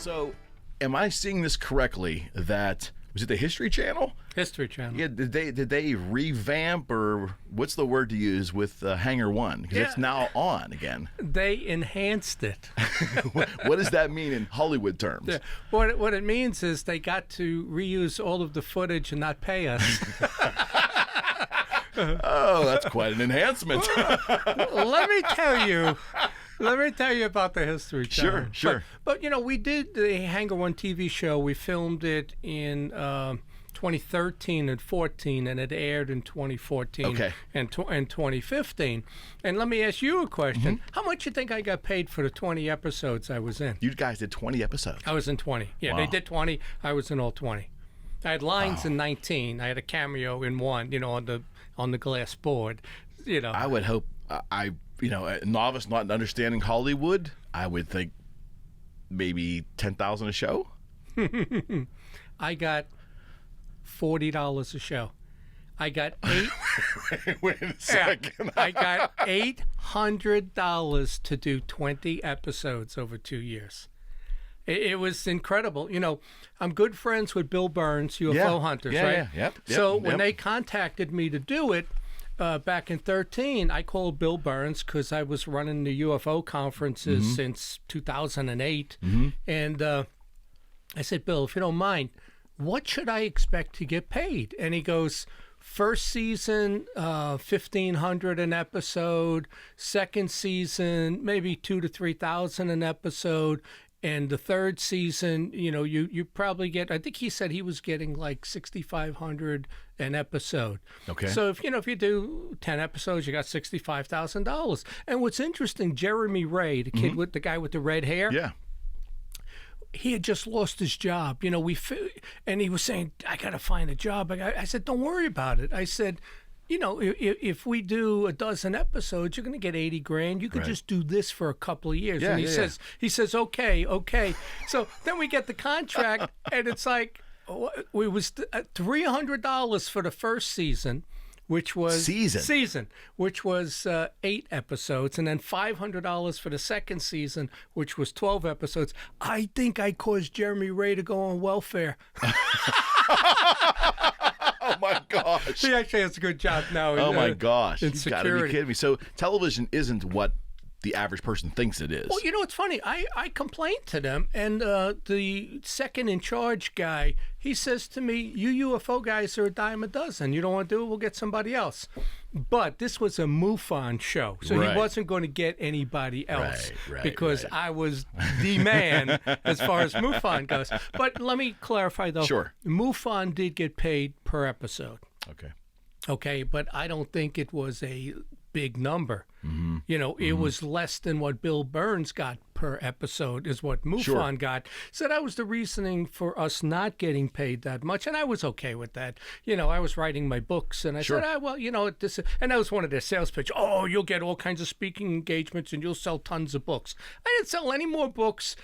So, am I seeing this correctly? That was it the History Channel? History Channel. Yeah. Did they revamp, or what's the word to use with Hangar One? Because it's now on again. They enhanced it. What does that mean in Hollywood terms? Yeah. What it means is they got to reuse all of the footage and not pay us. Oh, that's quite an enhancement. Let me tell you about the History Channel. Sure. But we did the Hangar One TV show. We filmed it in 2013 and 14, and it aired in 2014 and 2015. And let me ask you a question. Mm-hmm. How much you think I got paid for the 20 episodes I was in? You guys did 20 episodes? I was in 20. Yeah, wow. They did 20. I was in all 20. I had lines in 19. I had a cameo in one, on the glass board. I would hope, a novice not understanding Hollywood, I would think maybe $10,000 a show. I got $40 a show. I got Wait a second. I got $800 to do 20 episodes over 2 years. It was incredible. I'm good friends with Bill Burns, UFO Hunters, right? Yeah. So when they contacted me to do it back in 2013, I called Bill Burns because I was running the UFO conferences since 2008. Mm-hmm. And I said, Bill, if you don't mind, what should I expect to get paid? And he goes, first season, $1,500 an episode. Second season, maybe $2,000 to $3,000 an episode. And the third season, you probably get, I think he said he was getting like $6,500 an episode. Okay. So if you do 10 episodes, you got $65,000. And what's interesting, Jeremy Ray, the kid with the guy with the red hair. Yeah. He had just lost his job. And he was saying, I got to find a job. I said, don't worry about it. I said, if we do a dozen episodes, you're going to get $80,000. You could just do this for a couple of years. And he says, okay. So then we get the contract, and it's like, it was $300 for the first season, which was which was 8 episodes, and then $500 for the second season, which was 12 episodes. I think I caused Jeremy Ray to go on welfare. Oh my gosh! He actually has a good job now. Oh my gosh! You gotta be kidding me. So television isn't what the average person thinks it is. Well, it's funny. I complained to them, and the second in charge guy, he says to me, "You UFO guys are a dime a dozen. You don't want to do it? We'll get somebody else." But this was a MUFON show, so he wasn't going to get anybody else because I was the man as far as MUFON goes. But let me clarify, though. Sure. MUFON did get paid per episode. Okay, but I don't think it was a big number. It was less than what Bill Burns got per episode is what MUFON got. So that was the reasoning for us not getting paid that much, and I was okay with that. I was writing my books, and I said, this, and that was one of their sales pitch. Oh, you'll get all kinds of speaking engagements, and you'll sell tons of books. I didn't sell any more books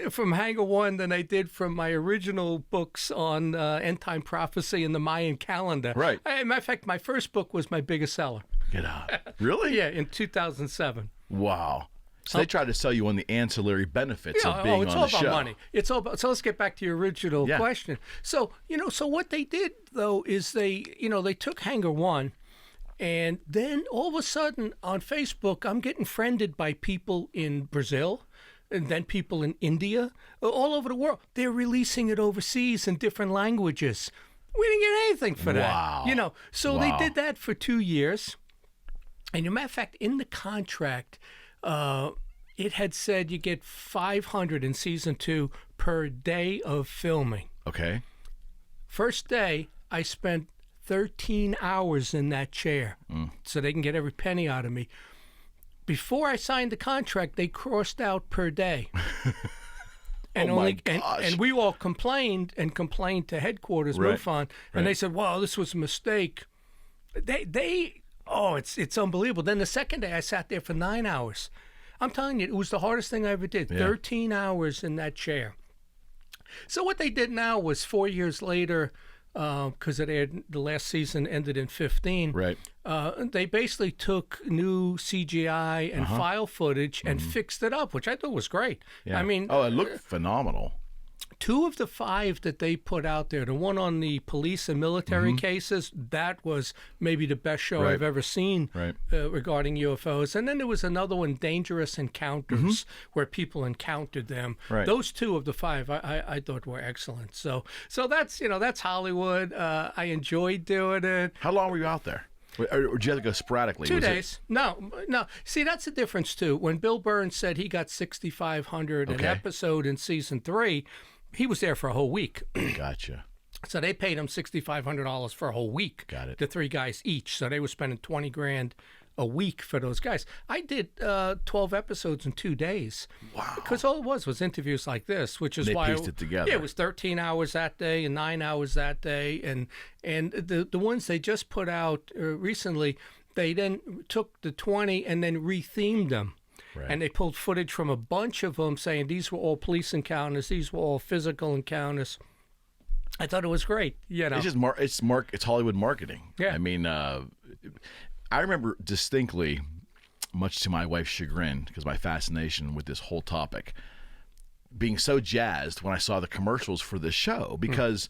from Hangar One than I did from my original books on end time prophecy and the Mayan calendar. Right. As a matter of fact, my first book was my biggest seller. Get out. Really? Yeah, in 2007. Wow. So they tried to sell you on the ancillary benefits of being on the show. It's all about money. It's all about. So let's get back to your original question. So so what they did though is they took Hangar One, and then all of a sudden on Facebook, I'm getting friended by people in Brazil. And then people in India, all over the world. They're releasing it overseas in different languages. We didn't get anything for that. Wow. So they did that for 2 years. And as a matter of fact, in the contract, it had said you get $500 in season 2 per day of filming. Okay. First day, I spent 13 hours in that chair so they can get every penny out of me. Before I signed the contract, they crossed out per day. And my gosh. And we all complained to headquarters, MUFON, and they said, "Wow, this was a mistake." It's unbelievable. Then the second day, I sat there for 9 hours. I'm telling you, it was the hardest thing I ever did. 13 hours in that chair. So what they did now was 4 years later, because the last season ended in 15. Right. They basically took new CGI and file footage and fixed it up, which I thought was great. Yeah. I mean, it looked phenomenal. 2 of the 5 that they put out there, the one on the police and military cases, that was maybe the best show I've ever seen regarding UFOs. And then there was another one, Dangerous Encounters, where people encountered them. Right. Those 2 of the 5 I thought were excellent. So that's, that's Hollywood. I enjoyed doing it. How long were you out there? Or did you have to go sporadically? 2 days. No. See, that's the difference, too. When Bill Burns said he got $6,500 an episode in season 3, he was there for a whole week. Gotcha. So they paid him $6,500 for a whole week. Got it. The 3 guys each. So they were spending $20,000 a week for those guys. I did 12 episodes in 2 days. Wow. Because all it was interviews like this, which is why they pieced it together. Yeah, it was 13 hours that day and 9 hours that day, and the ones they just put out recently, they then took the 20 and then rethemed them. Right. And they pulled footage from a bunch of them saying these were all police encounters, these were all physical encounters. I thought it was great. It's just it's Hollywood marketing. Yeah. I mean, I remember distinctly, much to my wife's chagrin, because my fascination with this whole topic, being so jazzed when I saw the commercials for this show, because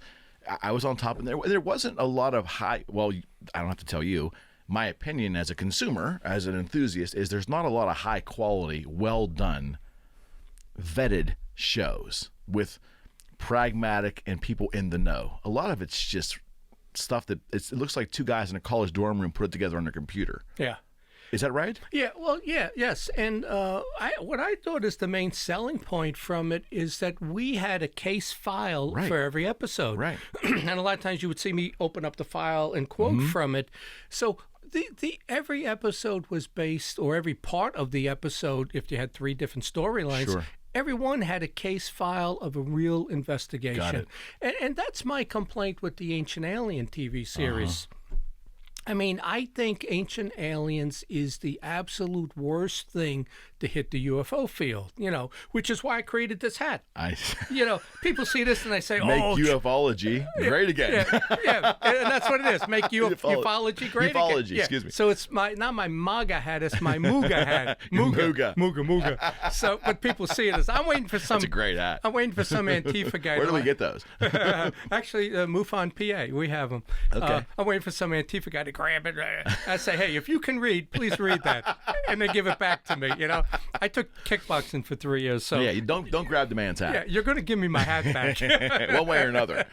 I was on top, and there wasn't a lot of I don't have to tell you. My opinion as a consumer, as an enthusiast, is there's not a lot of high quality, well done, vetted shows with pragmatic and people in the know. A lot of it's just stuff that it looks like 2 guys in a college dorm room put it together on their computer. Yeah. Is that right? Yeah, well, yes. And what I thought is the main selling point from it is that we had a case file for every episode. Right. And a lot of times you would see me open up the file and quote from it. So every episode was based, or every part of the episode, if you had 3 different storylines, every one had a case file of a real investigation. Got it. And that's my complaint with the Ancient Alien TV series. I mean, I think Ancient Aliens is the absolute worst thing to hit the UFO field, which is why I created this hat. People see this and they say, make Ufology great again. Yeah, and that's what it is. Make Ufology great again. Excuse me. So it's not my MAGA hat, it's my Muga hat. Muga. So, but people see it as, I'm waiting for some. That's a great hat. I'm waiting for some Antifa guy. Where do we get those? Actually, MUFON, PA, we have them. Okay. I'm waiting for some Antifa guy to grab it. I say, hey, if you can read, please read that, and they give it back to me. I took kickboxing for 3 years, so you don't grab the man's hat. Yeah, you're going to give me my hat back, one way or another.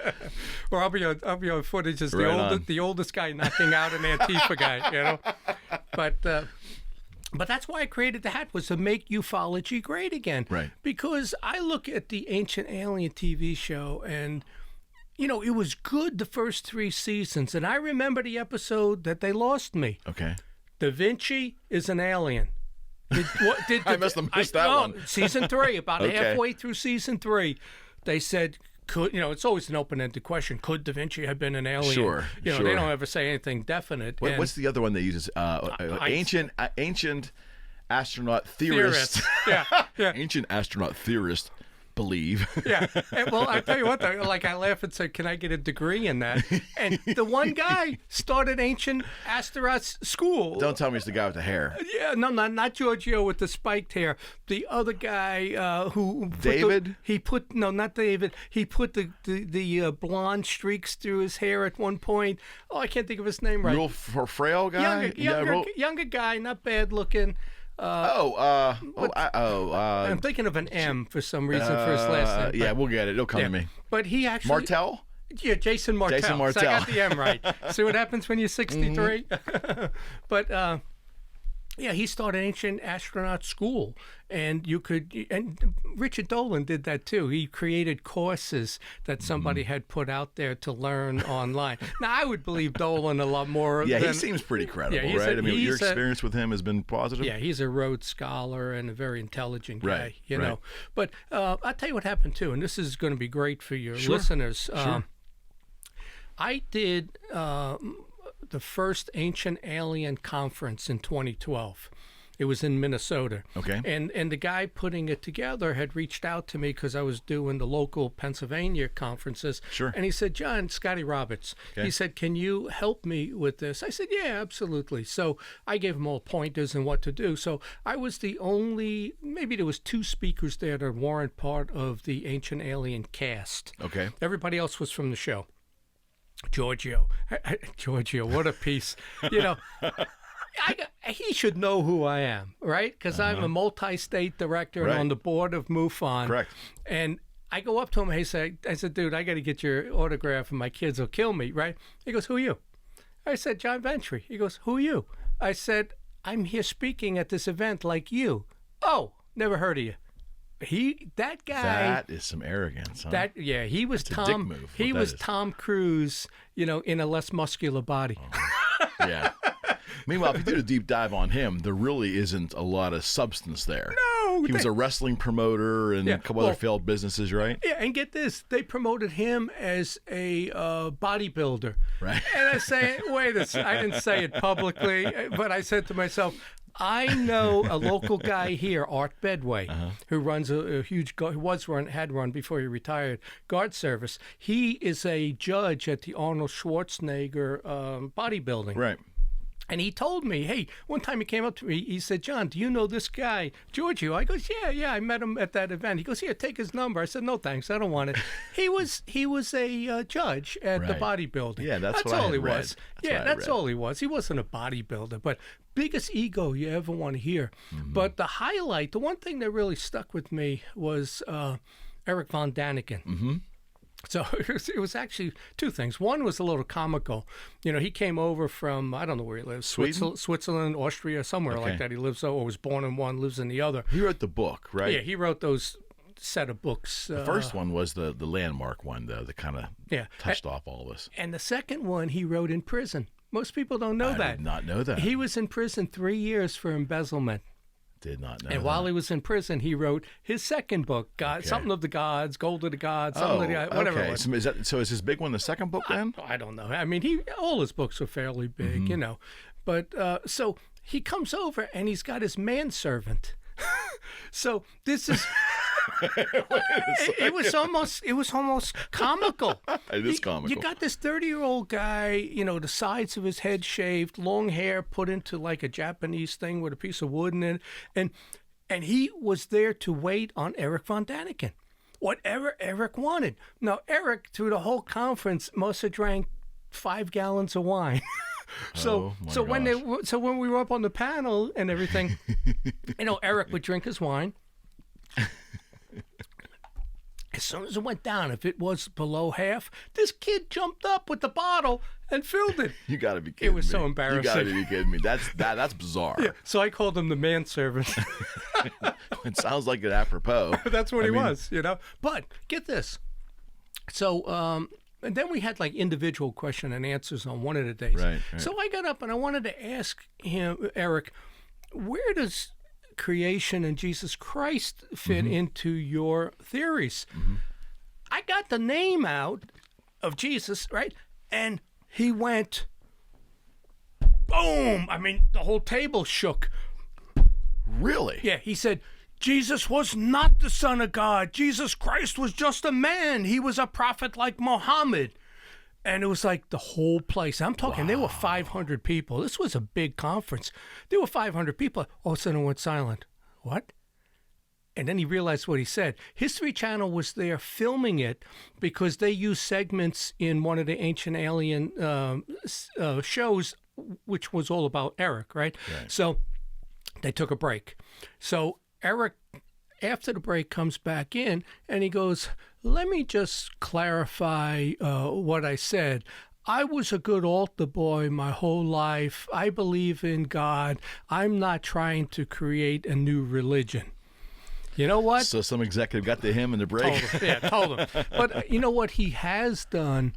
Or I'll be on footage as the oldest guy knocking out an Antifa guy. But that's why I created the hat, was to make ufology great again. Right. Because I look at the Ancient Alien TV show and. It was good the first 3 seasons, and I remember the episode that they lost me. Okay. Da Vinci is an alien. I must have missed that one. Season 3, about halfway through season 3, they said, it's always an open-ended question. Could Da Vinci have been an alien? Sure. They don't ever say anything definite. What's the other one they use? Ancient astronaut theorist. Yeah. Ancient astronaut theorist. Believe. Yeah. Well, I tell you what, though, I laugh and say, can I get a degree in that? And the one guy started Ancient Astronaut School. Don't tell me it's the guy with the hair. Yeah, no, not Giorgio with the spiked hair. The other guy who... David? Not David. He put the blonde streaks through his hair at one point. Oh, I can't think of his name right. Real frail guy? Younger guy, not bad looking. I'm thinking of an M for some reason for his last name. We'll get it. It'll come to me. But he actually... Martel? Yeah, Jason Martel. So I got the M right. See what happens when you're 63? But... he started Ancient Astronaut School, and Richard Dolan did that too. He created courses that somebody had put out there to learn online. Now, I would believe Dolan a lot more. Yeah, he seems pretty credible, right? Your experience with him has been positive. Yeah, he's a Rhodes Scholar and a very intelligent guy, right. But I'll tell you what happened too, and this is going to be great for your listeners. Sure. I did... the first Ancient Alien conference in 2012. It was in Minnesota. Okay. And the guy putting it together had reached out to me because I was doing the local Pennsylvania conferences. Sure. And he said, John, Scotty Roberts, he said, can you help me with this? I said, yeah, absolutely. So I gave him all pointers and what to do. So I was the only, maybe there was 2 speakers there that weren't part of the Ancient Alien cast. Okay. Everybody else was from the show. Giorgio, what a piece. You know, he should know who I am, right? Because I'm a multi-state director and on the board of MUFON. Correct. And I go up to him, I said, dude, I got to get your autograph and my kids will kill me, right? He goes, who are you? I said, John Ventre. He goes, who are you? I said, I'm here speaking at this event like you. Oh, never heard of you. That guy. That is some arrogance. Huh? He was That's a dick move, He was Tom Cruise, you know, in a less muscular body. Yeah. Meanwhile, if you did a deep dive on him, there really isn't a lot of substance there. No, he was a wrestling promoter and a couple other failed businesses, right? Yeah, and get this, they promoted him as a bodybuilder. Right. And I say, I didn't say it publicly, but I said to myself, I know a local guy here, Art Bedway, who runs a huge, had run before he retired, guard service. He is a judge at the Arnold Schwarzenegger bodybuilding. Right. And he told me, hey, one time he came up to me, he said, John, do you know this guy, Giorgio? I goes, yeah, I met him at that event. He goes, here, take his number. I said, no, thanks, I don't want it. He was a judge at the bodybuilding. Yeah, that's what all I he read. was. That's all he was. He wasn't a bodybuilder, but biggest ego you ever want to hear. But the highlight, the one thing that really stuck with me was Eric von Daniken. So it was actually 2 things. One was a little comical. You know, he came over from, I don't know where he lives, Switzerland, Austria, somewhere like that. He lives, or was born in one, lives in the other. He wrote the book, right? Yeah, he wrote those set of books. The first one was the landmark one, though, that kind of touched off all of us. And the second one he wrote in prison. Most people don't know that. I did not know that. He was in prison 3 years for embezzlement. Did not know and that. while he was in prison, he wrote his second book, Something of the Gods, Gold of the Gods, something of the Gods, whatever it was. So is his big one the second book then? I don't know. I mean, all his books are fairly big, you know. But so he comes over and he's got his manservant. So this is... It was almost comical. It is comical. You got this 30-year-old guy, you know, the sides of his head shaved, long hair put into like a Japanese thing with a piece of wood in it, and he was there to wait on Eric von Daniken. Whatever Eric wanted. Now Eric, through the whole conference, must have drank 5 gallons of wine. So when we were up on the panel and everything, you know, Eric would drink his wine. As soon as it went down, if it was below half, this kid jumped up with the bottle and filled it. You got to be kidding me. It was so embarrassing. You got to be kidding me. That's bizarre. Yeah, so I called him the manservant. It sounds like it apropos. That's what he was, you know. But get this. So, and then we had like individual question and answers on one of the days. Right. So I got up and I wanted to ask him, Eric, where does creation and Jesus Christ fit into your theories? I got the name out of Jesus, right? And he went, boom. I mean, the whole table shook. Really? Yeah, he said, Jesus was not the Son of God. Jesus Christ was just a man. He was a prophet like Muhammad. And it was like the whole place. I'm talking, there were 500 people. This was a big conference. There were 500 people. All of a sudden it went silent. What? And then he realized what he said. History Channel was there filming it because they used segments in one of the Ancient Alien shows, which was all about Eric, right? So they took a break. So Eric, after the break, comes back in and he goes, let me just clarify what I said. I was a good altar boy my whole life. I believe in God. I'm not trying to create a new religion. You know what? So some executive got to him in the break. Told him. But you know what he has done?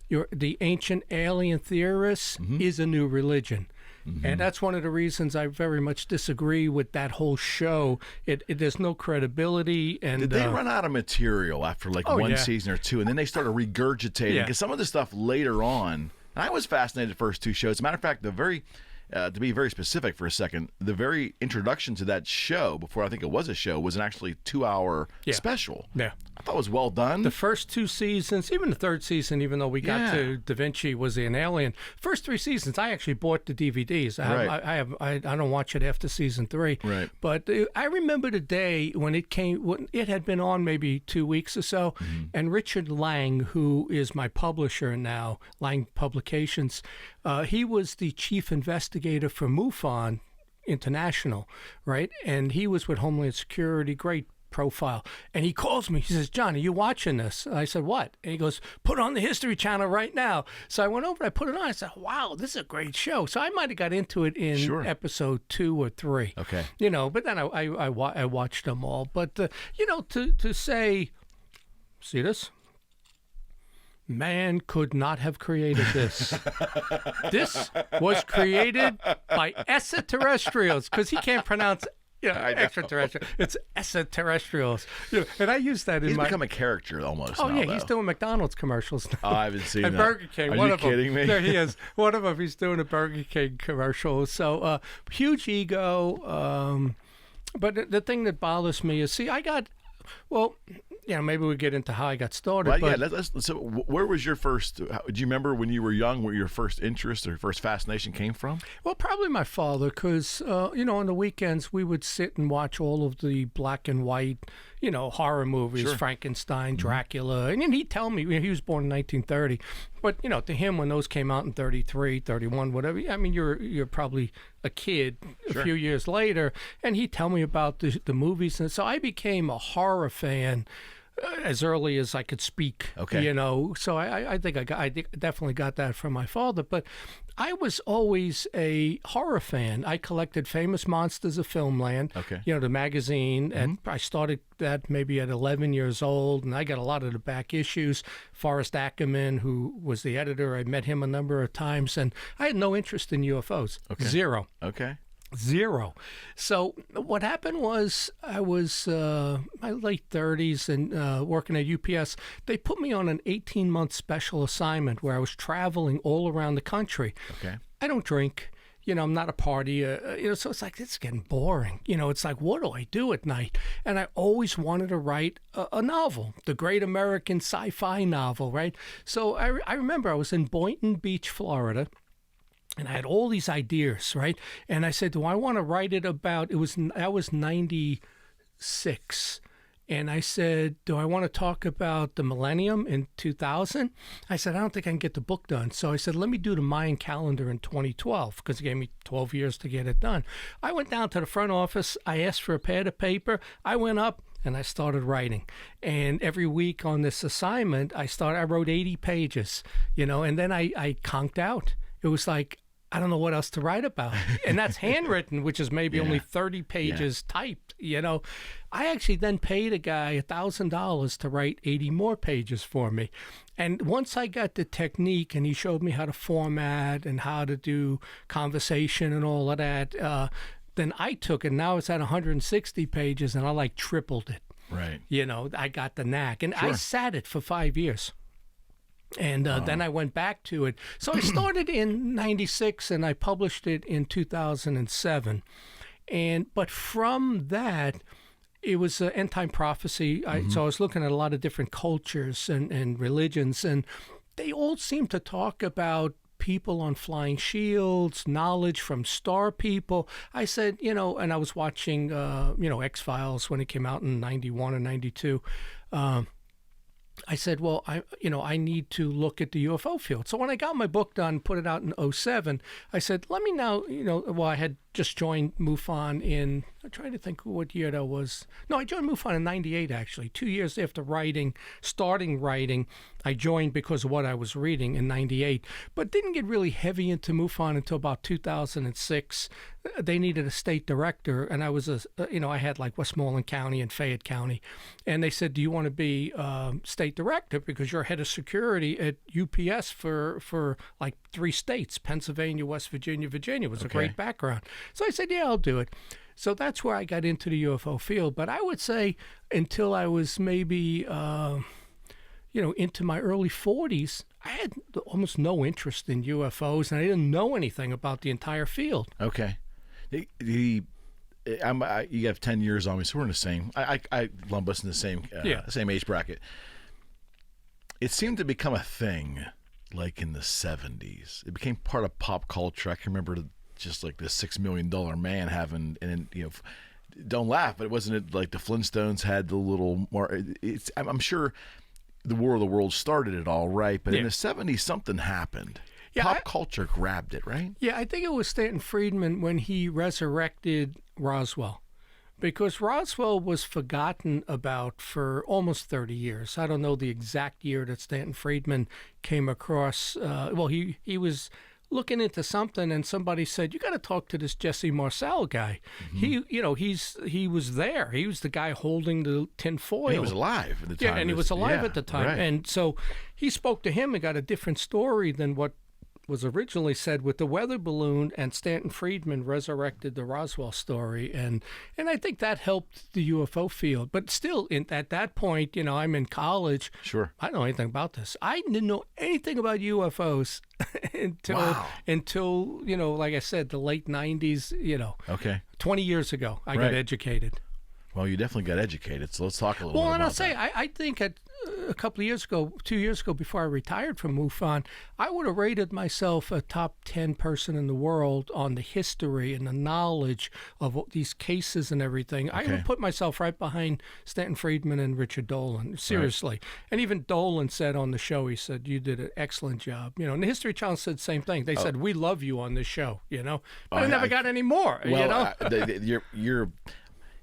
The ancient alien theorists is a new religion. And that's one of the reasons I very much disagree with that whole show. There's no credibility. And did they run out of material after one season or two, and then they started regurgitating? Because some of the stuff later on, and I was fascinated the first 2 shows. As a matter of fact, to be very specific for a second, the very introduction to that show, before I think it was a show, was an actually 2-hour special. Yeah. I thought it was well done. The first 2 seasons, even the third season, even though we got to Da Vinci was an alien. First 3 seasons, I actually bought the DVDs. I don't watch it after season 3. Right. But I remember the day when it came. When it had been on maybe 2 weeks or so, and Richard Lang, who is my publisher now, Lang Publications, he was the chief investigator for MUFON International, right? And he was with Homeland Security, great profile. And he calls me. He says, "John, are you watching this?" And I said, "What?" And he goes, "Put on the History Channel right now." So I went over, I put it on. I said, "Wow, this is a great show." So I might have got into it in episode 2 or 3. Okay. But then I watched them all. But, to say, see this? Man could not have created this. This was created by extraterrestrials, because he can't pronounce extraterrestrial. It's extraterrestrials. And I use that in He's become a character almost. Oh, now, yeah, he's doing McDonald's commercials now. Oh, I haven't seen and that. Burger King. Are One you of kidding them. me? There he is. One of them, he's doing a Burger King commercial. So, huge ego. But the thing that bothers me is, maybe we get into how I got started. Right, but so where was your first, do you remember when you were young where your first interest or first fascination came from? Well, probably my father, because, on the weekends we would sit and watch all of the black and white, horror movies, Frankenstein, Dracula. And then he'd tell me, he was born in 1930, but, to him, when those came out in 33, 31, whatever, I mean, you're probably a kid a few years later, and he'd tell me about the movies. And so I became a horror fan as early as I could speak. Okay. So I think I definitely got that from my father. But I was always a horror fan. I collected Famous Monsters of Filmland. Okay. The magazine, and I started that maybe at 11 years old, and I got a lot of the back issues. Forrest Ackerman, who was the editor, I met him a number of times, and I had no interest in UFOs. Okay. Zero. Okay. Zero. So what happened was I was my late 30s and working at UPS. They put me on an 18-month special assignment where I was traveling all around the country. Okay. I don't drink. I'm not a partier. So it's like, it's getting boring. It's like, what do I do at night? And I always wanted to write a novel, the great American sci-fi novel, right? So I remember I was in Boynton Beach, Florida, and I had all these ideas, right? And I said, do I want to write it about, that was 96. And I said, do I want to talk about the millennium in 2000? I said, I don't think I can get the book done. So I said, let me do the Mayan calendar in 2012, because it gave me 12 years to get it done. I went down to the front office. I asked for a pad of paper. I went up and I started writing. And every week on this assignment, I wrote 80 pages, and then I conked out. It was like, I don't know what else to write about. And that's handwritten, which is maybe only 30 pages typed, I actually then paid a guy $1,000 to write 80 more pages for me. And once I got the technique and he showed me how to format and how to do conversation and all of that, then I took it. Now it's at 160 pages and I tripled it. Right. I got the knack. And I sat it for 5 years. And then I went back to it. So I started in 96 and I published it in 2007. But from that, it was end time prophecy. So I was looking at a lot of different cultures and religions, and they all seem to talk about people on flying shields, knowledge from star people. I said, and I was watching, X-Files when it came out in 91 or 92. I said, well, I need to look at the UFO field. So when I got my book done, put it out in 2007, I said, let me now, I had just joined MUFON I'm trying to think what year that was. No, I joined MUFON in 98, actually. 2 years after starting writing, I joined because of what I was reading in 98, but didn't get really heavy into MUFON until about 2006. They needed a state director, and I was I had Westmoreland County and Fayette County, and they said, do you want to be state director because you're head of security at UPS for 3 states, Pennsylvania, West Virginia, Virginia. It was a great background. So I said, yeah, I'll do it. So that's where I got into the UFO field. But I would say until I was maybe, into my early 40s, I had almost no interest in UFOs, and I didn't know anything about the entire field. Okay. You have 10 years on me, so we're in the same. I lump us in the same age bracket. It seemed to become a thing, like in the 70s. It became part of pop culture. I can remember just like this $6 million man having, and don't laugh, but it wasn't like the Flintstones had the little more. I'm sure the War of the Worlds started it all, right? But in the 70s, something happened. Yeah, pop culture grabbed it, right? Yeah, I think it was Stanton Friedman when he resurrected Roswell, because Roswell was forgotten about for almost 30 years. I don't know the exact year that Stanton Friedman came across. He was looking into something, and somebody said, "You got to talk to this Jesse Marcel guy." Mm-hmm. He was there. He was the guy holding the tin foil. And he was alive at the time. Yeah, and he was alive at the time, right. And so he spoke to him and got a different story than what was originally said with the weather balloon, and Stanton Friedman resurrected the Roswell story, and I think that helped the UFO field. But still, at that point, I'm in college. Sure. I don't know anything about this. I didn't know anything about UFOs until like I said, the late 90s. Okay. 20 years ago, I got educated. Well, you definitely got educated, so let's talk a little bit about that. Well, and I'll say, I think a couple of years ago, 2 years ago, before I retired from MUFON, I would have rated myself a top 10 person in the world on the history and the knowledge of these cases and everything. Okay. I would put myself right behind Stanton Friedman and Richard Dolan, seriously. Right. And even Dolan said on the show, he said, "You did an excellent job." And the History Channel said the same thing. They said, "We love you on this show," But I never got any more,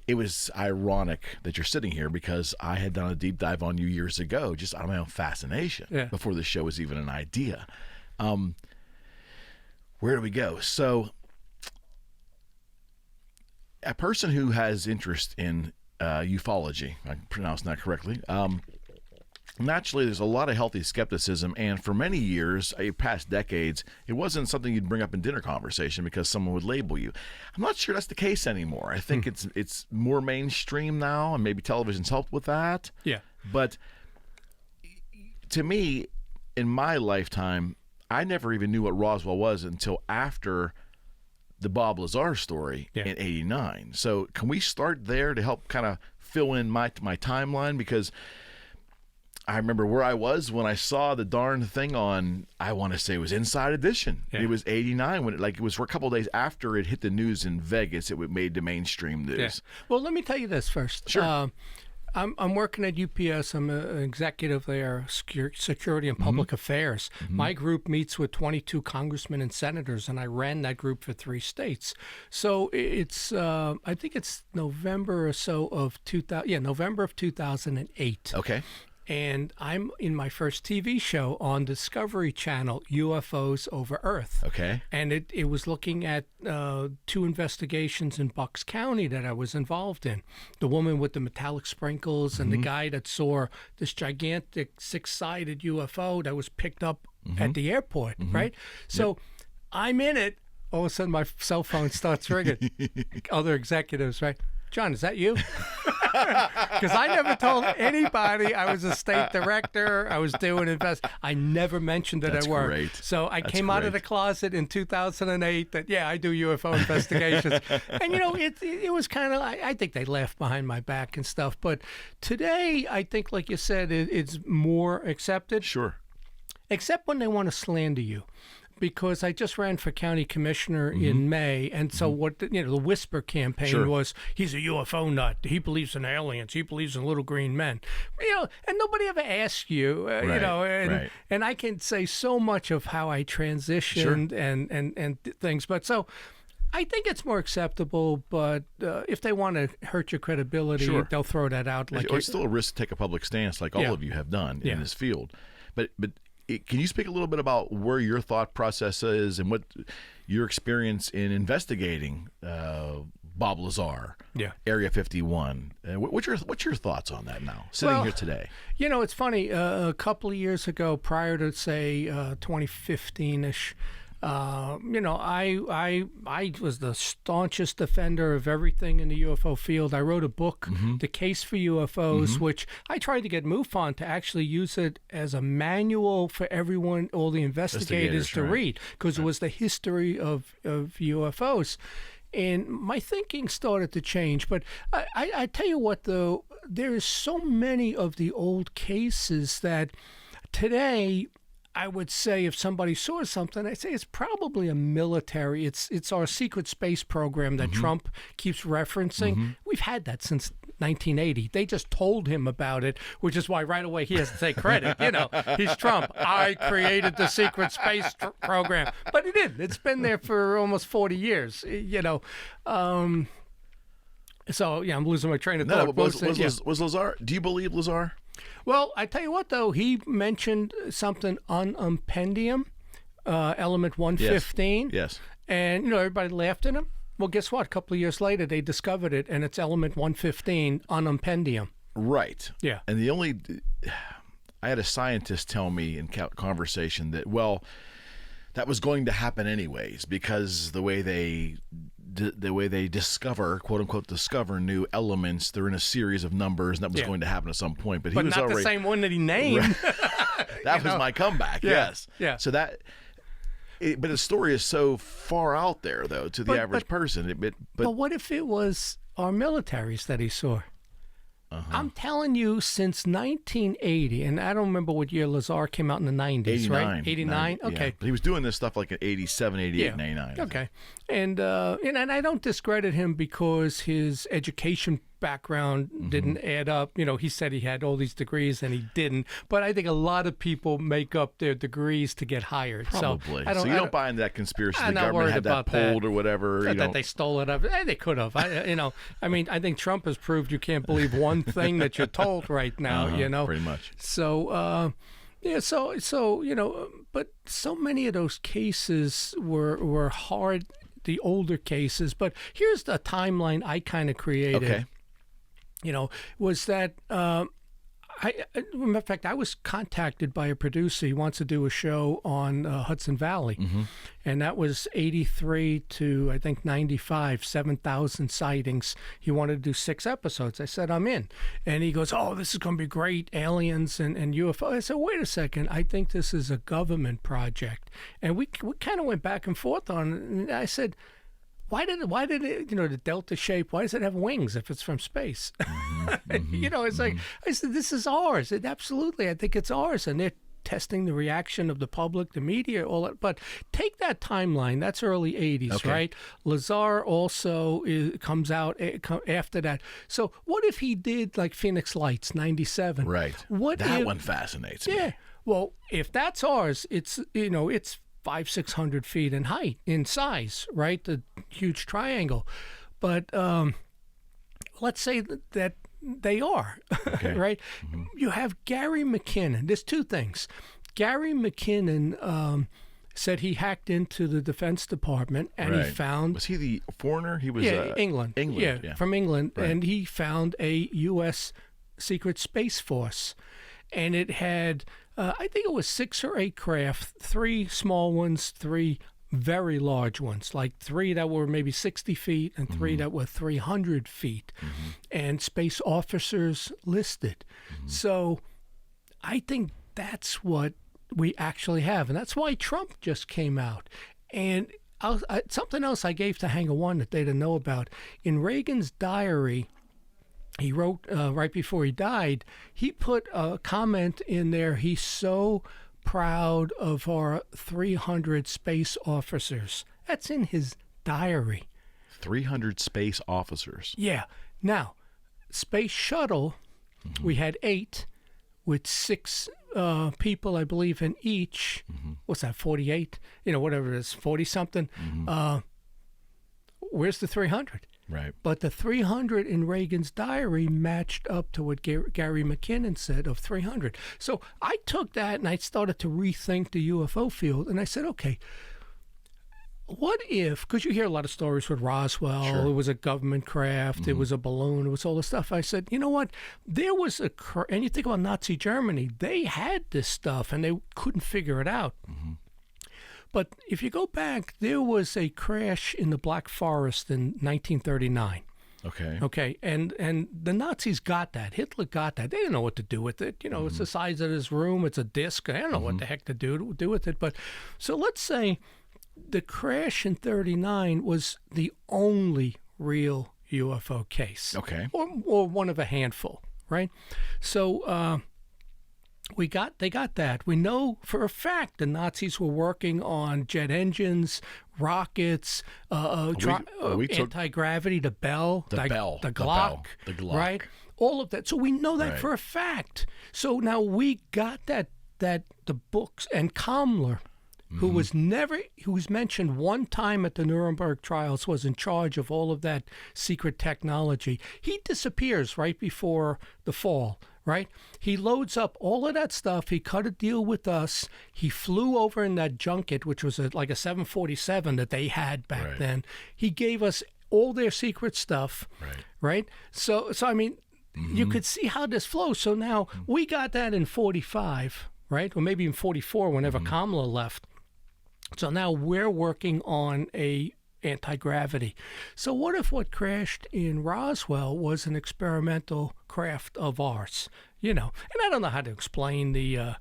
It was ironic that you're sitting here because I had done a deep dive on you years ago, just out of my own fascination, before the show was even an idea. Where do we go? So, a person who has interest in ufology, I pronounced that correctly, naturally, there's a lot of healthy skepticism, and for many years, past decades, it wasn't something you'd bring up in dinner conversation because someone would label you. I'm not sure that's the case anymore. I think it's more mainstream now, and maybe television's helped with that. Yeah. But to me, in my lifetime, I never even knew what Roswell was until after the Bob Lazar story in '89. So can we start there to help kind of fill in my timeline? Because I remember where I was when I saw the darn thing on, I want to say it was Inside Edition. Yeah. It was '89 when it was for a couple of days after it hit the news in Vegas. It made the mainstream news. Yeah. Well, let me tell you this first. Sure. I'm working at UPS. I'm an executive there, Security and Public Affairs. Mm-hmm. My group meets with 22 congressmen and senators, and I ran that group for 3 states. So it's, I think it's November or so of 2000. Yeah, November of 2008. Okay. And I'm in my first TV show on Discovery Channel, UFOs Over Earth. Okay. And it was looking at 2 investigations in Bucks County that I was involved in. The woman with the metallic sprinkles and the guy that saw this gigantic 6-sided UFO that was picked up at the airport, right? So I'm in it. All of a sudden, my cell phone starts ringing. Other executives, right? John, is that you? Because I never told anybody I was a state director. I was doing I never mentioned that I worked. Great. So I came out of the closet in 2008 that, I do UFO investigations. And, it was kind of, I think they laughed behind my back and stuff. But today, I think, like you said, it's more accepted. Sure. Except when they want to slander you. Because I just ran for county commissioner in May, and so what the whisper campaign was, he's a UFO nut. He believes in aliens. He believes in little green men. And nobody ever asks you, and I can say so much of how I transitioned and things. But so I think it's more acceptable, but if they want to hurt your credibility, they'll throw that out. It's still a risk to take a public stance like all of you have done in this field. But can you speak a little bit about where your thought process is and what your experience in investigating Bob Lazar, Area 51? What's your thoughts on that now, sitting here today? It's funny. A couple of years ago, prior to, say, 2015-ish, I was the staunchest defender of everything in the UFO field. I wrote a book, The Case for UFOs, which I tried to get MUFON to actually use it as a manual for everyone, all the investigators to read, because it was the history of UFOs. And my thinking started to change. But I tell you what, though, there is so many of the old cases that today, I would say if somebody saw something, I'd say it's probably a military. It's our secret space program that Trump keeps referencing. We've had that since 1980. They just told him about it, which is why right away he has to take credit. He's Trump. I created the secret space program. But he did. It's been there for almost 40 years, So, I'm losing my train of thought. Was Lazar, do you believe Lazar? Well, I tell you what, though, he mentioned something unimpendium, element 115. Yes. And, everybody laughed at him. Well, guess what? A couple of years later, they discovered it, and it's element 115, unimpendium. Right. Yeah. And I had a scientist tell me in conversation that, that was going to happen anyways, because the way they discover, quote unquote, discover new elements, they're in a series of numbers, and that was going to happen at some point. But he was not already the same one that he named. That was my comeback. Yeah. Yes. Yeah. So but the story is so far out there, though, to the average person. But what if it was our militaries that he saw? I'm telling you, since 1980, and I don't remember what year Lazar came out in the 90s, 89, right? 89? Okay. Yeah. But he was doing this stuff like in 87, 88, 99. Okay. And I don't discredit him because his education background didn't add up. He said he had all these degrees and he didn't. But I think a lot of people make up their degrees to get hired. Probably. So you don't buy into that conspiracy. I'm the not government had that pulled or whatever. That they stole it. They could have. I think Trump has proved you can't believe one thing that you're told right now, Pretty much. So, but so many of those cases were hard, the older cases. But here's the timeline I kind of created. Okay. Was that in fact, I was contacted by a producer. He wants to do a show on Hudson Valley, and that was 83 to, I think, 95, 7,000 sightings. He wanted to do 6 episodes. I said, I'm in. And he goes, oh, this is going to be great, aliens and UFO. I said, wait a second. I think this is a government project. And we kind of went back and forth on it. And I said, why did it, the delta shape, why does it have wings if it's from space? It's like, I said, this is ours. Absolutely, I think it's ours. And they're testing the reaction of the public, the media, all that. But take that timeline, that's early 80s, right? Lazar also comes out after that. So what if he did like Phoenix Lights, 97? Right. That one fascinates me. Yeah. Well, if that's ours, it's 500-600 feet in height, in size, right? The huge triangle. But let's say that they are, right? You have Gary McKinnon. There's 2 things. Gary McKinnon said he hacked into the Defense Department and he found... Was he the foreigner? He was... England. Yeah, from England. Right. And he found a U.S. Secret Space Force. And it had... I think it was 6 or 8 craft, 3 small ones, 3 very large ones, like 3 that were maybe 60 feet and 3 that were 300 feet, and space officers listed. So I think that's what we actually have, and that's why Trump just came out. And something else I gave to Hangar One that they didn't know about, in Reagan's diary, he wrote right before he died, he put a comment in there, he's so proud of our 300 space officers. That's in his diary. 300 space officers. Yeah. Now, Space Shuttle, we had 8 with 6 people, I believe, in each. What's that, 48? Whatever it is, 40-something. Where's the 300? Right. But the 300 in Reagan's diary matched up to what Gary McKinnon said of 300. So I took that and I started to rethink the UFO field. And I said, okay, what if, because you hear a lot of stories with Rosewell, it was a government craft, it was a balloon, it was all this stuff. I said, you know what, there was and you think about Nazi Germany, they had this stuff and they couldn't figure it out. But if you go back, there was a crash in the Black Forest in 1939. Okay. Okay, and the Nazis got that. Hitler got that. They didn't know what to do with it. You know, it's the size of this room. It's a disc. I don't know what the heck to do with it. But so let's say the crash in 39 was the only real UFO case. Okay. Or one of a handful, right? So they got that. We know for a fact the Nazis were working on jet engines, rockets, anti-gravity, the Glock, right? All of that. So we know that for a fact. So now we got that the books, and Kammler, who was mentioned one time at the Nuremberg trials, was in charge of all of that secret technology. He disappears right before the fall. Right? He loads up all of that stuff. He cut a deal with us. He flew over in that junket, which was like a 747 that they had back then. He gave us all their secret stuff. Right? So I mean, you could see how this flows. So now we got that in 45, right? Or maybe in 44, whenever Kammler left. So now we're working on a anti-gravity. So what if what crashed in Roswell was an experimental craft of ours? You know, and I don't know how to explain the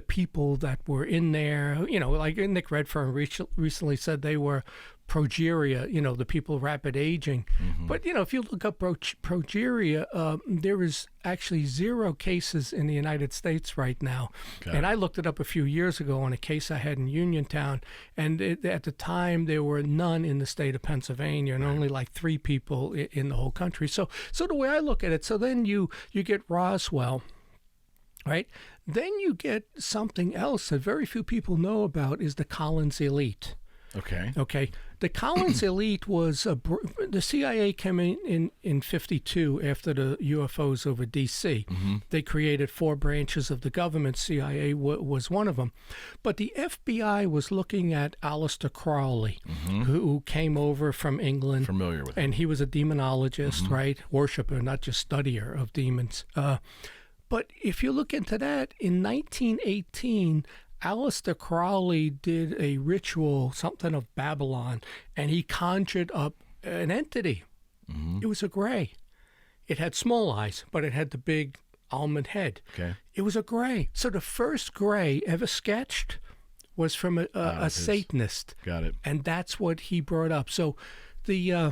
people that were in there. You know, like Nick Redfern recently said they were progeria, you know, the people rapid aging. But, you know, if you look up progeria, there is actually 0 cases in the United States right now. And I looked it up a few years ago on a case I had in Uniontown, and at the time there were none in the state of Pennsylvania, and only like 3 people in the whole country. So the way I look at it, so then you get Roswell, right? Then you get something else that very few people know about, is the Collins Elite. Okay. The Collins Elite was the CIA came in 52 after the UFOs over D.C. They created 4 branches of the government. CIA was one of them. But the FBI was looking at Aleister Crowley, who came over from England. Familiar with him. And he was a demonologist, right? Worshipper, not just studier of demons. But if you look into that, in 1918, Aleister Crowley did a ritual, something of Babylon, and he conjured up an entity. It was a gray. It had small eyes, but it had the big almond head. It was a gray. So the first gray ever sketched was from a Satanist. Got it. And that's what he brought up. So the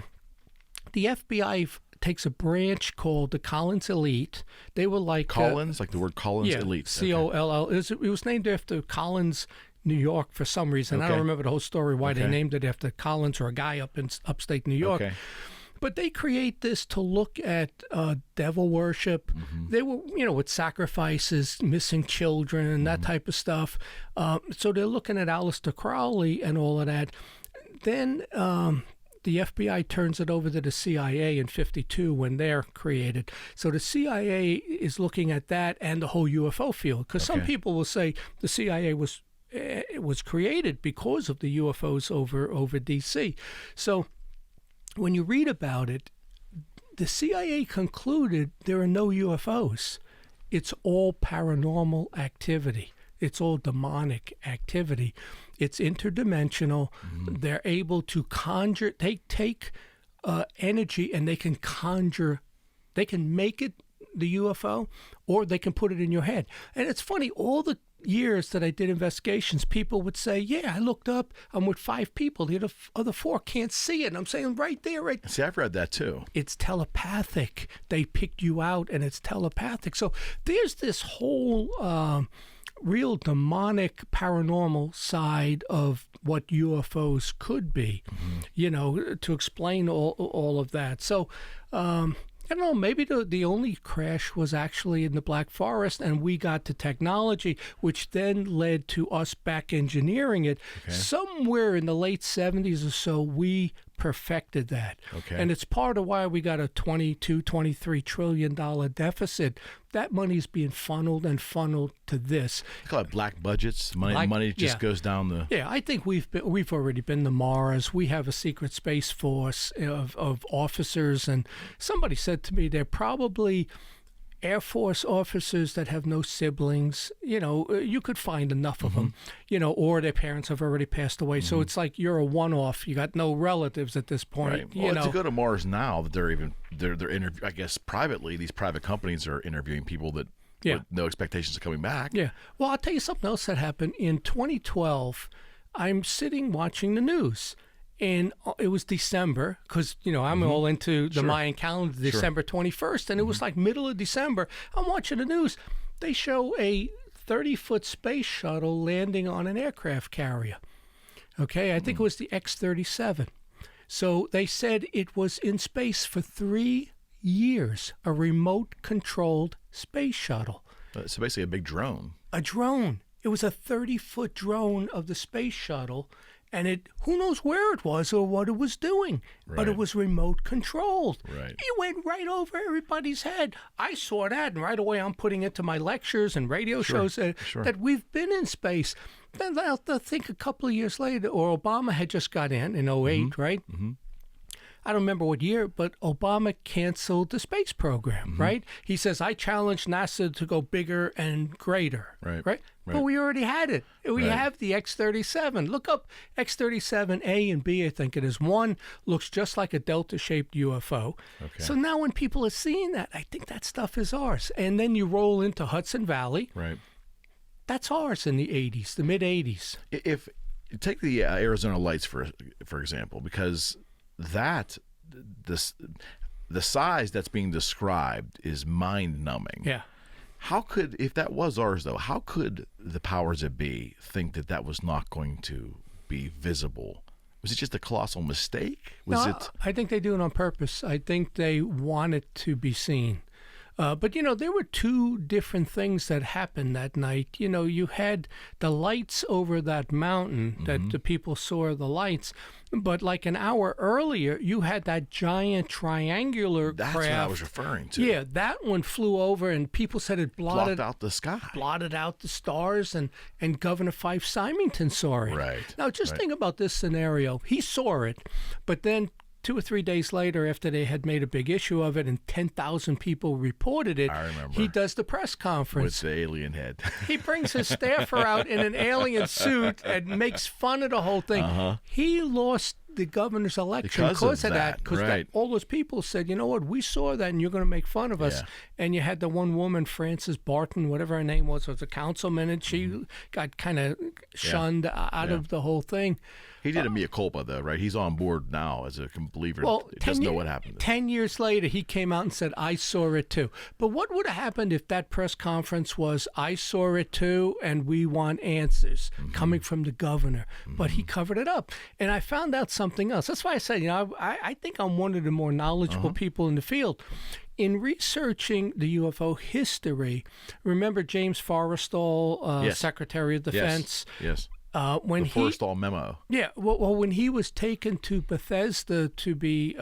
FBI takes a branch called the Collins Elite. They were like Collins, like the word Collins Elite. COLL. It was named after Collins, New York, for some reason. I don't remember the whole story why they named it after Collins or a guy up in upstate New York. But they create this to look at devil worship. They were, you know, with sacrifices, missing children, and that type of stuff. So they're looking at Aleister Crowley and all of that. Then the FBI turns it over to the CIA in 52 when they're created. So the CIA is looking at that and the whole UFO field. Because some people will say the CIA was created because of the UFOs over D.C. So when you read about it, the CIA concluded there are no UFOs. It's all paranormal activity. It's all demonic activity. It's interdimensional. They're able to conjure. They take energy and they can conjure. They can make it the UFO, or they can put it in your head. And it's funny, all the years that I did investigations, people would say, yeah, I looked up, I'm with 5 people. The other 4 can't see it. And I'm saying right there, right. See, I've read that too. It's telepathic. They picked you out and it's telepathic. So there's this whole real demonic paranormal side of what UFOs could be, you know, to explain all of that. So I don't know, maybe the only crash was actually in the Black Forest, and we got to technology, which then led to us back engineering it. Somewhere in the late 70s or so, we perfected that. And it's part of why we got a $23 trillion deficit. That money's being funneled to this. They call it black budgets. Money just goes down the... Yeah, I think we've already been to Mars. We have a secret space force of officers. And somebody said to me, they're probably Air Force officers that have no siblings, you could find enough of them, or their parents have already passed away. So it's like you're a one-off. You got no relatives at this point. Right. Well, to go to Mars now, that they're I guess privately, these private companies are interviewing people that with no expectations of coming back. Yeah. Well, I'll tell you something else that happened in 2012. I'm sitting watching the news. And it was December because, I'm all into the Mayan calendar, December 21st. And it was like middle of December. I'm watching the news. They show a 30-foot space shuttle landing on an aircraft carrier. Okay, I think it was the X-37. So they said it was in space for 3 years, a remote-controlled space shuttle. So basically a big drone. A drone. It was a 30-foot drone of the space shuttle. And who knows where it was or what it was doing, but it was remote controlled. Right. It went right over everybody's head. I saw that, and right away I'm putting it to my lectures and radio shows that we've been in space. Then I think a couple of years later, or Obama had just got in 2008, right? Mm-hmm. I don't remember what year, but Obama canceled the space program, right? He says, I challenge NASA to go bigger and greater, right? But we already had it. We have the X-37. Look up X-37A and B, I think it is. One looks just like a delta-shaped UFO. Okay. So now when people are seeing that, I think that stuff is ours. And then you roll into Hudson Valley. Right. That's ours in the 80s, the mid-80s. If take the Arizona Lights, for example, because the size that's being described is mind-numbing. Yeah. How could, if that was ours though, how could the powers that be think that was not going to be visible? Was it just a colossal mistake? I think they do it on purpose. I think they want it to be seen. But, there were two different things that happened that night. You had the lights over that mountain that the people saw the lights. But like an hour earlier, you had that giant triangular craft. That's what I was referring to. Yeah, that one flew over, and people said it blotted out the sky. Blotted out the stars, and Governor Fife Symington saw it. Right. Now, just think about this scenario. He saw it, but then 2 or 3 days later, after they had made a big issue of it and 10,000 people reported it, I remember. He does the press conference. With the alien head. He brings his staffer out in an alien suit and makes fun of the whole thing. He lost the governor's election because of that. Because all those people said, you know what, we saw that and you're going to make fun of us. And you had the one woman, Frances Barton, whatever her name was a councilman, and she got kind of shunned out of the whole thing. He did a mea culpa, though, right? He's on board now as a believer. Well, doesn't know what happened. 10 years later, he came out and said, I saw it too. But what would have happened if that press conference was, I saw it too, and we want answers coming from the governor? But he covered it up. And I found out something else. That's why I said, I think I'm one of the more knowledgeable people in the field. In researching the UFO history, remember James Forrestal, Secretary of Defense? Yes. When the Forrestal memo. Yeah. Well, when he was taken to Bethesda to be,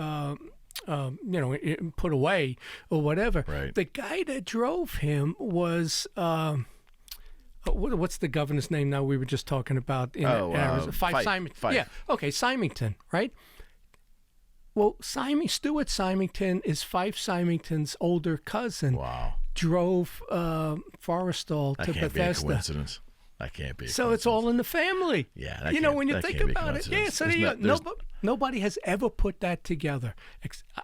put away or whatever, the guy that drove him was, what's the governor's name now we were just talking about in Arizona? Fife. Yeah. Okay. Symington, right? Well, Stuart Symington is Fife Symington's older cousin. Wow. Drove Forrestal to Bethesda. Be a coincidence. That can't be. So it's all in the family. Yeah. When you think about it. Yeah. So nobody has ever put that together,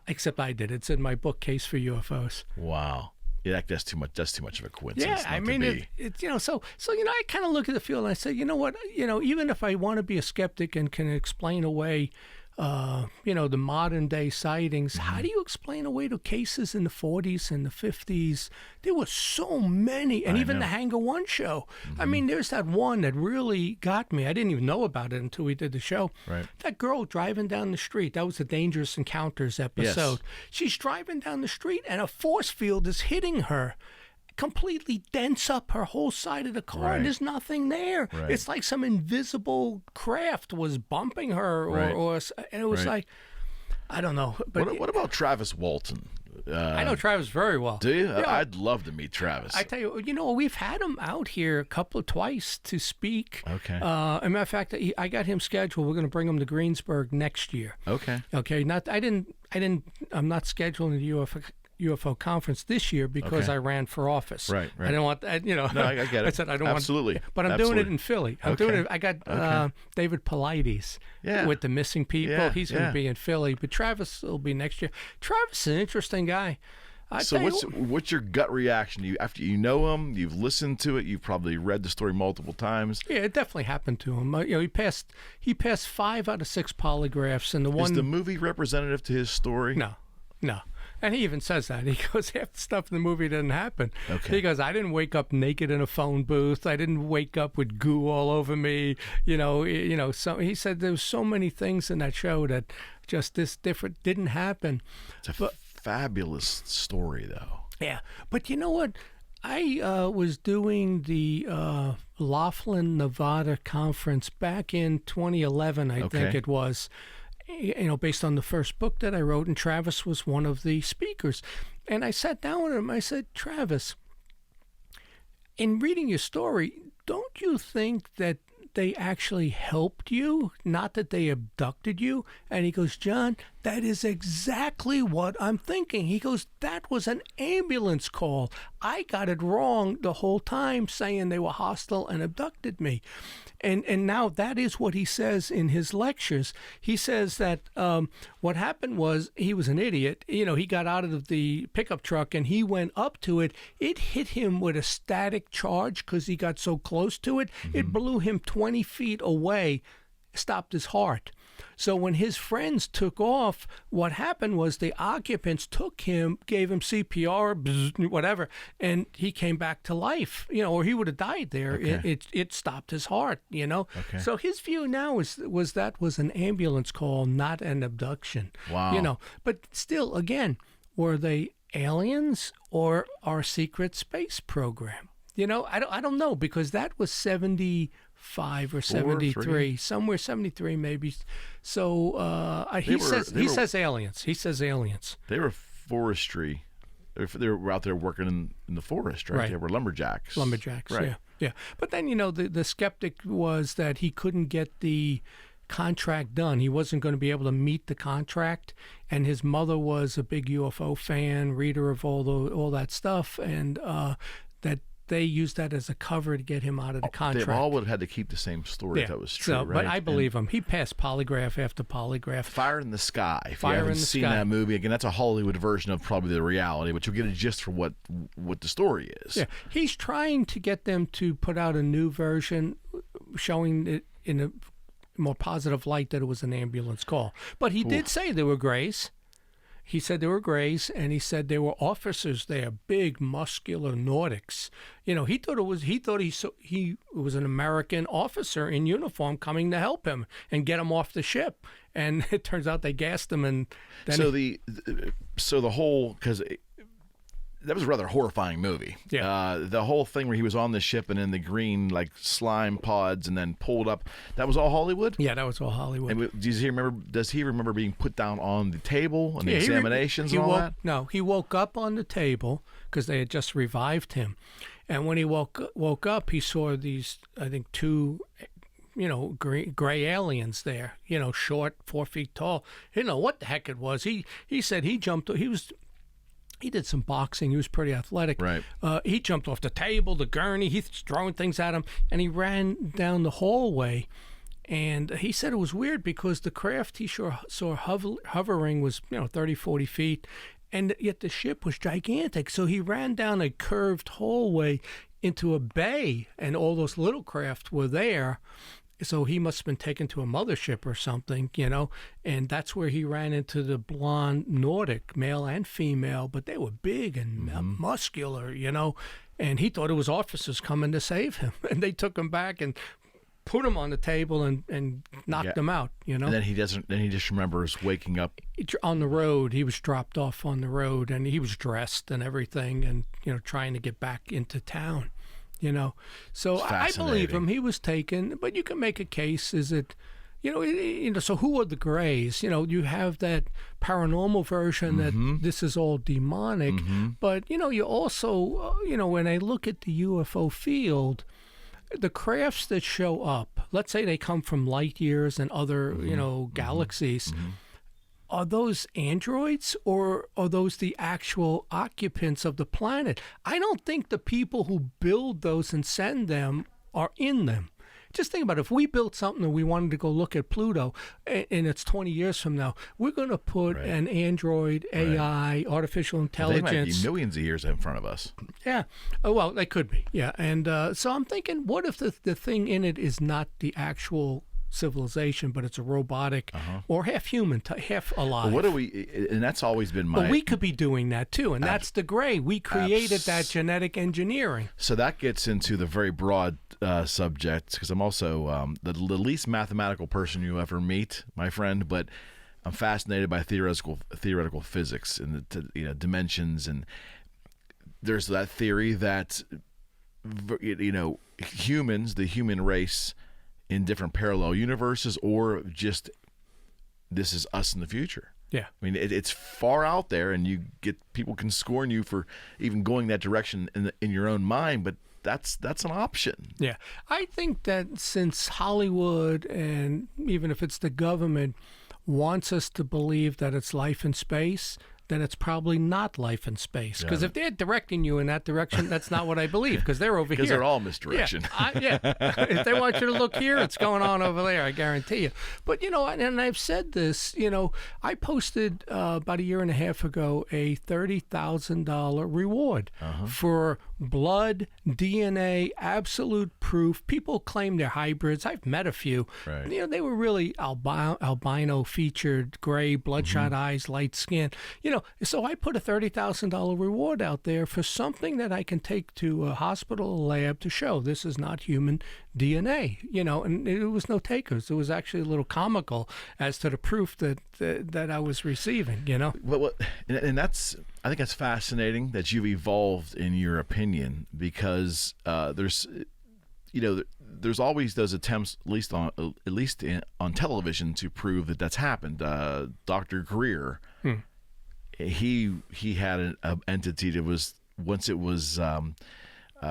except I did. It's in my book, Case for UFOs. Wow. Yeah, that's too much. That's too much of a coincidence. Yeah, I mean, it's So I kind of look at the field and I say, you know what, even if I want to be a skeptic and can explain away the modern day sightings. How do you explain away the cases in the 40s and the 50s? There were so many, and even the Hangar One show. I mean, there's that one that really got me. I didn't even know about it until we did the show. Right. That girl driving down the street. That was the Dangerous Encounters episode. Yes. She's driving down the street, and a force field is hitting her. Completely dents up her whole side of the car, and there's nothing there. Right. It's like some invisible craft was bumping her, and it was like, I don't know. But what about Travis Walton? I know Travis very well. Do you? I'd love to meet Travis. I tell you, we've had him out here twice to speak. Okay. As a matter of fact, I got him scheduled. We're going to bring him to Greensburg next year. Okay. Okay. I'm not scheduling the UFO conference this year because I ran for office. Right. I don't want that, No, I get it. I said I don't Absolutely. want, but I'm doing it in Philly. I'm doing it. I got David Paulides with the missing people. Yeah, He's going to be in Philly, but Travis will be next year. Travis is an interesting guy. So what's your gut reaction? After you know him, you've listened to it, you've probably read the story multiple times. Yeah, it definitely happened to him. He passed 5 out of 6 polygraphs, and Is the movie representative to his story? No. And he even says that. He goes, half the stuff in the movie didn't happen. Okay. He goes, I didn't wake up naked in a phone booth. I didn't wake up with goo all over me. So he said there was so many things in that show that just this different didn't happen. It's a fabulous story, though. Yeah. But you know what? I was doing the Laughlin, Nevada conference back in 2011, I think it was. Based on the first book that I wrote, and Travis was one of the speakers. And I sat down with him. I said, Travis, in reading your story, don't you think that they actually helped you, not that they abducted you? And he goes, John, that is exactly what I'm thinking. He goes, that was an ambulance call. I got it wrong the whole time, saying they were hostile and abducted me. And now that is what he says in his lectures. He says that what happened was he was an idiot. He got out of the pickup truck and he went up to it. It hit him with a static charge because he got so close to it. Mm-hmm. It blew him 20 feet away, stopped his heart. So when his friends took off, what happened was the occupants took him, gave him CPR, whatever, and he came back to life, or he would have died there. Okay. It stopped his heart, Okay. So his view now was that was an ambulance call, not an abduction. Wow. But still, again, were they aliens or our secret space program? I don't know, because that was 75 or 73, somewhere 73 maybe. So he says aliens. He says aliens. They were forestry. They were out there working in the forest, right? They were lumberjacks. Right. Yeah. But then, the skeptic was that he couldn't get the contract done. He wasn't going to be able to meet the contract, and his mother was a big UFO fan, reader of all that stuff, and that they used that as a cover to get him out of the contract. They all would have had to keep the same story if that was true, right? But I believe him. He passed polygraph after polygraph. Fire in the Sky. If you haven't seen that movie, again, that's a Hollywood version of probably the reality, but you'll get a gist for what the story is. Yeah, he's trying to get them to put out a new version showing it in a more positive light that it was an ambulance call. But he did say there were grays. He said there were grays, and he said there were officers there, big, muscular Nordics. He thought he was an American officer in uniform coming to help him and get him off the ship. And it turns out they gassed him. And then because that was a rather horrifying movie. Yeah. The whole thing where he was on the ship and in the green slime pods and then pulled up, that was all Hollywood? Yeah, that was all Hollywood. And does he remember being put down on the table and the examinations and all that? No, he woke up on the table because they had just revived him. And when he woke up, he saw these, I think, 2 gray aliens there, short, 4 feet tall. He didn't know what the heck it was. He said he jumped. He did some boxing. He was pretty athletic. Right. He jumped off the table, the gurney. He's throwing things at him, and he ran down the hallway. And he said it was weird because the craft he saw hovering was 30, 40 feet, and yet the ship was gigantic. So he ran down a curved hallway into a bay, and all those little craft were there. So he must have been taken to a mothership or something, and that's where he ran into the blonde Nordic, male and female, but they were big and muscular, and he thought it was officers coming to save him. And they took him back and put him on the table and knocked him out, And then he just remembers waking up on the road. He was dropped off on the road, and he was dressed and everything, and trying to get back into town. So I believe him. He was taken, but you can make a case. Is it, so who are the grays? You have that paranormal version that this is all demonic, but you also, when I look at the UFO field, the crafts that show up, let's say they come from light years and other, galaxies. are those androids or are those the actual occupants of the planet? I don't think the people who build those and send them are in them. Just think about it. If we built something and we wanted to go look at Pluto and it's 20 years from now, we're going to put an android, AI, artificial intelligence. They might be millions of years in front of us. Yeah. Oh, well, they could be. Yeah. And so I'm thinking, what if the thing in it is not the actual civilization, but it's a robotic or half human, half alive? Well, what do we, and that's always been my... But we could be doing that too, and that's the gray. We created that genetic engineering. So that gets into the very broad subject, because I'm also the least mathematical person you ever meet, my friend, but I'm fascinated by theoretical physics and the dimensions, and there's that theory that humans, the human race, in different parallel universes, or just this is us in the future. Yeah. I mean, it's far out there, and people can scorn you for even going that direction in your own mind, but that's an option. Yeah. I think that since Hollywood, and even if it's the government, wants us to believe that it's life in space, then it's probably not life in space. Because if they're directing you in that direction, that's not what I believe, because they're over here. Because they're all misdirection. Yeah. If they want you to look here, it's going on over there, I guarantee you. But, and I've said this, I posted about a year and a half ago a $30,000 reward for blood, DNA, absolute proof. People claim they're hybrids. I've met a few. Right. They were really albino featured, gray, bloodshot eyes, light skin. So I put a $30,000 reward out there for something that I can take to a hospital lab to show this is not human DNA, and it was no takers. It was actually a little comical as to the proof that I was receiving, Well, and I think that's fascinating that you've evolved in your opinion, because there's always those attempts, at least on television, to prove that that's happened. Dr. Greer, he had an entity that was, once it was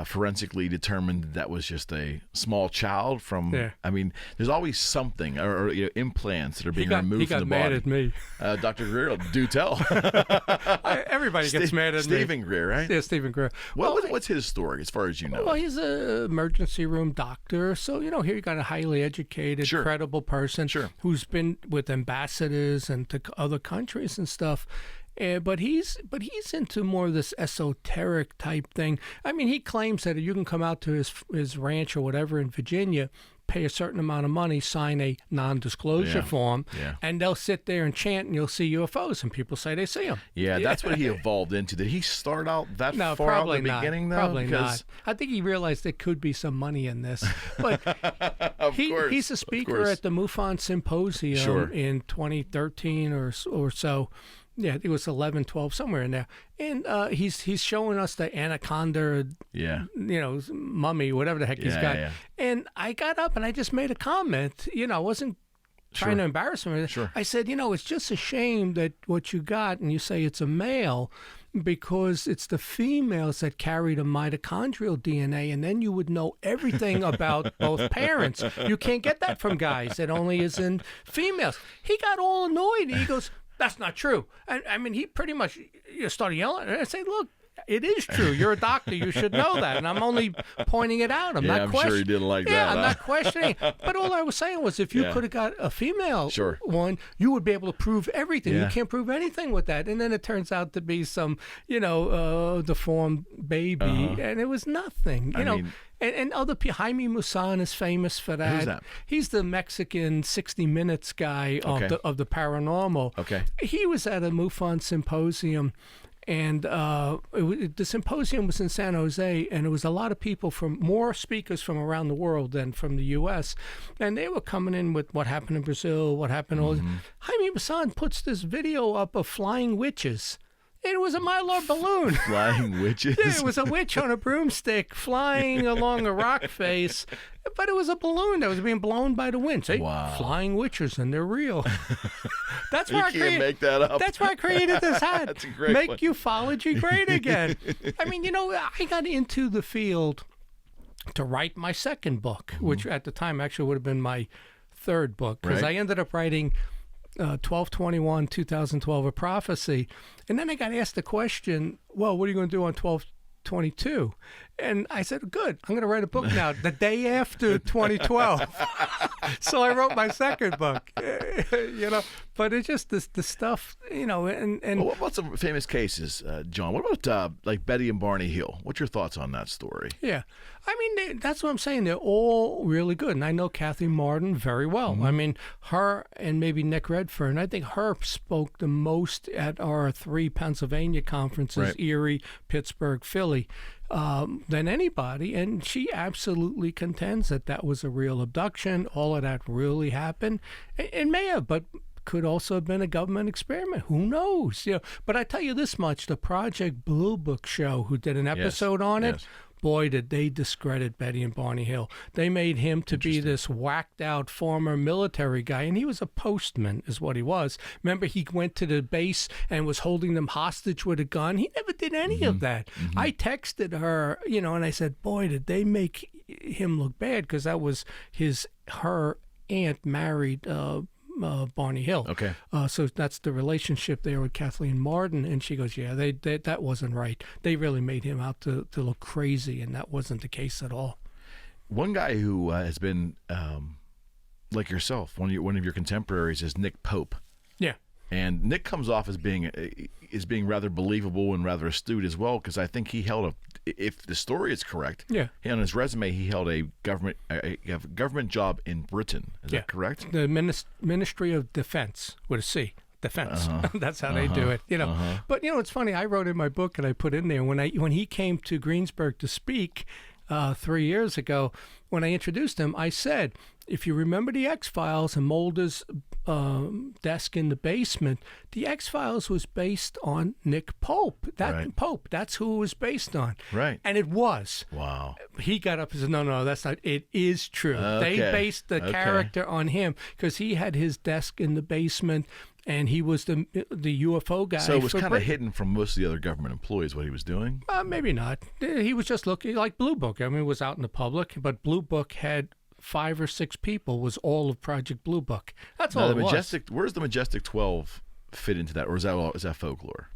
forensically determined, that was just a small child from. Yeah. I mean, there's always something, or implants that are being removed from the body. He got mad at me. Dr. Greer, do tell. Everybody gets mad at me. Stephen Greer, right? Yeah, Stephen Greer. What's his story, as far as you know? Well, he's an emergency room doctor, so here you got a highly educated, credible person who's been with ambassadors and to other countries and stuff. But he's into more of this esoteric type thing. I mean, he claims that you can come out to his ranch or whatever in Virginia, pay a certain amount of money, sign a non-disclosure form, and they'll sit there and chant, and you'll see UFOs, and people say they see them. Yeah, that's what he evolved into. Did he start out that far out in the beginning, though? Probably not. I think he realized there could be some money in this. But he's a speaker at the MUFON Symposium in 2013 or so. Yeah, it was 11, 12, somewhere in there. And he's showing us the anaconda, mummy, whatever the heck he's got. Yeah. And I got up and I just made a comment. I wasn't trying to embarrass him. I said, it's just a shame that what you got, and you say it's a male, because it's the females that carry the mitochondrial DNA, and then you would know everything about both parents. You can't get that from guys. It only is in females. He got all annoyed. He goes, that's not true. And I mean, he pretty much started yelling. And I say, look, it is true. You're a doctor. You should know that. And I'm only pointing it out. I'm not sure he didn't like that. I'm not questioning. But all I was saying was, if you could have got a female one, you would be able to prove everything. You can't prove anything with that. And then it turns out to be some, deformed baby. And it was nothing. And other people, Jaime Maussan is famous for that. Who's that? He's the Mexican 60 Minutes guy of the paranormal. Okay. He was at a MUFON symposium, and the symposium was in San Jose, and it was a lot of people more speakers from around the world than from the U.S., and they were coming in with what happened in Brazil, what happened. Jaime Maussan puts this video up of flying witches. It was a Mylar balloon. Flying witches? Yeah, it was a witch on a broomstick flying along a rock face, but it was a balloon that was being blown by the wind. See? Wow. Flying witches, and they're real. That's why you can't make that up. That's why I created this hat. That's a great Make one. ufology great again. I mean, I got into the field to write my second book, which at the time actually would have been my third book, because I ended up writing 12/21, 2012, a prophecy. And then I got asked the question, well, what are you going to do on 12/22? And I said, good, I'm going to write a book now, the day after 2012. So I wrote my second book, but it's just the stuff, and Well, what about some famous cases, John? What about like Betty and Barney Hill? What's your thoughts on that story? Yeah. I mean, that's what I'm saying. They're all really good. And I know Kathy Martin very well. I mean, her and maybe Nick Redfern, I think her spoke the most at our 3 Pennsylvania conferences, Right. Erie, Pittsburgh, Philly, than anybody. And she absolutely contends that was a real abduction. All of that really happened. It may have, but could also have been a government experiment. Who knows? But I tell you this much, the Project Blue Book show, who did an episode on it, yes. boy, did they discredit Betty and Barney Hill. They made him to be this whacked out former military guy, and he was a postman is what he was. Remember, he went to the base and was holding them hostage with a gun. He never did any of that. I texted her, and I said, boy, did they make him look bad, because that was her aunt married Barney Hill. Okay. So that's the relationship there with Kathleen Martin. And she goes, yeah, that wasn't right. They really made him out to look crazy, and that wasn't the case at all. One guy who has been like yourself, one of your contemporaries, is Nick Pope. Yeah. And Nick comes off as being rather believable and rather astute as well, because I think he held if the story is correct, on his resume he held a government job in Britain. Is that correct? The Ministry of Defense with a C. Defense. That's how they do it. But it's funny. I wrote in my book, and I put in there when he came to Greensburg to speak 3 years ago. When I introduced him, I said, if you remember the X-Files and Mulder's desk in the basement, the X-Files was based on Nick Pope. Pope, that's who it was based on. Right. And it was. Wow. He got up and said, no, that's not. It is true. Okay. They based the character on him because he had his desk in the basement, and he was the UFO guy. So it was kind of hidden from most of the other government employees what he was doing? Maybe not. He was just looking like Blue Book. I mean, it was out in the public, but Blue Book had 5 or 6 people, was all of Project Blue Book. That's all it was. Where's the Majestic 12 fit into that, or is that folklore?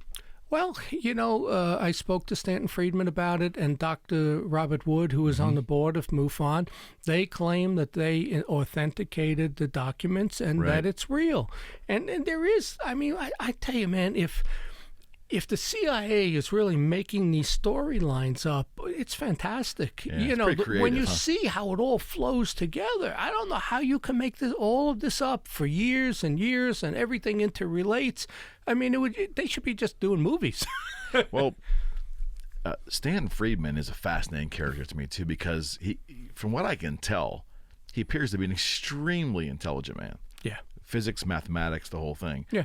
Well, I spoke to Stanton Friedman about it, and Dr. Robert Wood, who was on the board of MUFON. They claim that they authenticated the documents and that it's real. And there is, I tell you, man, if the CIA is really making these storylines up, it's fantastic. Yeah, it's pretty creative, when you see how it all flows together, I don't know how you can make all of this up for years and years, and everything interrelates. I mean, they should be just doing movies. Well, Stanton Friedman is a fascinating character to me too, because he, from what I can tell, he appears to be an extremely intelligent man. Yeah. Physics, mathematics, the whole thing. Yeah.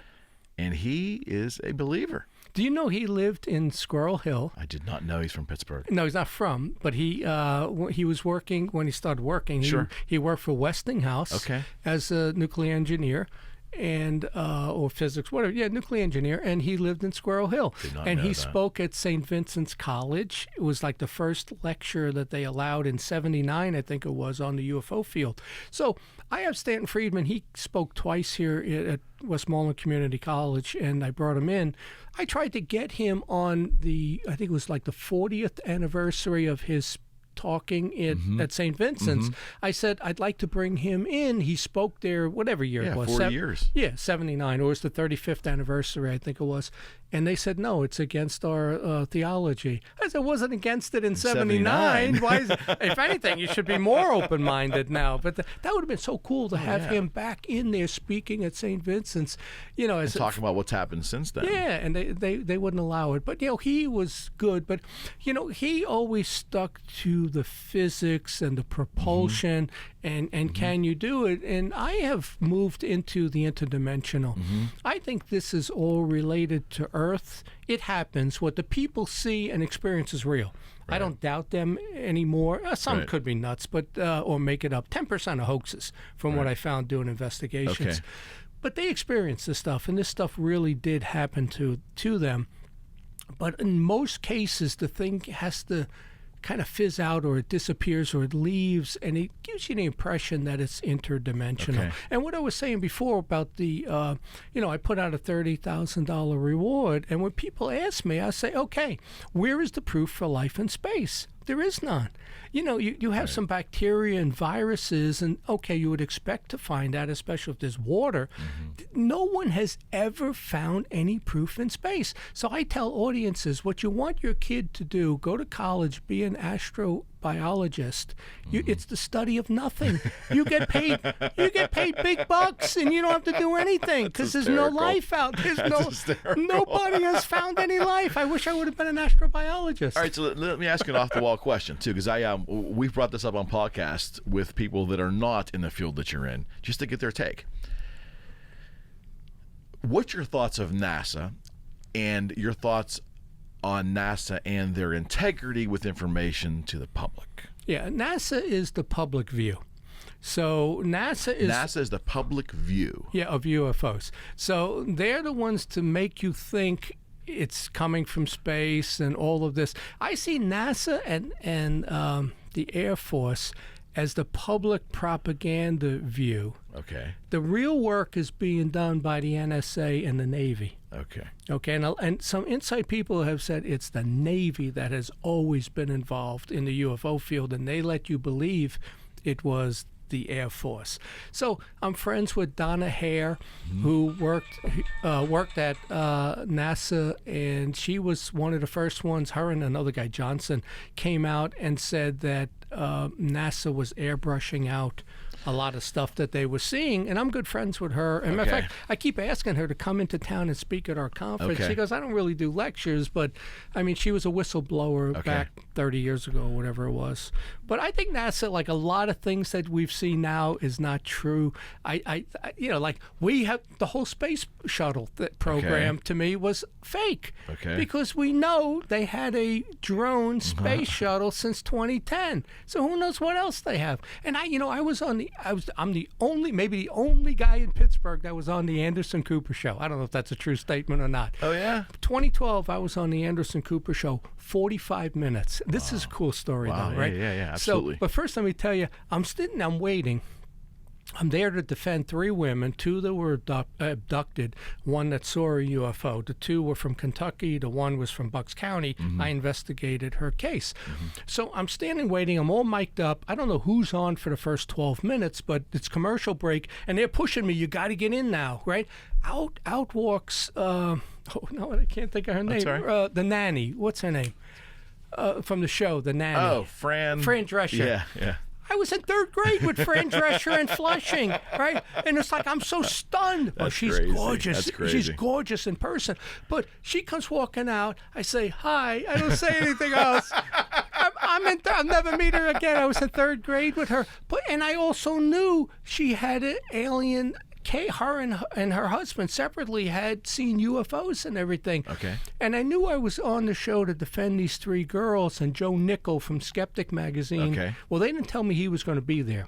And he is a believer. Do you know he lived in Squirrel Hill? I did not know he's from Pittsburgh. No, he's not from, but he was working when he started working. He worked for Westinghouse as a nuclear engineer, and or physics, whatever. Yeah, nuclear engineer, and he lived in Squirrel Hill. And he spoke at St. Vincent's College. It was like the first lecture that they allowed in '79, I think it was, on the UFO field. So I have Stanton Friedman. He spoke twice here at Westmoreland Community College, and I brought him in. I tried to get him on I think it was like the 40th anniversary of his talking at St. Vincent's. I said, I'd like to bring him in. He spoke there, whatever year it was. 40 years. Yeah, 79, or it was the 35th anniversary, I think it was. And they said, no, it's against our theology. I said, it wasn't against it in 79. Why is it? If anything, you should be more open-minded now. But that would have been so cool to have him back in there speaking at St. Vincent's. And talking about what's happened since then. Yeah, and they wouldn't allow it. But, he was good. But, he always stuck to the physics and the propulsion and can you do it? And I have moved into the interdimensional. I think this is all related to Earth. It happens. What the people see and experience is real. I don't doubt them anymore. Some could be nuts, but or make it up. 10% are hoaxes from what I found doing investigations. Okay. But they experience this stuff, and this stuff really did happen to them. But in most cases, the thing has to kind of fizz out, or it disappears, or it leaves, and it gives you the impression that it's interdimensional. Okay. And what I was saying before about the, I put out a $30,000 reward, and when people ask me, I say, okay, where is the proof for life in space? There is none. You have some bacteria and viruses, and okay, you would expect to find that, especially if there's water. No one has ever found any proof in space. So I tell audiences, what you want your kid to do, go to college, be an astrobiologist. It's the study of nothing. You get paid big bucks, and you don't have to do anything because there's no life out. Nobody has found any life. I wish I would have been an astrobiologist. All right, so let me ask an off-the-wall question too, because we've brought this up on podcasts with people that are not in the field that you're in, just to get their take. What's your thoughts of NASA, and your thoughts on NASA and their integrity with information to the public? Yeah, NASA is the public view. So NASA is the public view. Yeah, of UFOs. So they're the ones to make you think it's coming from space and all of this. I see NASA and the Air Force as the public propaganda view. Okay. The real work is being done by the NSA and the Navy. Okay. Okay, and some inside people have said it's the Navy that has always been involved in the UFO field, and they let you believe it was the Air Force. So I'm friends with Donna Hare, who worked at NASA, and she was one of the first ones. Her and another guy, Johnson, came out and said that NASA was airbrushing out a lot of stuff that they were seeing, and I'm good friends with her. And matter of fact, I keep asking her to come into town and speak at our conference. She goes, I don't really do lectures, but I mean, she was a whistleblower back 30 years ago, whatever it was. But I think NASA, like a lot of things that we've seen now, is not true. I like we have the whole space shuttle program to me was fake. Because we know they had a drone space shuttle since 2010. So who knows what else they have? And I'm the only guy in Pittsburgh that was on the Anderson Cooper show. I don't know if that's a true statement or not. Oh yeah. 2012, I was on the Anderson Cooper show, 45 minutes. This is a cool story, though, right? Yeah, absolutely. So, but first, let me tell you, I'm waiting. I'm there to defend 3 women, 2 that were abducted, 1 that saw a UFO. The 2 were from Kentucky. The 1 was from Bucks County. I investigated her case. So I'm standing waiting. I'm all mic'd up. I don't know who's on for the first 12 minutes, but it's commercial break, and they're pushing me. You got to get in now, right? Out walks, I can't think of her name. The nanny. What's her name? From the show, the nanny. Oh, Fran Drescher. Yeah. I was in 3rd grade with Fran Drescher in Flushing, right? And it's like, I'm so stunned. She's crazy. gorgeous. That's crazy. She's gorgeous in person. But she comes walking out. I say, hi. I don't say anything else. I'll never meet her again. I was in 3rd grade with her. And I also knew she had an alien. Her and her husband separately had seen UFOs and everything. Okay. And I knew I was on the show to defend these 3 girls, and Joe Nickel from Skeptic magazine. Okay. Well, they didn't tell me he was going to be there.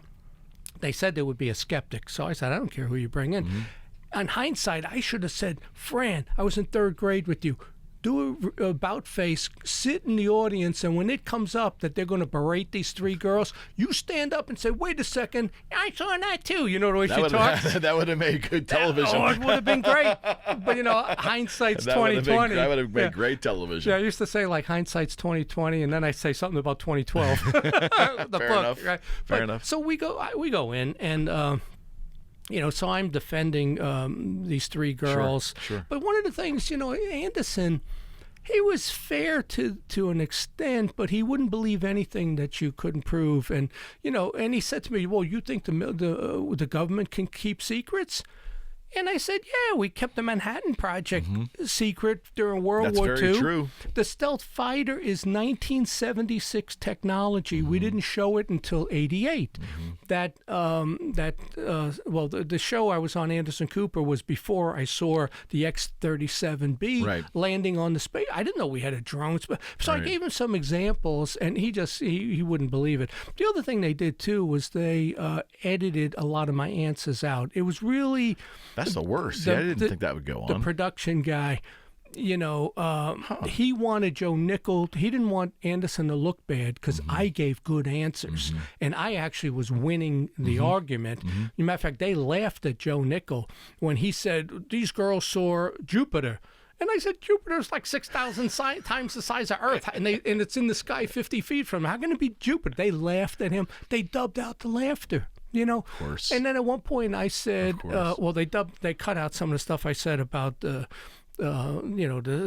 They said there would be a skeptic. So I said, I don't care who you bring in. On hindsight, I should have said, Fran, I was in 3rd grade with you. Do a about face, sit in the audience, and when it comes up that they're going to berate these 3 girls, you stand up and say, wait a second, I saw that too. You know the way she talks? That would have made good television. It would have been great. But, hindsight's 2020. That would have made great television. Yeah, I used to say, like, hindsight's 2020, and then I say something about 2012. The book, enough. right? Fair enough. So we go in, and... so I'm defending these 3 girls. Sure. But one of the things, Anderson, he was fair to an extent, but he wouldn't believe anything that you couldn't prove. And, and he said to me, well, you think the government can keep secrets? And I said, yeah, we kept the Manhattan Project secret during World War II. That's very true. The stealth fighter is 1976 technology. We didn't show it until 88. The show I was on, Anderson Cooper, was before I saw the X-37B landing on the space. I didn't know we had a drone. So I gave him some examples, and he wouldn't believe it. The other thing they did, too, was they edited a lot of my answers out. It was really... That's the worst. I didn't think that would go on. The production guy, he wanted Joe Nickel. He didn't want Anderson to look bad because I gave good answers. And I actually was winning the argument. As a matter of fact, they laughed at Joe Nickel when he said, these girls saw Jupiter. And I said, Jupiter's like 6,000 times the size of Earth, and it's in the sky 50 feet from them. How can it be Jupiter? They laughed at him. They dubbed out the laughter, Of course. And then at one point I said, they cut out some of the stuff I said about the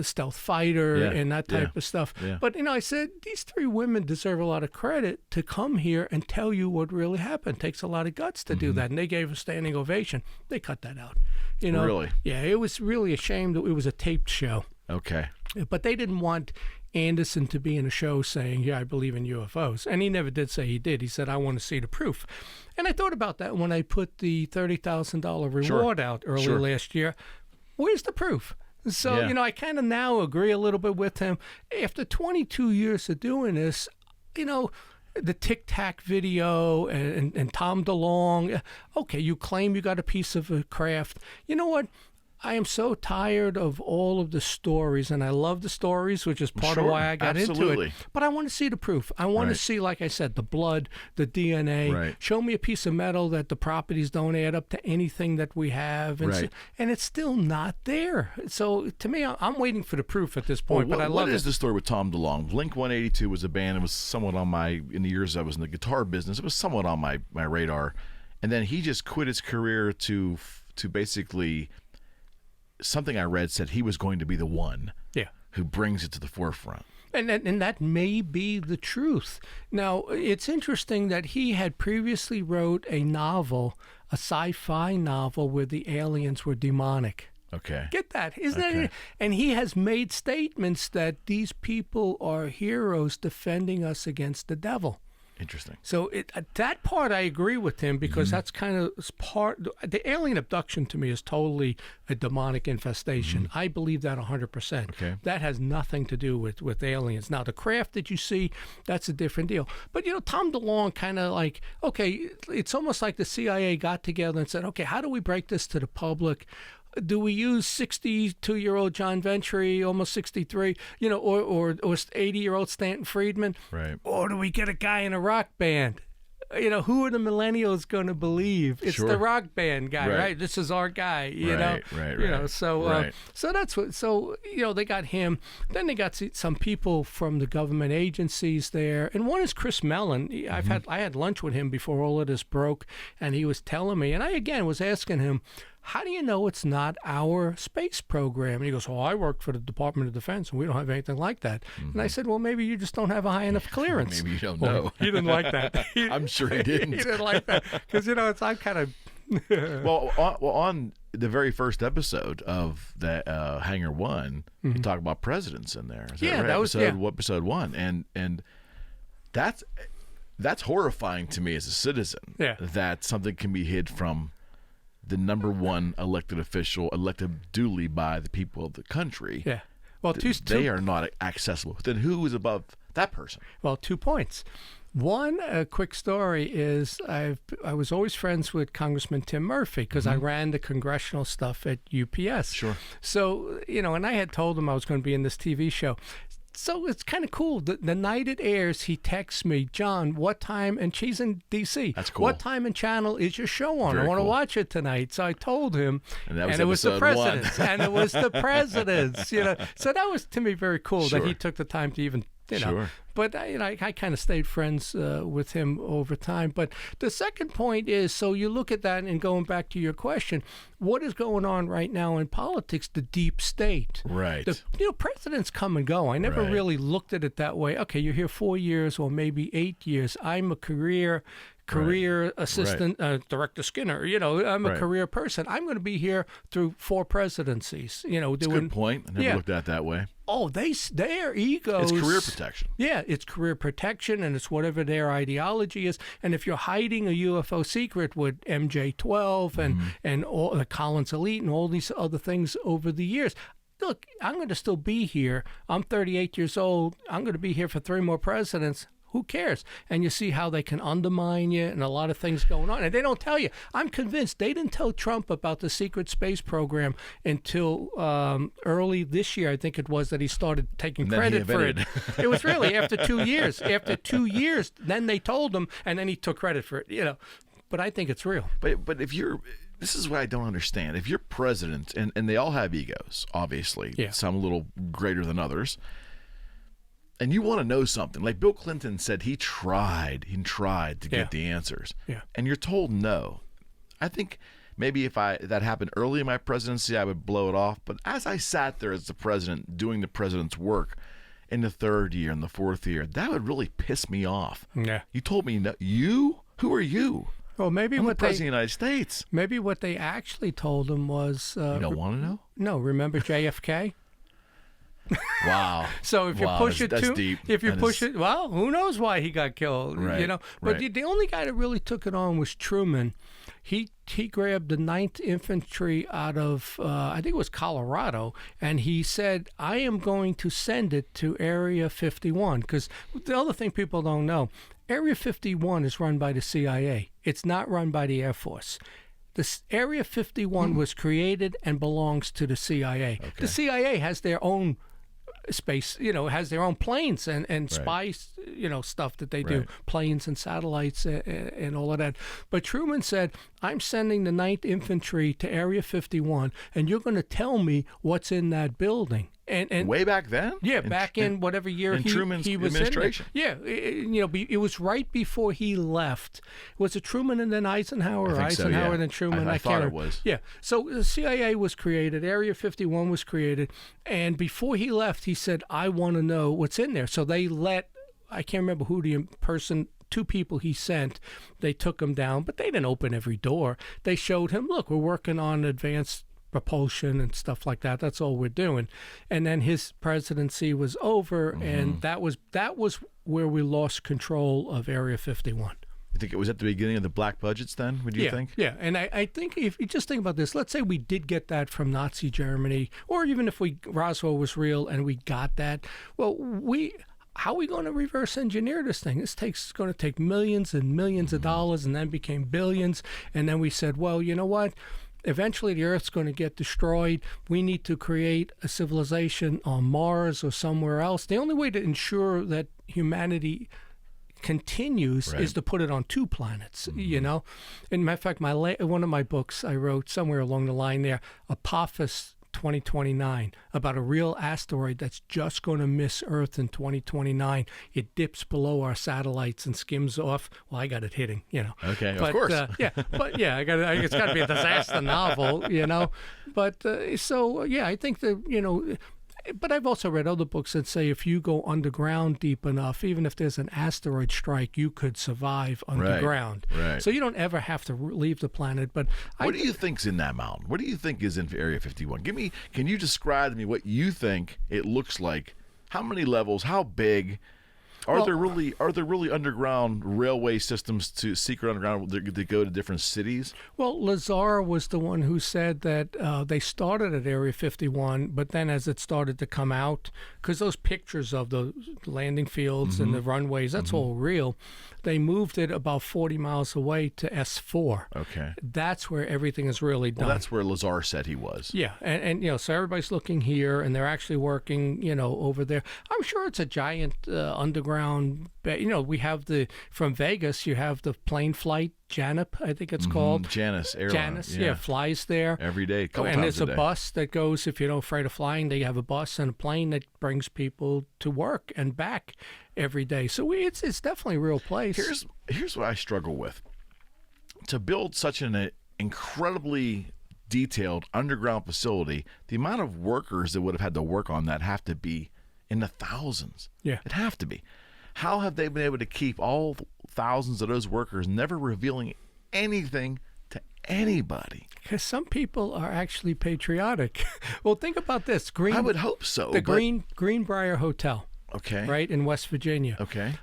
stealth fighter and that type of stuff. Yeah. But, I said, these three women deserve a lot of credit to come here and tell you what really happened. It takes a lot of guts to do that. And they gave a standing ovation. They cut that out. Really? Yeah, it was really a shame that it was a taped show. Okay. But they didn't want Anderson to be in a show saying, yeah, I believe in UFOs. And he never did say he did. He said, I want to see the proof. And I thought about that when I put the $30,000 reward out early last year. Where's the proof? So, I kind of now agree a little bit with him. After 22 years of doing this, the Tic Tac video and Tom DeLonge, okay, you claim you got a piece of a craft. You know what? I am so tired of all of the stories, and I love the stories, which is part of why I got into it. But I want to see the proof. I want to see, like I said, the blood, the DNA. Right. Show me a piece of metal that the properties don't add up to anything that we have. And, and it's still not there. So, to me, I'm waiting for the proof at this point, but I love it. What is the story with Tom DeLonge? Blink-182 was a band. It was somewhat on in the years I was in the guitar business, it was somewhat on my radar. And then he just quit his career to basically... Something I read said he was going to be the one who brings it to the forefront. And that may be the truth. Now, it's interesting that he had previously wrote a novel, a sci-fi novel, where the aliens were demonic. Okay. Get that? Isn't that? And he has made statements that these people are heroes defending us against the devil. Interesting. So that part I agree with him because that's kind of part. The alien abduction to me is totally a demonic infestation. I believe that 100%. Okay. That has nothing to do with aliens. Now the craft that you see, that's a different deal. But Tom DeLonge kind of like, okay, it's almost like the CIA got together and said, okay, how do we break this to the public? Do we use 62-year-old John Ventre, almost 63, or 80-year-old Stanton Friedman? Right. Or do we get a guy in a rock band? Who are the millennials going to believe? It's the rock band guy, right? This is our guy, Right. So that's what. So they got him. Then they got some people from the government agencies there, and one is Chris Mellon. I had lunch with him before all of this broke, and he was telling me, and I again was asking him, how do you know it's not our space program? And he goes, well, I worked for the Department of Defense, and we don't have anything like that. And I said, well, maybe you just don't have a high enough clearance. Maybe you don't know. He didn't like that. I'm sure he didn't. He didn't like that because, I'm kind of... on the very first episode of that Hangar 1, you talk about presidents in there. That was episode 1. And that's horrifying to me as a citizen that something can be hid from the number one elected official, elected duly by the people of the country. Yeah. Well, they are not accessible. Then who is above that person? Well, 2 points. One, a quick story is I was always friends with Congressman Tim Murphy because I ran the congressional stuff at UPS. Sure. So, and I had told him I was going to be in this TV show. So it's kind of cool. The night it airs, he texts me, John, what time? And she's in D.C. That's cool. What time and channel is your show on? Very I want to cool. watch it tonight. So I told him, and it was the presidents. And it was the presidents. So that was to me very cool that he took the time to even. Sure. But I kind of stayed friends with him over time. But the second point is, so you look at that and going back to your question, what is going on right now in politics? The deep state. Right. Presidents come and go. I never really looked at it that way. Okay, you're here 4 years or maybe 8 years. I'm a career assistant, Director Skinner. I'm a career person. I'm going to be here through 4 presidencies. That's a good point. I never looked at it that way. Oh, their egos. It's career protection. Yeah, it's career protection, and it's whatever their ideology is. And if you're hiding a UFO secret with MJ-12 and all the Collins Elite and all these other things over the years, look, I'm going to still be here. I'm 38 years old. I'm going to be here for 3 more presidents. Who cares? And you see how they can undermine you and a lot of things going on. And they don't tell you. I'm convinced they didn't tell Trump about the secret space program until early this year, I think it was, that he started taking credit for it. It was really after 2 years. After 2 years, then they told him, and then he took credit for it. You know, but I think it's real. But if you're... This is what I don't understand. If you're president, and they all have egos, obviously, some a little greater than others, and you want to know something, like Bill Clinton said he tried to get the answers, and you're told no. I think maybe if that happened early in my presidency, I would blow it off. But as I sat there as the president doing the president's work in the third year and the fourth year, that would really piss me off. Yeah. You told me no. You? Who are you? Well, maybe I'm what the president of the United States. Maybe what they actually told him was... you don't want to know? No, remember JFK? Wow. So if you push it that's deep. If you push it, well, who knows why he got killed? Right, you know. But right. the only guy that really took it on was Truman. He grabbed the 9th Infantry out of I think it was Colorado, and he said, "I am going to send it to Area 51." Because the other thing people don't know, Area 51 is run by the CIA. It's not run by the Air Force. This Area 51 was created and belongs to the CIA. Okay. The CIA has their own space, has their own planes and spy, stuff that they do, planes and satellites and all of that. But Truman said, I'm sending the 9th Infantry to Area 51, and you're going to tell me what's in that building. And way back then? Yeah, back in whatever year Truman's he was administration. in. Yeah, it was right before he left. Was it Truman and then Eisenhower? I think Eisenhower and then Truman? I thought it was. Yeah, so the CIA was created, Area 51 was created, and before he left, he said, I want to know what's in there. So they I can't remember who the person... 2 people he sent, they took him down, but they didn't open every door. They showed him, look, we're working on advanced propulsion and stuff like that. That's all we're doing. And then his presidency was over, and that was where we lost control of Area 51. You think it was at the beginning of the black budgets then, would you think? Yeah, and I think if you just think about this, let's say we did get that from Nazi Germany, or even if Roswell was real and we got that, well, how are we going to reverse engineer this thing? It's going to take millions and millions of dollars, and then became billions. And then we said, well, you know what? Eventually the Earth's going to get destroyed. We need to create a civilization on Mars or somewhere else. The only way to ensure that humanity continues is to put it on 2 planets, In matter of fact, one of my books I wrote somewhere along the line there, Apophis 2029, about a real asteroid that's just going to miss Earth in 2029. It dips below our satellites and skims off. Well, I got it hitting, Okay, but, of course. It's got to be a disaster novel, But I think that, but I've also read other books that say if you go underground deep enough, even if there's an asteroid strike, you could survive underground. Right. So you don't ever have to leave the planet. But what do you think's in that mountain? What do you think is in Area 51? Can you describe to me what you think it looks like? How many levels? How big? Are there really underground railway systems to secret underground that go to different cities? Well, Lazar was the one who said that they started at Area 51, but then as it started to come out, because those pictures of the landing fields and the runways, that's all real. They moved it about 40 miles away to S4. Okay. That's where everything is really done. Well, that's where Lazar said he was. Yeah, and so everybody's looking here, and they're actually working, over there. I'm sure it's a giant underground. We have from Vegas, you have the plane flight, Janip, I think it's called. Janus Airline. Janus, flies there. Every day, and there's a bus that goes, if you're not afraid of flying, they have a bus and a plane that brings people to work and back every day. So it's definitely a real place. Here's what I struggle with. To build such an incredibly detailed underground facility, the amount of workers that would have had to work on that have to be in the thousands. Yeah. It'd have to be. How have they been able to keep all thousands of those workers never revealing anything to anybody? Because some people are actually patriotic. Well, think about this. I would hope so. The Greenbrier Hotel. Okay. Right, in West Virginia. Okay.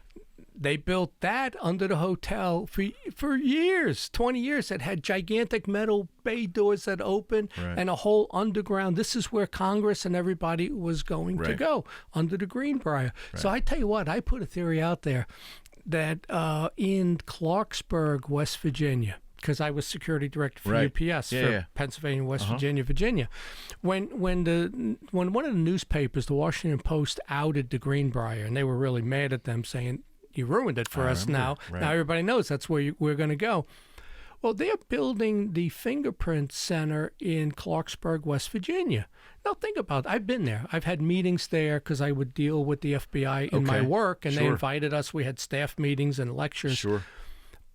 They built that under the hotel for years, 20 years. It had gigantic metal bay doors that opened and a whole underground. This is where Congress and everybody was going to go, under the Greenbrier. So I tell you what, I put a theory out there that in Clarksburg, West Virginia, because I was security director for UPS for Pennsylvania, West Virginia, Virginia. When one of the newspapers, the Washington Post, outed the Greenbrier, and they were really mad at them, saying, "You ruined it for us now. Now everybody knows that's where we're going to go." Well, they're building the Fingerprint Center in Clarksburg, West Virginia. Now, think about it. I've been there. I've had meetings there because I would deal with the FBI in my work, and they invited us. We had staff meetings and lectures.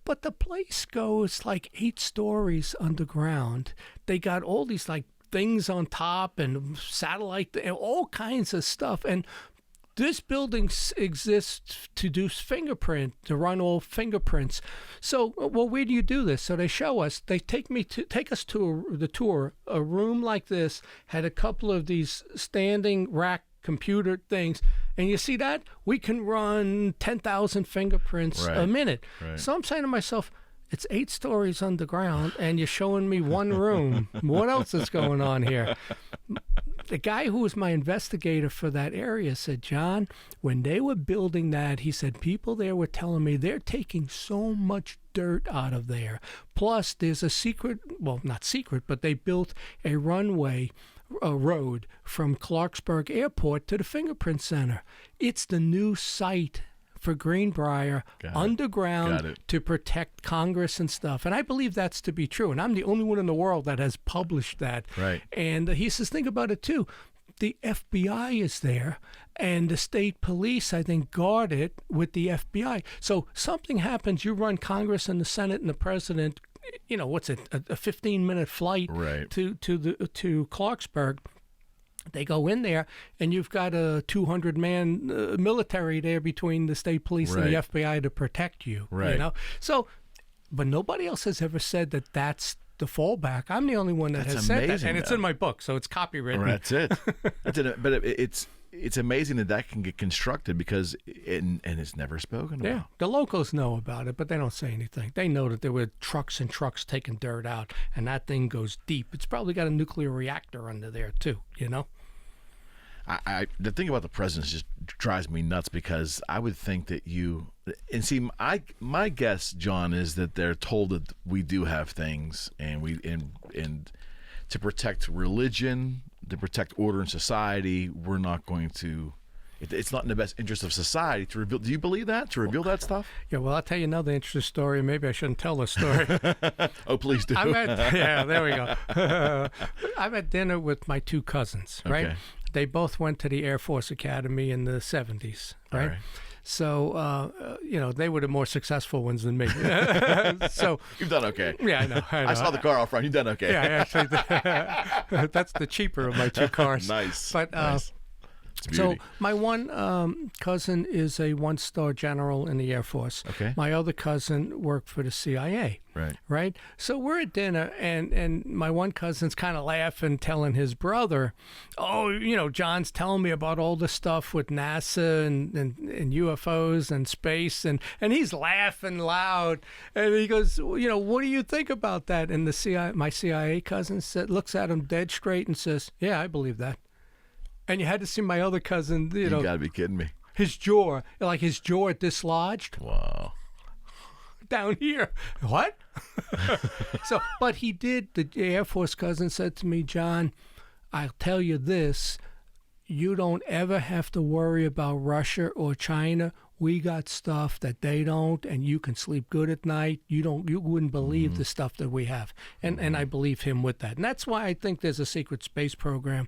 But the place goes like 8 stories underground. They got all these like things on top and satellite and all kinds of stuff. And this building exists to do to run all fingerprints. So, well, where do you do this? So they show us. They take us to the tour. A room like this had a couple of these standing rack computer things. And you see that? We can run 10,000 fingerprints a minute. So I'm saying to myself, it's 8 stories underground, and you're showing me one room. What else is going on here? The guy who was my investigator for that area said, John, when they were building that, he said, people there were telling me they're taking so much dirt out of there. Plus, there's a secret, well, not secret, but they built a road from Clarksburg Airport to the Fingerprint Center. It's the new site for Greenbrier underground to protect Congress and stuff. And I believe that's to be true. And I'm the only one in the world that has published that. And he says, think about it too. The FBI is there, and the state police, I think, guard it with the FBI. So something happens, you run Congress and the Senate and the president, you know, what's it, a 15-minute flight to Clarksburg. They go in there, and you've got a 200-man military there between the state police and the FBI to protect you. You know, so, but nobody else has ever said that that's the fallback. I'm the only one that has said that, and it's in my book, so it's copywritten. That's it. But it's amazing that can get constructed because it's never spoken about. The locals know about it, but they don't say anything. They know that there were trucks and trucks taking dirt out, and that thing goes deep. It's probably got a nuclear reactor under there too, you know? The thing about the presidents just drives me nuts because I would think that my guess, John, is that they're told that we do have things and to protect religion, to protect order in society, we're not going to. It's not in the best interest of society to reveal. Do you believe that? To reveal that stuff? Yeah. Well, I'll tell you another interesting story. Maybe I shouldn't tell the story. Oh, please do. There we go. I'm at dinner with my 2 cousins. Right. Okay. They both went to the Air Force Academy in the 70s. Right. So, you know, they were the more successful ones than me. So you've done okay. Yeah, I know. I saw the car out front. You've done okay. Yeah, actually, that's the cheaper of my 2 cars. Nice. But nice. So my one cousin is a 1-star general in the Air Force. Okay. My other cousin worked for the CIA. Right. So we're at dinner, and my one cousin's kind of laughing, telling his brother, "Oh, you know, John's telling me about all the stuff with NASA and UFOs and space," and he's laughing loud, and he goes, "You know, what do you think about that?" And my CIA cousin looks at him dead straight and says, "Yeah, I believe that." And you had to see my other cousin, you know. You got to be kidding me. His jaw dislodged. Wow. Down here. What? So, but he did. The Air Force cousin said to me, John, I'll tell you this. You don't ever have to worry about Russia or China. We got stuff that they don't, and you can sleep good at night. You wouldn't believe the stuff that we have. And I believe him with that. And that's why I think there's a secret space program.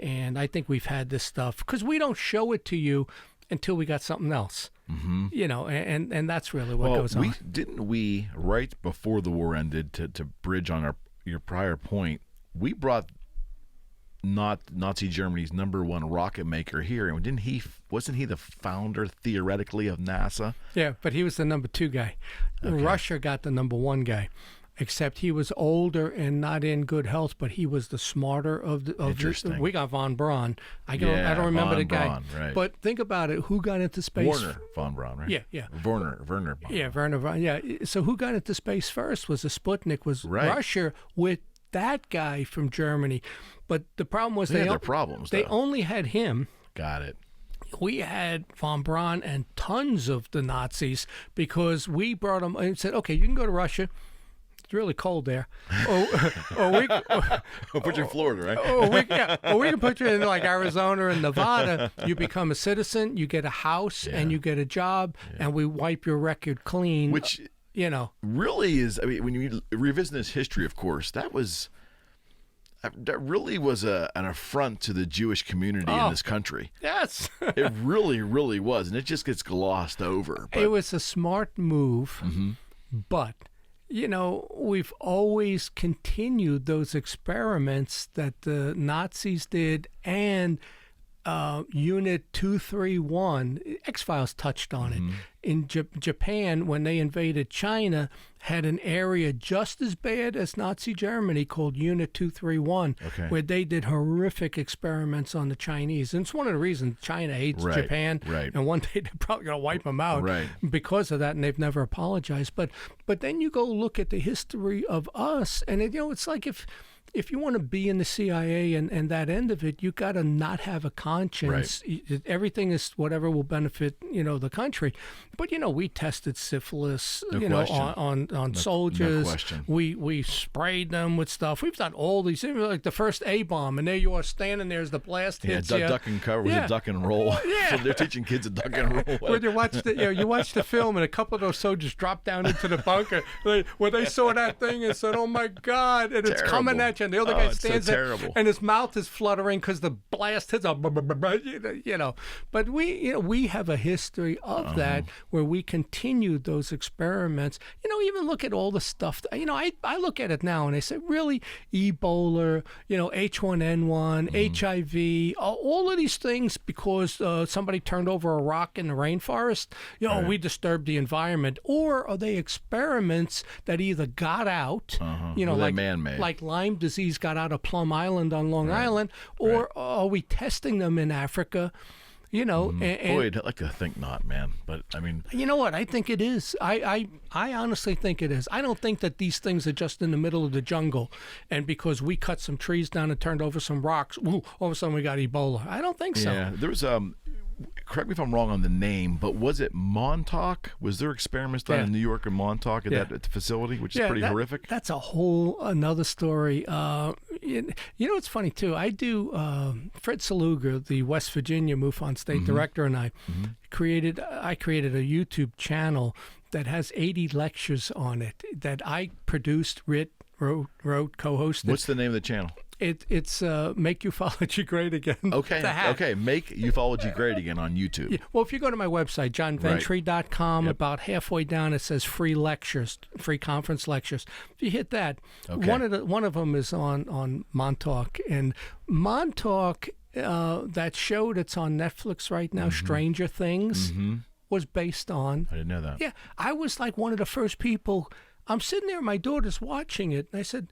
And I think we've had this stuff because we don't show it to you until we got something else, you know, and that's really what goes on. Didn't we, right before the war ended, to bridge on your prior point, we brought Nazi Germany's #1 rocket maker here, and wasn't he the founder theoretically of NASA? Yeah, but he was the #2 guy. Okay. Russia got the #1 guy. except he was older and not in good health, but he was the smarter of the. Interesting. We got von Braun. I don't remember von the guy. Braun, right. But think about it. Who got into space? Werner von Braun, right? Yeah. Werner von Yeah, Werner von. Yeah. So who got into space first? Was the Sputnik? Was Russia with that guy from Germany? But the problem was they had their problems. They only had him. Got it. We had von Braun and tons of the Nazis because we brought them and said, okay, you can go to Russia. It's really cold there. We'll put you in Florida, right? Or we can put you in like Arizona and Nevada. You become a citizen, you get a house, and you get a job, and we wipe your record clean. Which, really is, I mean, when you revisit this history, of course, that really was an affront to the Jewish community in this country. Yes. It really, really was. And it just gets glossed over. But... It was a smart move, but, we've always continued those experiments that the Nazis did, and Unit 231, X-Files touched on it. In Japan, when they invaded China, had an area just as bad as Nazi Germany called Unit 231, where they did horrific experiments on the Chinese. And it's one of the reasons China hates Japan. Right. And one day they're probably going to wipe them out because of that, and they've never apologized. But then you go look at the history of us, and it's like if you want to be in the CIA and that end of it, you got to not have a conscience. Everything is whatever will benefit, the country. But, we tested syphilis, on soldiers. No question. We sprayed them with stuff. We've done all these things, like the first A-bomb, and there you are standing there as the blast hits you. Duck and cover. Was it duck and roll? Yeah. So they're teaching kids to duck and roll. When you watch the film, and a couple of those soldiers drop down into the bunker, where they saw that thing and said, "Oh my God!" and it's coming at you, and the other guy stands there, and his mouth is fluttering because the blast hits. But we have a history of that where we continued those experiments. Even look at all the stuff. I look at it now and I say, really, Ebola, H1N1, HIV, all of these things because somebody turned over a rock in the rainforest. We disturbed the environment, or are they experiments that either got out, like man-made, like Lyme disease got out of Plum Island on Long Island, or are we testing them in Africa? And boy, I'd like to think not, man. But I mean, you know what? I think it is. I honestly think it is. I don't think that these things are just in the middle of the jungle, and because we cut some trees down and turned over some rocks, all of a sudden we got Ebola. I don't think so. Yeah, there was correct me if I'm wrong on the name, but was it Montauk? Was there experiments done in New York and Montauk at the facility, which is pretty horrific? That's a whole another story. It's funny too. I do Fred Saluga, the West Virginia MUFON State Director, and I created a YouTube channel that has 80 lectures on it that I produced, wrote, co-hosted. What's the name of the channel? It's Make Ufology Great Again. Okay, Make Ufology Great Again on YouTube. Yeah. Well, if you go to my website, johnventre.com, about halfway down it says free lectures, free conference lectures. If you hit that, one of them is on Montauk, and Montauk, that show that's on Netflix right now, Stranger Things, was based on. I didn't know that. Yeah, I was like one of the first people. I'm sitting there, my daughter's watching it, and I said,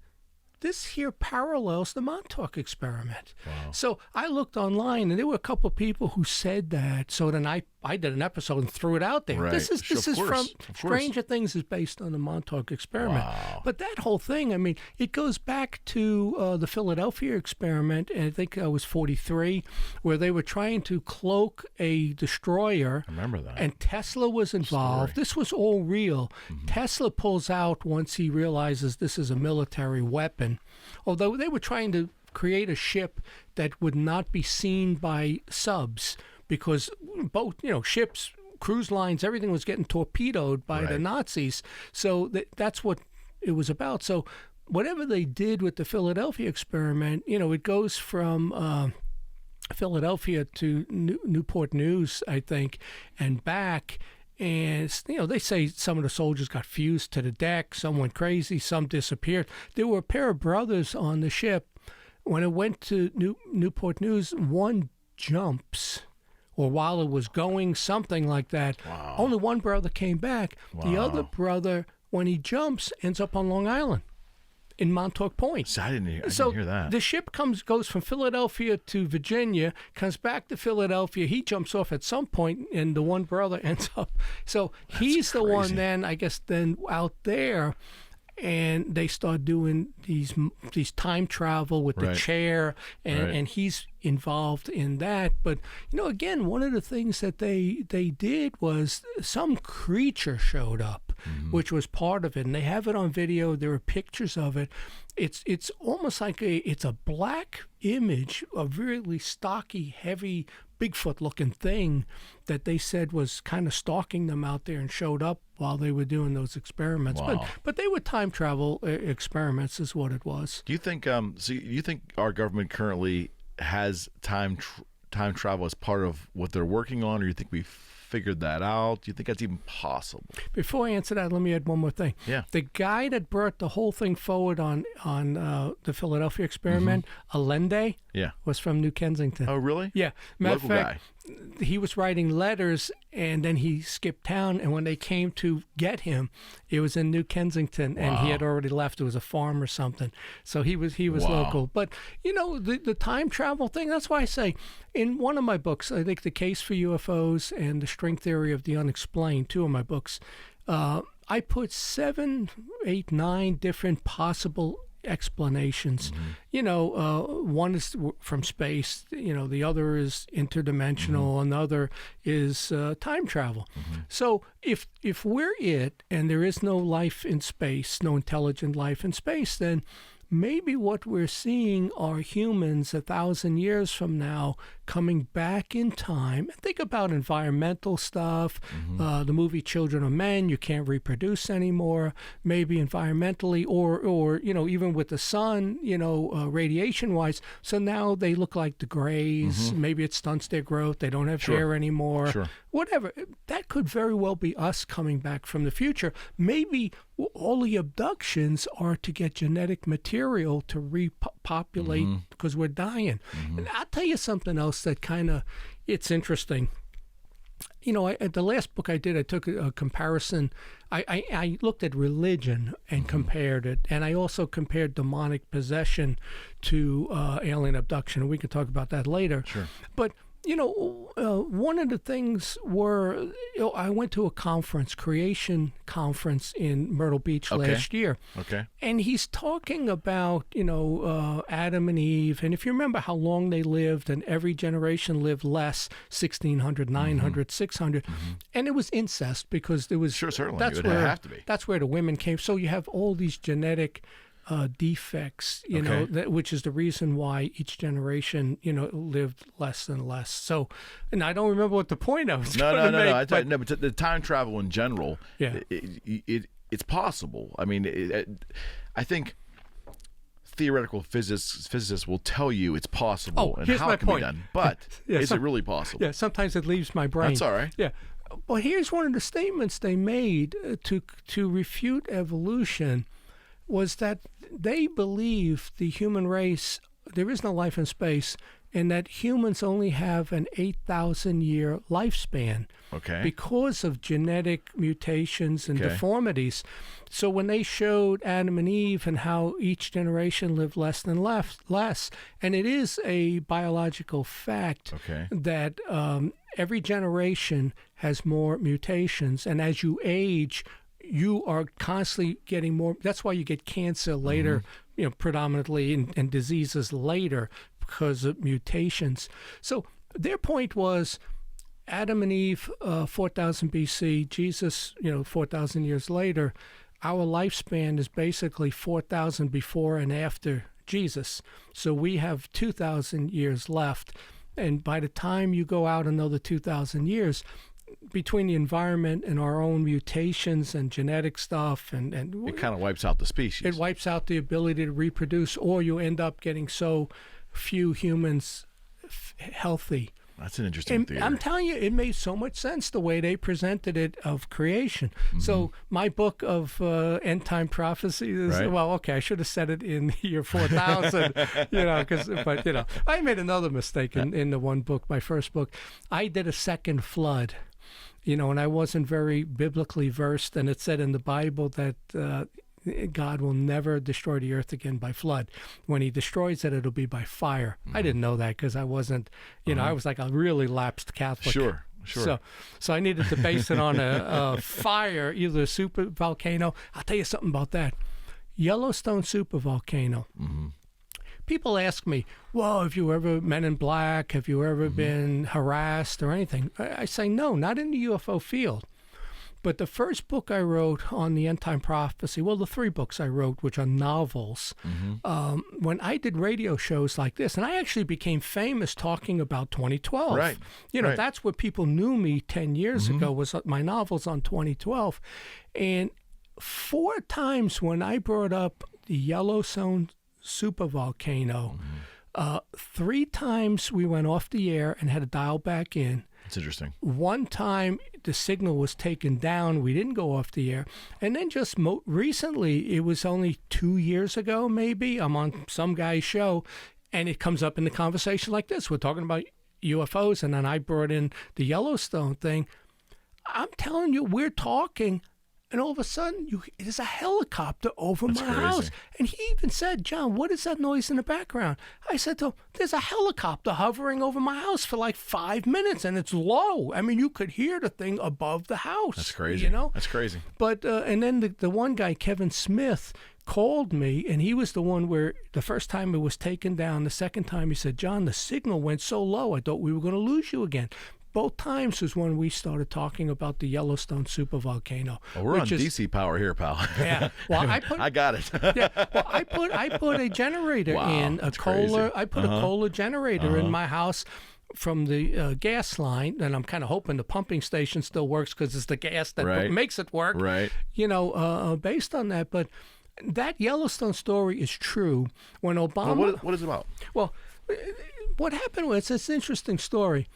this here parallels the Montauk Experiment. Wow. So I looked online, and there were a couple of people who said that. So then I did an episode and threw it out there. Right. This is from Stranger Things is based on the Montauk Experiment. Wow. But that whole thing, I mean, it goes back to the Philadelphia experiment, and I think I was 43, where they were trying to cloak a destroyer. I remember that. And Tesla was involved. This was all real. Tesla pulls out once he realizes this is a military weapon. Although they were trying to create a ship that would not be seen by subs, because both, ships, cruise lines, everything was getting torpedoed by the Nazis. So that's what it was about. So whatever they did with the Philadelphia experiment, it goes from Philadelphia to Newport News, I think, and back. And, they say some of the soldiers got fused to the deck, some went crazy, some disappeared. There were a pair of brothers on the ship. When it went to Newport News, one jumps, or while it was going, something like that. Wow. Only one brother came back. Wow. The other brother when he jumps, ends up on Long Island in Montauk Point. So I didn't hear that. The ship goes from Philadelphia to Virginia, comes back to Philadelphia. He jumps off at some point, and the one brother ends up. So he's the one then, I guess, then out there. And they start doing these time travel with the chair, and he's involved in that. But again, one of the things that they did was some creature showed up, which was part of it, and they have it on video. There are pictures of it. It's almost like it's a black image, a really stocky, heavy, Bigfoot-looking thing that they said was kind of stalking them out there and showed up while they were doing those experiments. Wow. But they were time travel experiments is what it was. Do you think you think our government currently has time travel as part of what they're working on, or you think we've figured that out? Do you think that's even possible? Before I answer that, let me add one more thing. Yeah. The guy that brought the whole thing forward on the Philadelphia experiment, Allende, was from New Kensington. Oh, really? Yeah. Matter of Local fact, he was writing letters, and then he skipped town, and when they came to get him, it was in New Kensington, and he had already left. It was a farm or something. So he was local. But, the time travel thing, that's why I say, in one of my books, I think The Case for UFOs and The String Theory of the Unexplained, two of my books, I put 7, 8, 9 different possible explanations. One is from space, the other is interdimensional, another is time travel. So if we're it and there is no life in space, no intelligent life in space, then maybe what we're seeing are humans 1,000 years from now coming back in time. And think about environmental stuff, the movie Children of Men, you can't reproduce anymore, maybe environmentally or even with the sun, radiation-wise. So now they look like the grays. Maybe it stunts their growth. They don't have hair anymore. Whatever. That could very well be us coming back from the future. Maybe all the abductions are to get genetic material to repopulate because we're dying. And I'll tell you something else that kind of, it's interesting. At the last book I did, I took a comparison. I looked at religion and compared it, and I also compared demonic possession to alien abduction, and we can talk about that later. Sure. But one of the things were, I went to a creation conference in Myrtle Beach last year. Okay. And he's talking about, Adam and Eve. And if you remember how long they lived, and every generation lived less, 1,600, 900, 600. And it was incest because there was... Sure, certainly. That's it would have to be. That's where the women came. So you have all these genetic... defects, which is the reason why each generation, lived less and less. So, and I don't remember what the point I was going to make. But the time travel in general, it's possible. I mean, I think theoretical physicists will tell you it's possible and how it can be done. But is it really possible? Yeah, sometimes it leaves my brain. That's all right. Yeah. Well, here's one of the statements they made to refute evolution. Was that they believe the human race, there is no life in space, and that humans only have an 8,000-year lifespan because of genetic mutations and deformities. So when they showed Adam and Eve and how each generation lived less and less, and it is a biological fact that every generation has more mutations, and as you age, you are constantly getting more. That's why you get cancer later, predominantly, and diseases later because of mutations. So their point was Adam and Eve, 4,000 BC, Jesus, 4,000 years later, our lifespan is basically 4,000 before and after Jesus. So we have 2,000 years left. And by the time you go out another 2,000 years, between the environment and our own mutations and genetic stuff, and it kind of wipes out the species. It wipes out the ability to reproduce, or you end up getting so few humans healthy. That's an interesting theory. I'm telling you, it made so much sense the way they presented it of creation. So my book of end time prophecy is, I should have said it in the year 4000, but I made another mistake in the one book, my first book. I did a second flood. and I wasn't very biblically versed, and it said in the Bible that God will never destroy the earth again by flood. When he destroys it, it'll be by fire. I didn't know that because I wasn't, I was like a really lapsed Catholic. Sure. So I needed to base it on a fire, either a super volcano. I'll tell you something about that. Yellowstone super volcano. People ask me, well, have you ever Men in Black? Have you ever been harassed or anything? I say, no, not in the UFO field. But the first book I wrote on the end time prophecy, well, the 3 books I wrote, which are novels, when I did radio shows like this, and I actually became famous talking about 2012. Right. That's what people knew me 10 years ago, was my novels on 2012. And 4 times when I brought up the Yellowstone supervolcano, 3 times we went off the air and had to dial back in. It's interesting. 1 time the signal was taken down. We didn't go off the air. And then just recently, it was only 2 years ago, maybe, I'm on some guy's show, and it comes up in the conversation like this. We're talking about UFOs, and then I brought in the Yellowstone thing. I'm telling you, we're talking, and all of a sudden, there's a helicopter over my house. And he even said, John, what is that noise in the background? I said to him, there's a helicopter hovering over my house for like 5 minutes, and it's low. I mean, you could hear the thing above the house. That's crazy. That's crazy. But, and then the one guy, Kevin Smith, called me, and he was the one where the first time it was taken down, the second time he said, John, the signal went so low, I thought we were going to lose you again. Both times was when we started talking about the Yellowstone supervolcano. Well, we're on DC power here, pal. Yeah. Well, I got it. Yeah. Well, I put a generator in a Kohler. I put a Kohler generator in my house from the gas line, and I'm kind of hoping the pumping station still works because it's the gas that makes it work. Right. Based on that, but that Yellowstone story is true. When Obama, well, what is it about? Well, what happened was, it's an interesting story.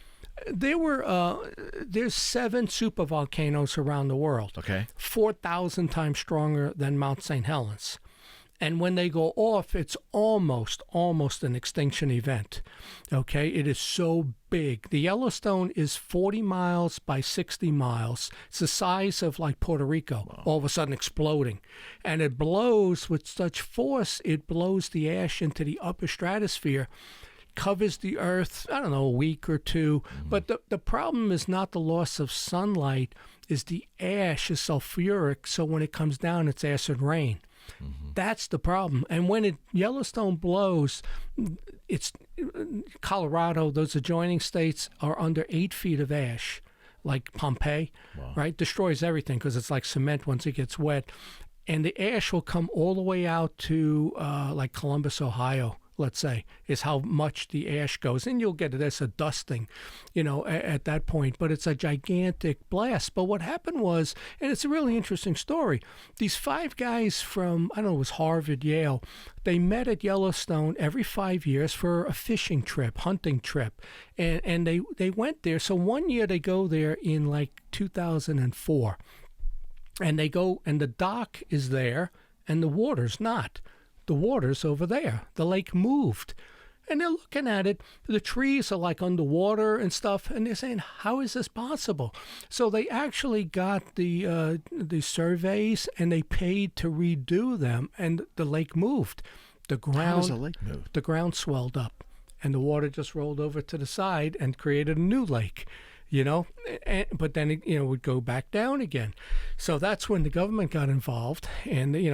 There's 7 supervolcanoes around the world. Okay. 4,000 times stronger than Mount St. Helens. And when they go off, it's almost an extinction event. Okay? It is so big. The Yellowstone is 40 miles by 60 miles. It's the size of like Puerto Rico, all of a sudden exploding. And it blows with such force, it blows the ash into the upper stratosphere, covers the earth, I don't know, a week or 2. But the problem is not the loss of sunlight, is the ash is sulfuric, so when it comes down, it's acid rain. That's the problem. And when Yellowstone blows, it's Colorado, those adjoining states are under 8 feet of ash, like Pompeii, right? Destroys everything because it's like cement once it gets wet. And the ash will come all the way out to like Columbus, Ohio, let's say, is how much the ash goes. And you'll get it as a dusting, at that point. But it's a gigantic blast. But what happened was, and it's a really interesting story, these 5 guys from, I don't know, it was Harvard, Yale, they met at Yellowstone every 5 years for a fishing trip, hunting trip. And they went there. So one year they go there in like 2004. And they go, and the dock is there, and the water's not. The water's over there. The lake moved. And they're looking at it. The trees are like underwater and stuff. And they're saying, how is this possible? So they actually got the surveys, and they paid to redo them. And the lake moved. How does the lake move? The ground swelled up. And the water just rolled over to the side and created a new lake. But then it would go back down again. So that's when the government got involved, and they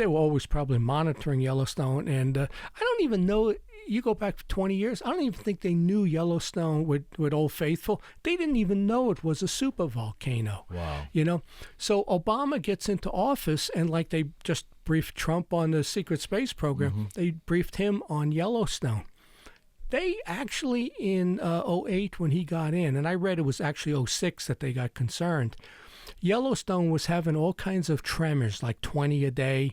were always probably monitoring Yellowstone. And I don't even know. You go back 20 years, I don't even think they knew Yellowstone with Old Faithful. They didn't even know it was a supervolcano. Wow. So Obama gets into office, and like they just briefed Trump on the secret space program, they briefed him on Yellowstone. They actually, in 2008, when he got in, and I read it was actually 2006 that they got concerned, Yellowstone was having all kinds of tremors, like 20 a day.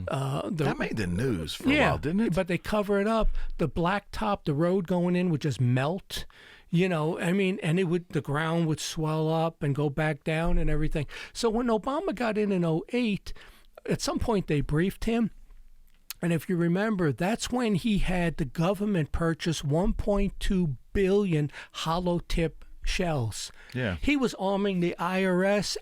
That made the news for a while, didn't it? But they cover it up. The blacktop, the road going in would just melt. And the ground would swell up and go back down and everything. So when Obama got in 2008, at some point they briefed him. And if you remember, that's when he had the government purchase 1.2 billion hollow tip shells. Yeah. He was arming the IRS.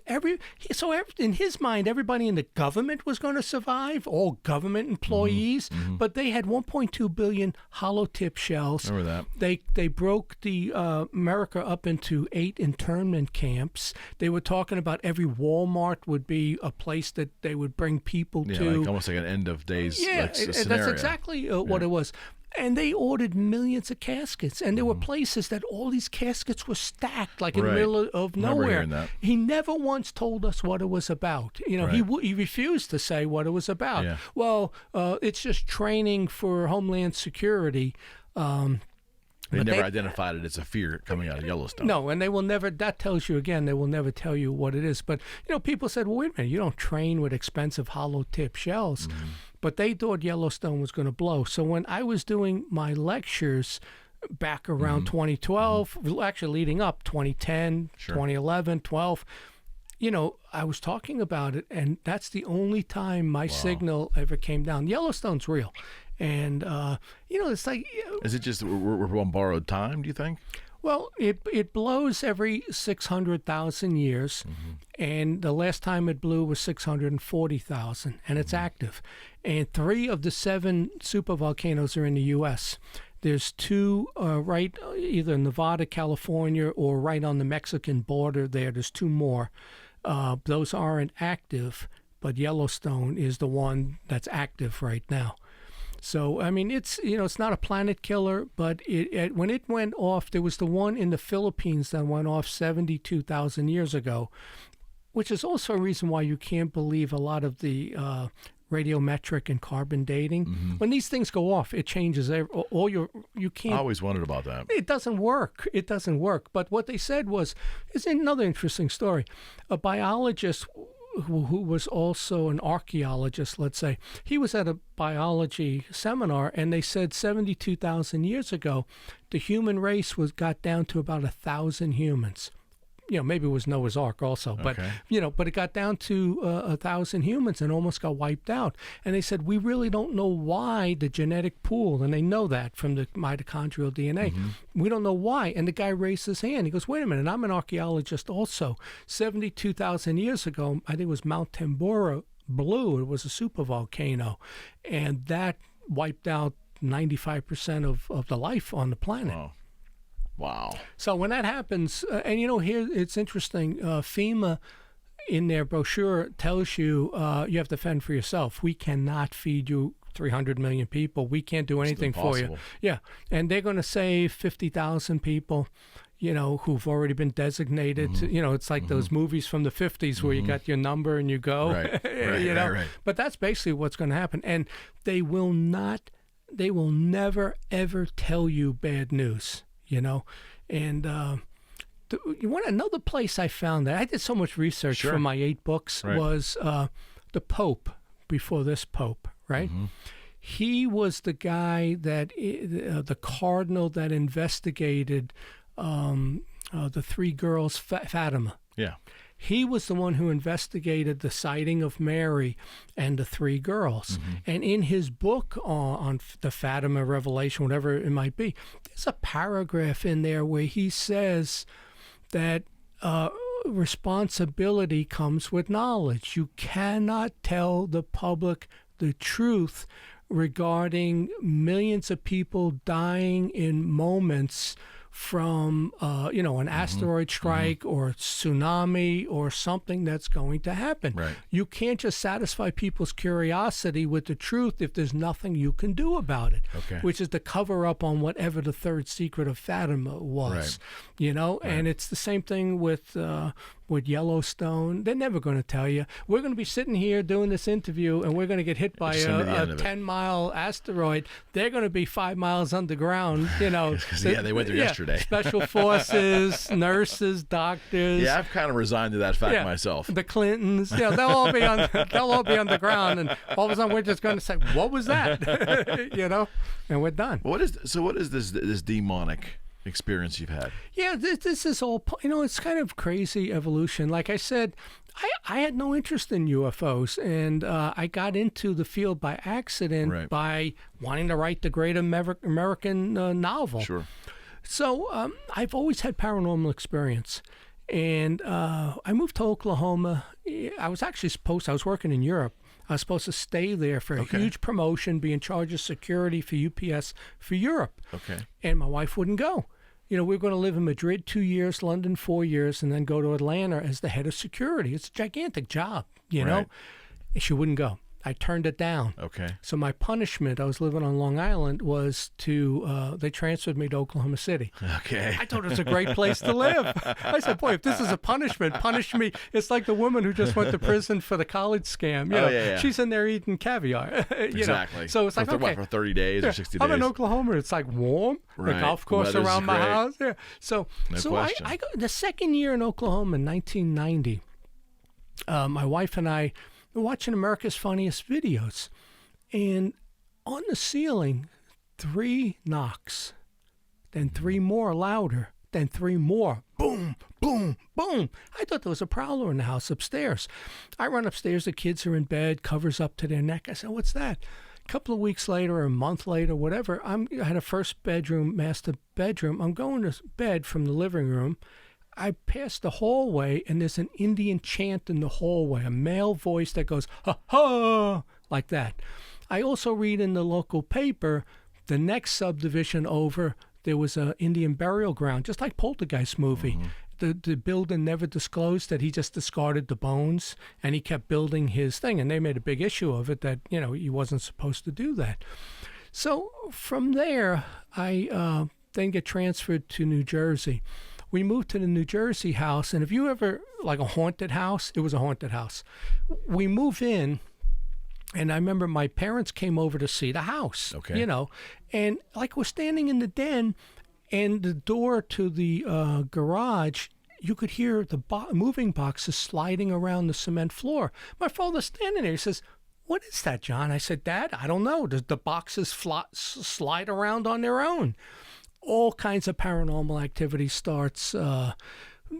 In his mind, everybody in the government was going to survive, all government employees, but they had 1.2 billion hollow tip shells. Remember that. They broke the America up into 8 internment camps. They were talking about every Walmart would be a place that they would bring people to. Like almost like an end of days scenario. That's exactly what it was. And they ordered millions of caskets, and there were places that all these caskets were stacked, like in the middle of nowhere. Hearing that. He never once told us what it was about. He refused to say what it was about. Yeah. Well, it's just training for Homeland Security. They never identified it as a fear coming out of Yellowstone. No, and they will never, that tells you again, they will never tell you what it is. But, people said, well, wait a minute, you don't train with expensive hollow tip shells. But they thought Yellowstone was going to blow. So when I was doing my lectures back around 2012, actually leading up 2010, 2011, 12, I was talking about it, and that's the only time my signal ever came down. Yellowstone's real. And, it's like... Is it just we're on borrowed time, do you think? Well, it blows every 600,000 years, and the last time it blew was 640,000, and it's active. And 3 of the 7 supervolcanoes are in the U.S. There's 2 right either in Nevada, California, or right on the Mexican border there. There's 2 more. Those aren't active, but Yellowstone is the one that's active right now. So, I mean, it's not a planet killer, but when it went off, there was the one in the Philippines that went off 72,000 years ago, which is also a reason why you can't believe a lot of the radiometric and carbon dating. When these things go off, it changes you can't. I always wondered about that. It doesn't work. It doesn't work. But what they said is another interesting story. A biologist who was also an archaeologist, let's say, he was at a biology seminar, and they said 72,000 years ago, the human race got down to about 1,000 humans. Maybe it was Noah's Ark also, but but it got down to 1,000 humans and almost got wiped out. And they said, we really don't know why the genetic pool, and they know that from the mitochondrial DNA. We don't know why. And the guy raised his hand. He goes, wait a minute, I'm an archaeologist also. 72,000 years ago, I think it was Mount Tambora blew. It was a supervolcano, and that wiped out 95% of the life on the planet. Wow. So when that happens, and here it's interesting, FEMA in their brochure tells you you have to fend for yourself. We cannot feed you 300 million people. We can't do anything for you. Yeah. And they're going to save 50,000 people, who've already been designated. It's like those movies from the 50s where you got your number and you go. Right. But that's basically what's going to happen. And they will never, ever tell you bad news. And another place I found that I did so much research for my 8 books was the Pope before this Pope, right? He was the guy that the cardinal that investigated the 3 girls, Fatima. Yeah. He was the one who investigated the sighting of Mary and the 3 girls. And in his book on the Fatima revelation, whatever it might be, there's a paragraph in there where he says that responsibility comes with knowledge. You cannot tell the public the truth regarding millions of people dying in moments from an asteroid strike or a tsunami or something that's going to happen. You can't just satisfy people's curiosity with the truth if there's nothing you can do about it, which is to cover up on whatever the 3rd secret of Fatima was. And it's the same thing with Yellowstone. They're never going to tell you. We're going to be sitting here doing this interview, and we're going to get hit by a 10-mile asteroid. They're going to be 5 miles underground. They went there yesterday. Special forces, nurses, doctors. Yeah, I've kind of resigned to that fact myself. The Clintons. They'll all be underground, and all of a sudden we're just going to say, "What was that?" And we're done. What is this demonic experience you've had? Yeah, this is all, it's kind of crazy evolution. Like I said, I had no interest in UFOs, and I got into the field by accident by wanting to write the great American novel. So I've always had paranormal experience. And I moved to Oklahoma. I was working in Europe. I was supposed to stay there for a huge promotion, be in charge of security for UPS for Europe. Okay. And my wife wouldn't go. We were going to live in Madrid 2 years, London 4 years, and then go to Atlanta as the head of security. It's a gigantic job, know. And she wouldn't go. I turned it down. Okay. So my punishment, I was living on Long Island, was they transferred me to Oklahoma City. Okay. I thought it was a great place to live. I said, boy, if this is a punishment, punish me. It's like the woman who just went to prison for the college scam. Yeah. She's in there eating caviar. Exactly. So it's like, for 30 days or 60 days? I'm in Oklahoma. It's like warm. Right. The golf course Weather's around my great. house. Yeah. So I got the second year in Oklahoma in 1990. My wife and I were watching America's Funniest Videos, and on the ceiling, 3 knocks, then 3 more louder, then 3 more. Boom, boom, boom. I thought there was a prowler in the house upstairs. I run upstairs. The kids are in bed, covers up to their neck. I said, what's that? A couple of weeks later, or a month later, whatever, I had a first bedroom, master bedroom. I'm going to bed from the living room. I pass the hallway, and there's an Indian chant in the hallway, a male voice that goes, ha, ha, like that. I also read in the local paper, the next subdivision over, there was an Indian burial ground, just like Poltergeist movie. The builder never disclosed that he just discarded the bones, and he kept building his thing, and they made a big issue of it that, he wasn't supposed to do that. So from there, I then get transferred to New Jersey. We moved to the New Jersey house, and if you ever, like a haunted house, it was a haunted house. We move in, and I remember my parents came over to see the house, and like we're standing in the den, and the door to the garage, you could hear the moving boxes sliding around the cement floor. My father's standing there. He says, what is that, John? I said, Dad, I don't know. Does the boxes slide around on their own? All kinds of paranormal activity starts,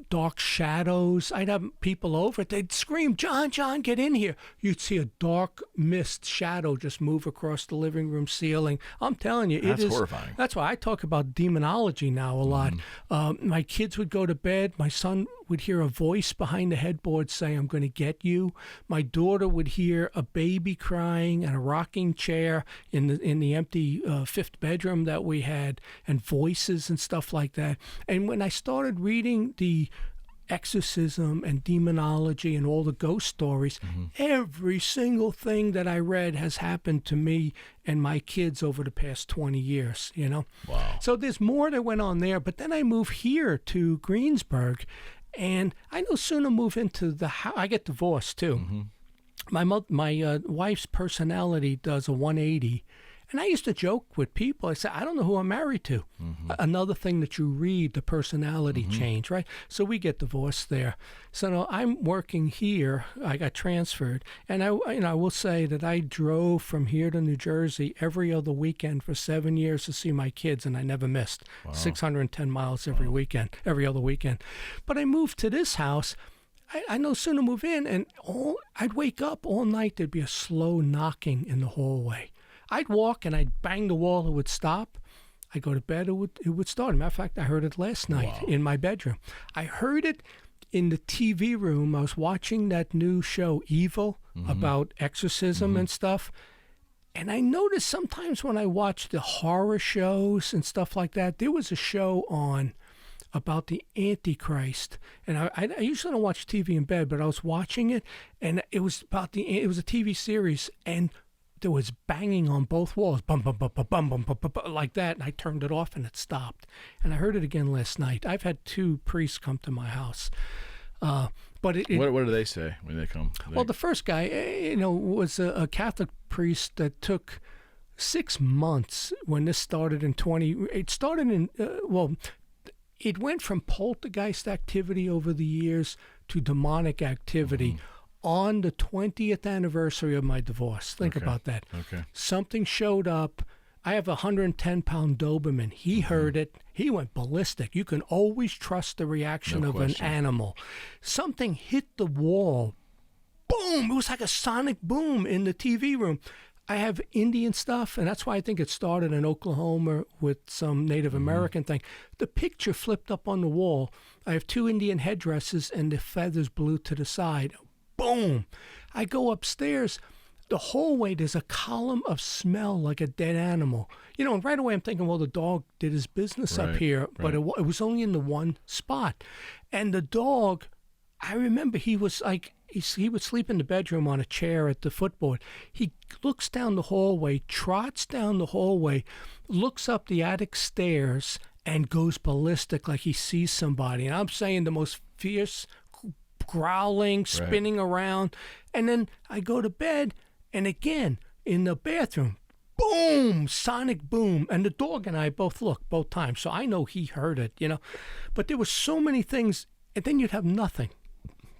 dark shadows. I'd have people over. They'd scream, John, get in here. You'd see a dark mist shadow just move across the living room ceiling. I'm telling you, That's horrifying. That's why I talk about demonology now a lot. My kids would go to bed. My son would hear a voice behind the headboard say, I'm going to get you. My daughter would hear a baby crying and a rocking chair in the empty 5th bedroom that we had, and voices and stuff like that. And when I started reading the exorcism and demonology and all the ghost stories, every single thing that I read has happened to me and my kids over the past 20 years, Wow. So there's more that went on there. But then I moved here to Greensburg, and I no sooner move into the house. I get divorced too. My wife's personality does a 180. And I used to joke with people. I said, I don't know who I'm married to. Another thing that you read, the personality change, right? So we get divorced there. So no, I'm working here. I got transferred. And I will say that I drove from here to New Jersey every other weekend for 7 years to see my kids, and I never missed. Wow. 610 miles every other weekend. But I moved to this house. I no sooner move in, and I'd wake up all night. There'd be a slow knocking in the hallway. I'd walk and I'd bang the wall, it would stop. I'd go to bed, it would start. Matter of fact, I heard it last night in my bedroom. I heard it in the TV room. I was watching that new show, Evil, about exorcism and stuff. And I noticed sometimes when I watch the horror shows and stuff like that, there was a show on about the Antichrist. And I usually don't watch TV in bed, but I was watching it, and it was a TV series, and there was banging on both walls, bum, bum, bum, bum, bum, bum, bum, bum, like that, and I turned it off, and it stopped. And I heard it again last night. I've had 2 priests come to my house. But what do they say when they come? Well, the first guy, was a Catholic priest that took 6 months when this started in 20. It started in, it went from poltergeist activity over the years to demonic activity. On the 20th anniversary of my divorce. Think about that. Okay. Something showed up. I have a 110-pound Doberman. He heard it. He went ballistic. You can always trust the reaction of an animal. Something hit the wall. Boom! It was like a sonic boom in the TV room. I have Indian stuff, and that's why I think it started in Oklahoma with some Native American thing. The picture flipped up on the wall. I have 2 Indian headdresses, and the feathers blew to the side. Boom! I go upstairs. The hallway, there's a column of smell like a dead animal. You know, and right away I'm thinking, well, the dog did his business up here, but it was only in the one spot. And the dog, I remember he was like, he would sleep in the bedroom on a chair at the footboard. He looks down the hallway, trots down the hallway, looks up the attic stairs, and goes ballistic like he sees somebody. And I'm saying the most fierce growling, spinning around. And then I go to bed, and again, in the bathroom, boom, sonic boom. And the dog and I both looked both times, so I know he heard it, you know. But there were so many things, and then you'd have nothing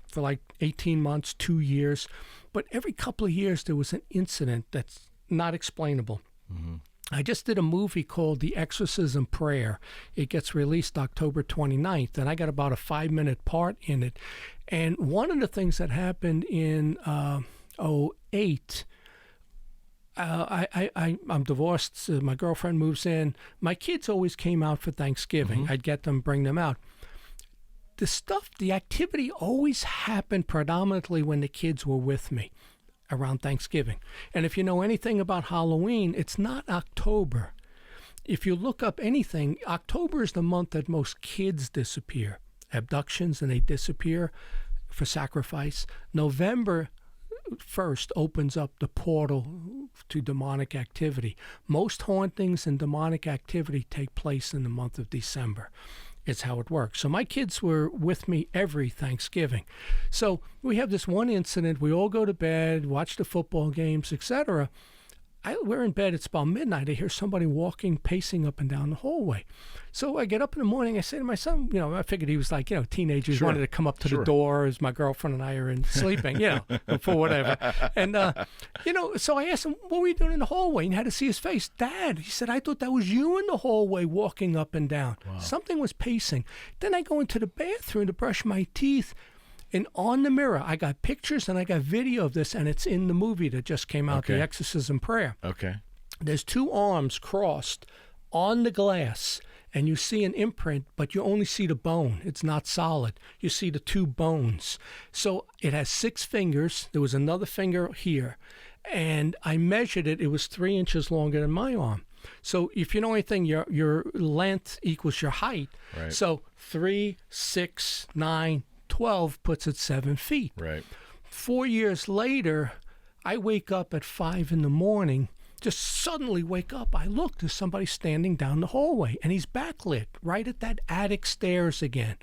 for like 18 months, 2 years. But every couple of years, there was an incident that's not explainable. Mm-hmm. I just did a movie called The Exorcism Prayer. It gets released October 29th, and I got about a 5-minute part in it. And one of the things that happened in 2008, I'm divorced. My girlfriend moves in. My kids always came out for Thanksgiving. I'd get them, bring them out. The activity always happened predominantly when the kids were with me around Thanksgiving. And if you know anything about Halloween, it's not October. If you look up anything, October is the month that most kids disappear. Abductions, and they disappear for sacrifice. November 1st opens up the portal to demonic activity. Most hauntings and demonic activity take place in the month of December. It's how it works. So my kids were with me every Thanksgiving. So we have this one incident. We all go to bed, watch the football games, etc. We're in bed. It's about midnight. I hear somebody walking, pacing up and down the hallway. So I get up in the morning. I say to my son, you know, I figured he was like, you know, teenagers wanted to come up to the door as my girlfriend and I are sleeping, you know, for whatever. And, you know, so I asked him, what were you doing in the hallway? And he had to see his face. Dad, he said, I thought that was you in the hallway walking up and down. Wow. Something was pacing. Then I go into the bathroom to brush my teeth. And on the mirror, I got pictures and I got video of this, and it's in the movie that just came out, The Exorcism Prayer. Okay. There's 2 arms crossed on the glass, and you see an imprint, but you only see the bone. It's not solid. You see the 2 bones. So it has 6 fingers. There was another finger here, and I measured it. It was 3 inches longer than my arm. So if you know anything, your length equals your height. Right. So 3, 6, 9, 12 puts it 7 feet. Right. 4 years later, I wake up at 5 in the morning, just suddenly wake up. I look, there's somebody standing down the hallway, and he's backlit right at that attic stairs again.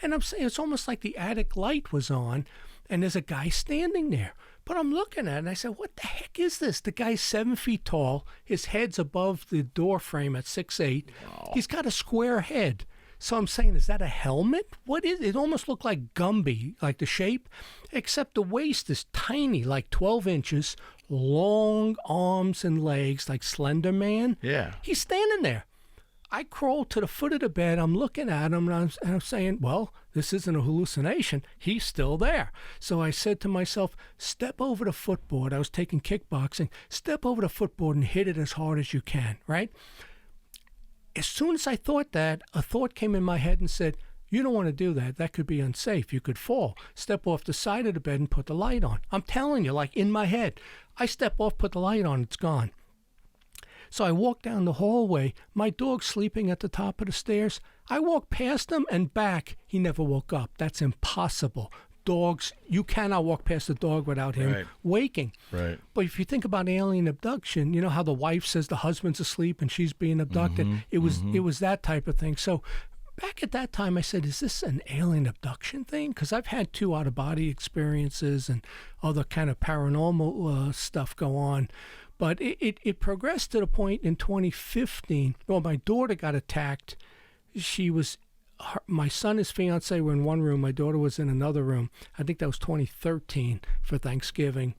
And I'm saying it's almost like the attic light was on, and there's a guy standing there. But I'm looking at it, and I said, what the heck is this? The guy's 7 feet tall. His head's above the door frame at 6'8". Wow. He's got a square head. So I'm saying, is that a helmet? What is it? It almost looked like Gumby, like the shape, except the waist is tiny, like 12 inches, long arms and legs, like Slender Man. Yeah. He's standing there. I crawl to the foot of the bed. I'm looking at him, and I'm saying, well, this isn't a hallucination. He's still there. So I said to myself, step over the footboard. I was taking kickboxing. Step over the footboard and hit it as hard as you can, right? As soon as I thought that, a thought came in my head and said, you don't want to do that. That could be unsafe. You could fall. Step off the side of the bed and put the light on. I'm telling you, like in my head. I step off, put the light on, it's gone. So I walk down the hallway. My dog's sleeping at the top of the stairs. I walk past him and back. He never woke up. That's impossible. Dogs, you cannot walk past a dog without him waking. Right. But if you think about alien abduction, you know how the wife says the husband's asleep and she's being abducted? It was that type of thing. So back at that time, I said, is this an alien abduction thing? Because I've had 2 out-of-body experiences and other kind of paranormal stuff go on. But it progressed to the point in 2015. Well, my daughter got attacked. My son and his fiance were in one room. My daughter was in another room. I think that was 2013 for Thanksgiving.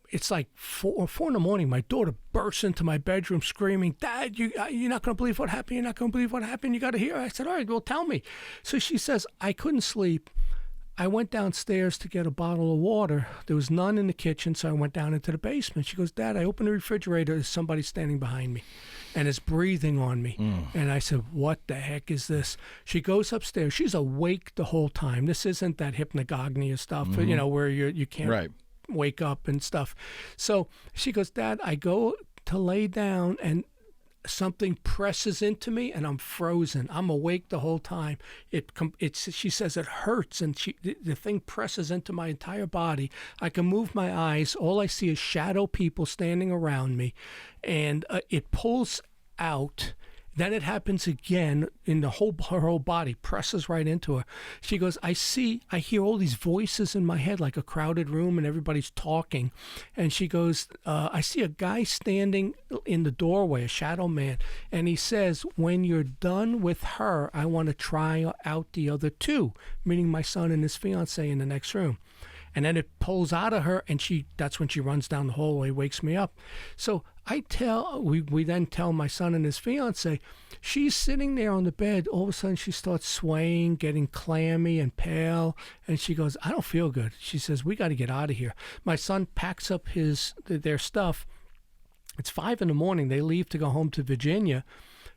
It's like 4 in the morning. My daughter bursts into my bedroom screaming, Dad, you're not going to believe what happened. You're not going to believe what happened. You got to hear. I said, all right, well, tell me. So she says, I couldn't sleep. I went downstairs to get a bottle of water. There was none in the kitchen, so I went down into the basement. She goes, Dad, I opened the refrigerator. There's somebody standing behind me and is breathing on me. And I said, what the heck is this? She goes upstairs. She's awake the whole time. This isn't that hypnagogia stuff, you know, where you can't wake up and stuff. So she goes, Dad, I go to lay down and something presses into me and I'm frozen. I'm awake the whole time. She says it hurts, and the thing presses into my entire body. I can move my eyes. All I see is shadow people standing around me, and it pulls out. Then it happens again in her whole body, presses right into her. She goes, I hear all these voices in my head, like a crowded room and everybody's talking. And she goes, I see a guy standing in the doorway, a shadow man. And he says, when you're done with her, I want to try out the other two, meaning my son and his fiance in the next room. And then it pulls out of her, and that's when she runs down the hallway, wakes me up. So we then tell my son and his fiance, she's sitting there on the bed. All of a sudden, she starts swaying, getting clammy and pale. And she goes, I don't feel good. She says, we got to get out of here. My son packs up their stuff. It's 5 a.m. They leave to go home to Virginia.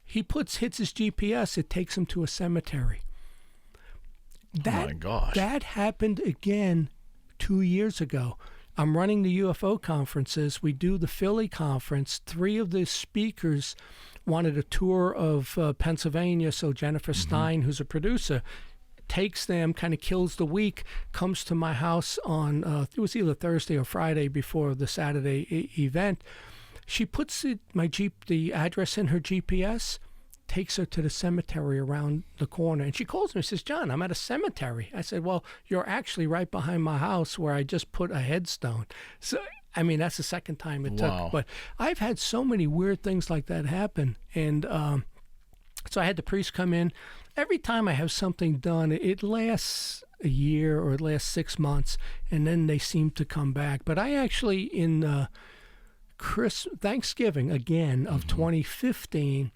He hits his GPS. It takes him to a cemetery. Oh, my gosh. That happened again 2 years ago. I'm running the UFO conferences. We do the Philly conference. 3 of the speakers wanted a tour of Pennsylvania, so Jennifer Stein, who's a producer, takes them, kind of kills the week, comes to my house on, it was either Thursday or Friday before the Saturday event. She puts the address in her GPS, takes her to the cemetery around the corner. And she calls me and says, John, I'm at a cemetery. I said, well, you're actually right behind my house where I just put a headstone. So, I mean, that's the second time it took. But I've had so many weird things like that happen. And so I had the priest come in. Every time I have something done, it lasts a year or it lasts 6 months, and then they seem to come back. But I actually, in Thanksgiving, again, of 2015,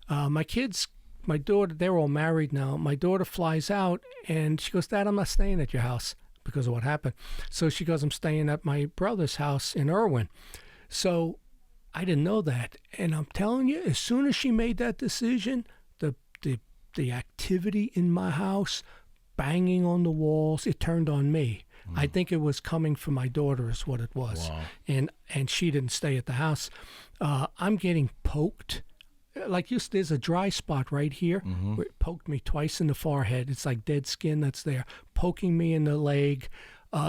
my daughter, they're all married now. My daughter flies out and she goes, Dad, I'm not staying at your house because of what happened. So she goes, I'm staying at my brother's house in Irwin. So I didn't know that. And I'm telling you, as soon as she made that decision, the activity in my house, banging on the walls, it turned on me. I think it was coming from my daughter is what it was. Wow. And she didn't stay at the house. I'm getting poked. Like there's a dry spot right here where it poked me twice in the forehead. It's like dead skin that's there, poking me in the leg.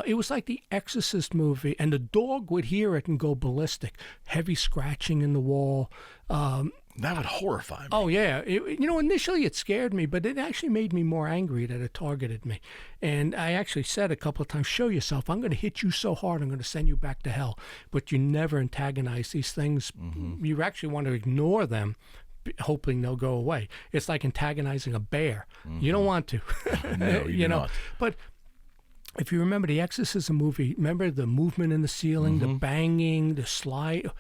It was like the Exorcist movie, and the dog would hear it and go ballistic. Heavy scratching in the wall. That would horrify me. Oh, yeah. Initially it scared me, but it actually made me more angry that it targeted me. And I actually said a couple of times, show yourself. I'm going to hit you so hard, I'm going to send you back to hell. But you never antagonize these things. You actually want to ignore them, hoping they'll go away. It's like antagonizing a bear. You don't want to. No, you do not. But if you remember the Exorcism movie, remember the movement in the ceiling, the banging, the slide,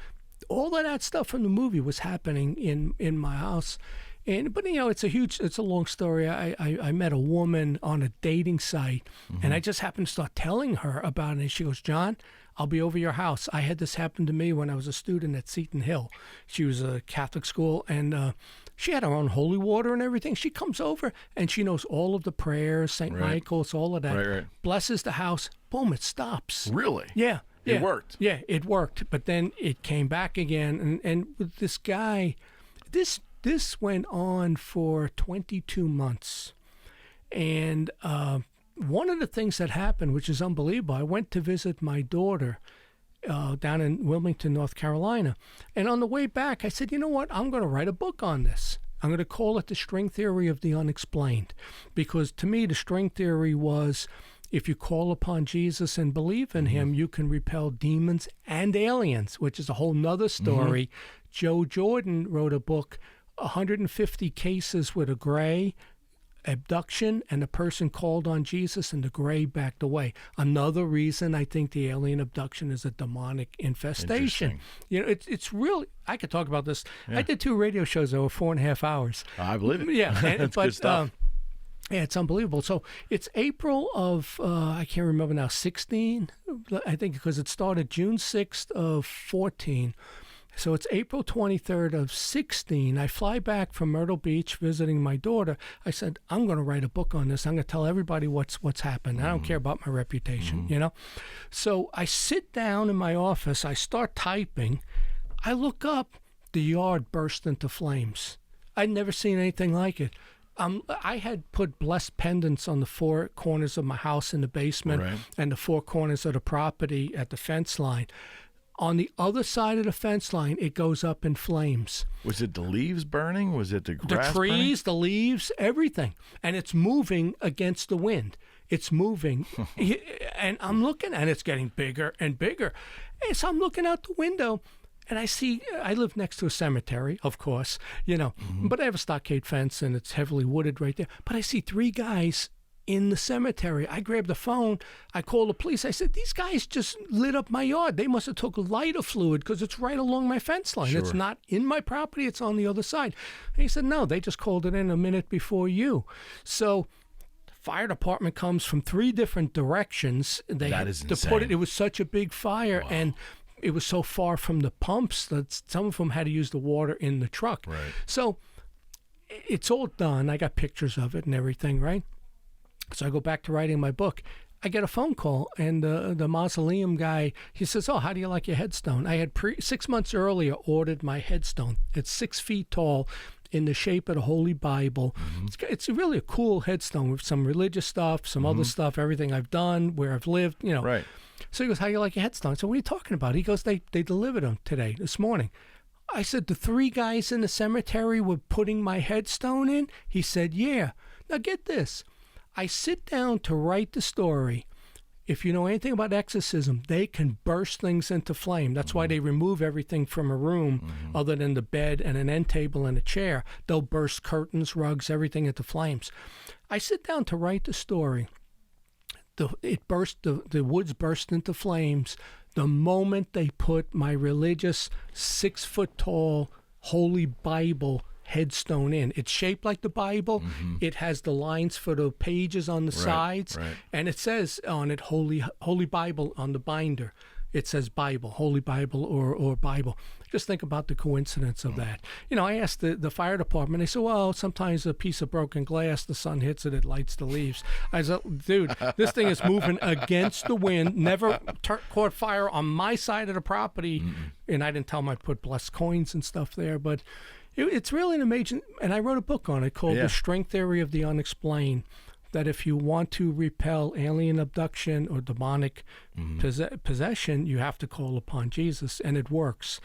all of that stuff from the movie was happening in my house. But it's a long story. I met a woman on a dating site, and I just happened to start telling her about it. And she goes, John, I'll be over your house. I had this happen to me when I was a student at Seton Hill. She was a Catholic school, and she had her own holy water and everything. She comes over, and she knows all of the prayers, St. Michael's, all of that. Right. Blesses the house. Boom, it stops. Really? Yeah. It worked. Yeah, it worked. But then it came back again. And with this guy, this went on for 22 months. And one of the things that happened, which is unbelievable, I went to visit my daughter down in Wilmington, North Carolina. And on the way back, I said, you know what? I'm going to write a book on this. I'm going to call it The String Theory of the Unexplained. Because to me, the string theory was, if you call upon Jesus and believe in him, you can repel demons and aliens, which is a whole nother story. Joe Jordan wrote a book, 150 cases with a gray abduction, and the person called on Jesus and the gray backed away. Another reason I think the alien abduction is a demonic infestation. It's really, I could talk about this. I did 2 radio shows over 4.5 hours. I believe it. Yeah. That's good stuff. Yeah, it's unbelievable. So it's April of, I can't remember now, 16, I think, because it started June 6th of 14. So it's April 23rd of 16. I fly back from Myrtle Beach visiting my daughter. I said, I'm going to write a book on this. I'm going to tell everybody what's happened. I don't care about my reputation, you know. So I sit down in my office. I start typing. I look up. The yard burst into flames. I'd never seen anything like it. I had put blessed pendants on the four corners of my house in the basement and the four corners of the property at the fence line. On the other side of the fence line, it goes up in flames. Was it the leaves burning? Was it the grass The trees, burning? the leaves, everything. And it's moving against the wind. It's moving. And I'm looking, and it's getting bigger and bigger. And so I'm looking out the window. And I live next to a cemetery, of course, you know, but I have a stockade fence and it's heavily wooded right there. But I see three guys in the cemetery. I grabbed the phone. I called the police. I said, these guys just lit up my yard. They must have took lighter fluid because it's right along my fence line. Sure. It's not in my property. It's on the other side. And he said, no, they just called it in a minute before you. So fire department comes from three different directions. That is insane. It was such a big fire. Wow. And it was so far from the pumps that some of them had to use the water in the truck. Right. So it's all done. I got pictures of it and everything, right? So I go back to writing my book. I get a phone call, and the mausoleum guy, he says, oh, how do you like your headstone? I had 6 months earlier ordered my headstone. It's 6 feet tall in the shape of the Holy Bible. It's really a cool headstone with some religious stuff, some other stuff, everything I've done, where I've lived, you know. Right. So he goes, how do you like your headstone? So what are you talking about? He goes, they delivered them this morning. I said, the three guys in the cemetery were putting my headstone in? He said, yeah. Now get this. I sit down to write the story. If you know anything about exorcism, they can burst things into flame. That's why they remove everything from a room other than the bed and an end table and a chair. They'll burst curtains, rugs, everything into flames. I sit down to write the story. The woods burst into flames the moment they put my religious 6 foot tall Holy Bible headstone in. It's shaped like the Bible. It has the lines for the pages on the sides, and it says on it Holy Bible on the binder. It says Bible, Holy Bible or Bible. Just think about the coincidence of that. You know, I asked the fire department, they said, well, sometimes a piece of broken glass, the sun hits it, it lights the leaves. I said, dude, this thing is moving against the wind, never caught fire on my side of the property. And I didn't tell them I put blessed coins and stuff there, but it's really an amazing, and I wrote a book on it called The String Theory of the Unexplained, that if you want to repel alien abduction or demonic possession, you have to call upon Jesus, and it works.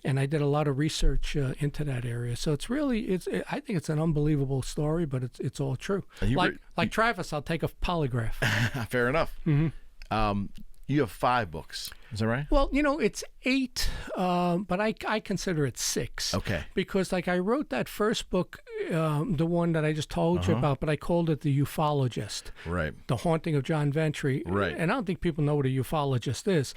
And I did a lot of research into that area. So it's really, I think it's an unbelievable story, but it's all true. Like Travis, I'll take a polygraph. Fair enough. You have 5 books. Is that right? Well, you know, it's 8, but I consider it 6. Okay. Because, like, I wrote that first book, the one that I just told you about, but I called it The Ufologist. Right. The Haunting of John Ventre. Right. And I don't think people know what a ufologist is.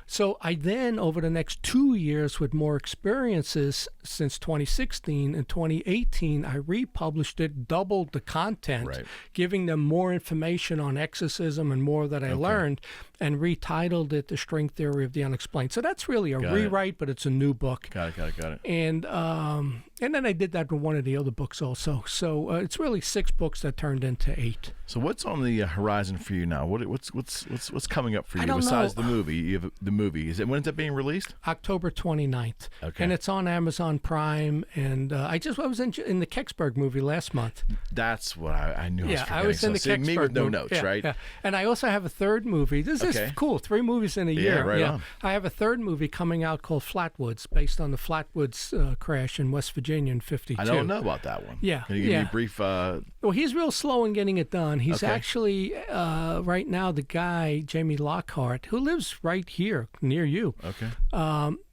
So I then, over the next 2 years with more experiences since 2016 and 2018, I republished it, doubled the content, giving them more information on exorcism and more that I learned, and retitled it The String Theory of the Unexplained. So that's really a rewrite, but it's a new book. Got it. And then I did that with one of the other books also. So it's really 6 books that turned into 8. So what's on the horizon for you now? What's coming up for you besides the movie? You have the movie. When's it being released? October 29th. Okay. And it's on Amazon Prime. And I was in the Kecksburgh movie last month. That's what I knew. I was in the Kecksburgh me with no movie. notes, right? Yeah. And I also have a third movie. This is cool. 3 movies in a year. Right on. I have a third movie coming out called Flatwoods, based on the Flatwoods crash in West Virginia in '52. I don't know about that one. Yeah. Can you give me a brief? Well, he's real slow in getting it done. He's actually, right now, the guy, Jamie Lockhart, who lives right here near you. Okay.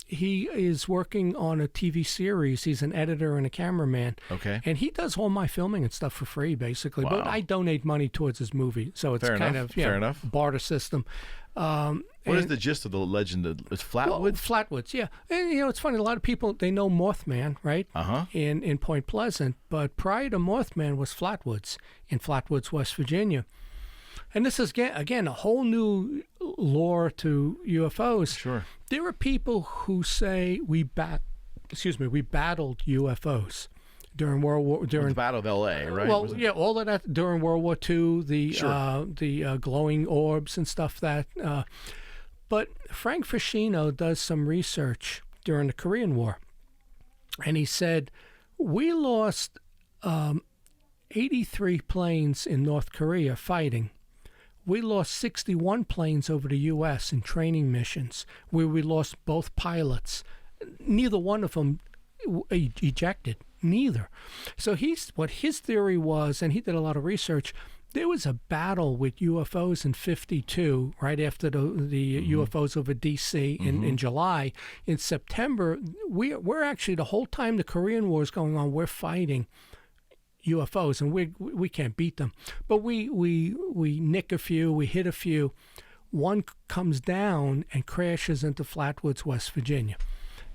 he is working on a TV series. He's an editor and a cameraman. Okay. And he does all my filming and stuff for free, basically. Wow. But I donate money towards his movie, so it's Fair kind enough. of Fair enough. barter system. What is the gist of the legend? It's Flatwoods? Well, Flatwoods, yeah. And, it's funny. A lot of people, they know Mothman, right? Uh-huh. In Point Pleasant. But prior to Mothman was Flatwoods in Flatwoods, West Virginia. And this is, again, a whole new lore to UFOs. Sure. There are people who say we battled UFOs during The Battle of L.A., right? Well, yeah, all of that during World War II, the Sure. glowing orbs and stuff that. But Frank Fascino does some research during the Korean War, and he said we lost 83 planes in North Korea fighting. We lost 61 planes over the U.S. in training missions, where we lost both pilots. Neither one of them ejected. Neither. So what his theory was, and he did a lot of research, there was a battle with UFOs in 52, right after the UFOs over D.C. in July. In September, we're actually, the whole time the Korean War is going on, we're fighting UFOs, and we can't beat them. But we nick a few, we hit a few. One comes down and crashes into Flatwoods, West Virginia.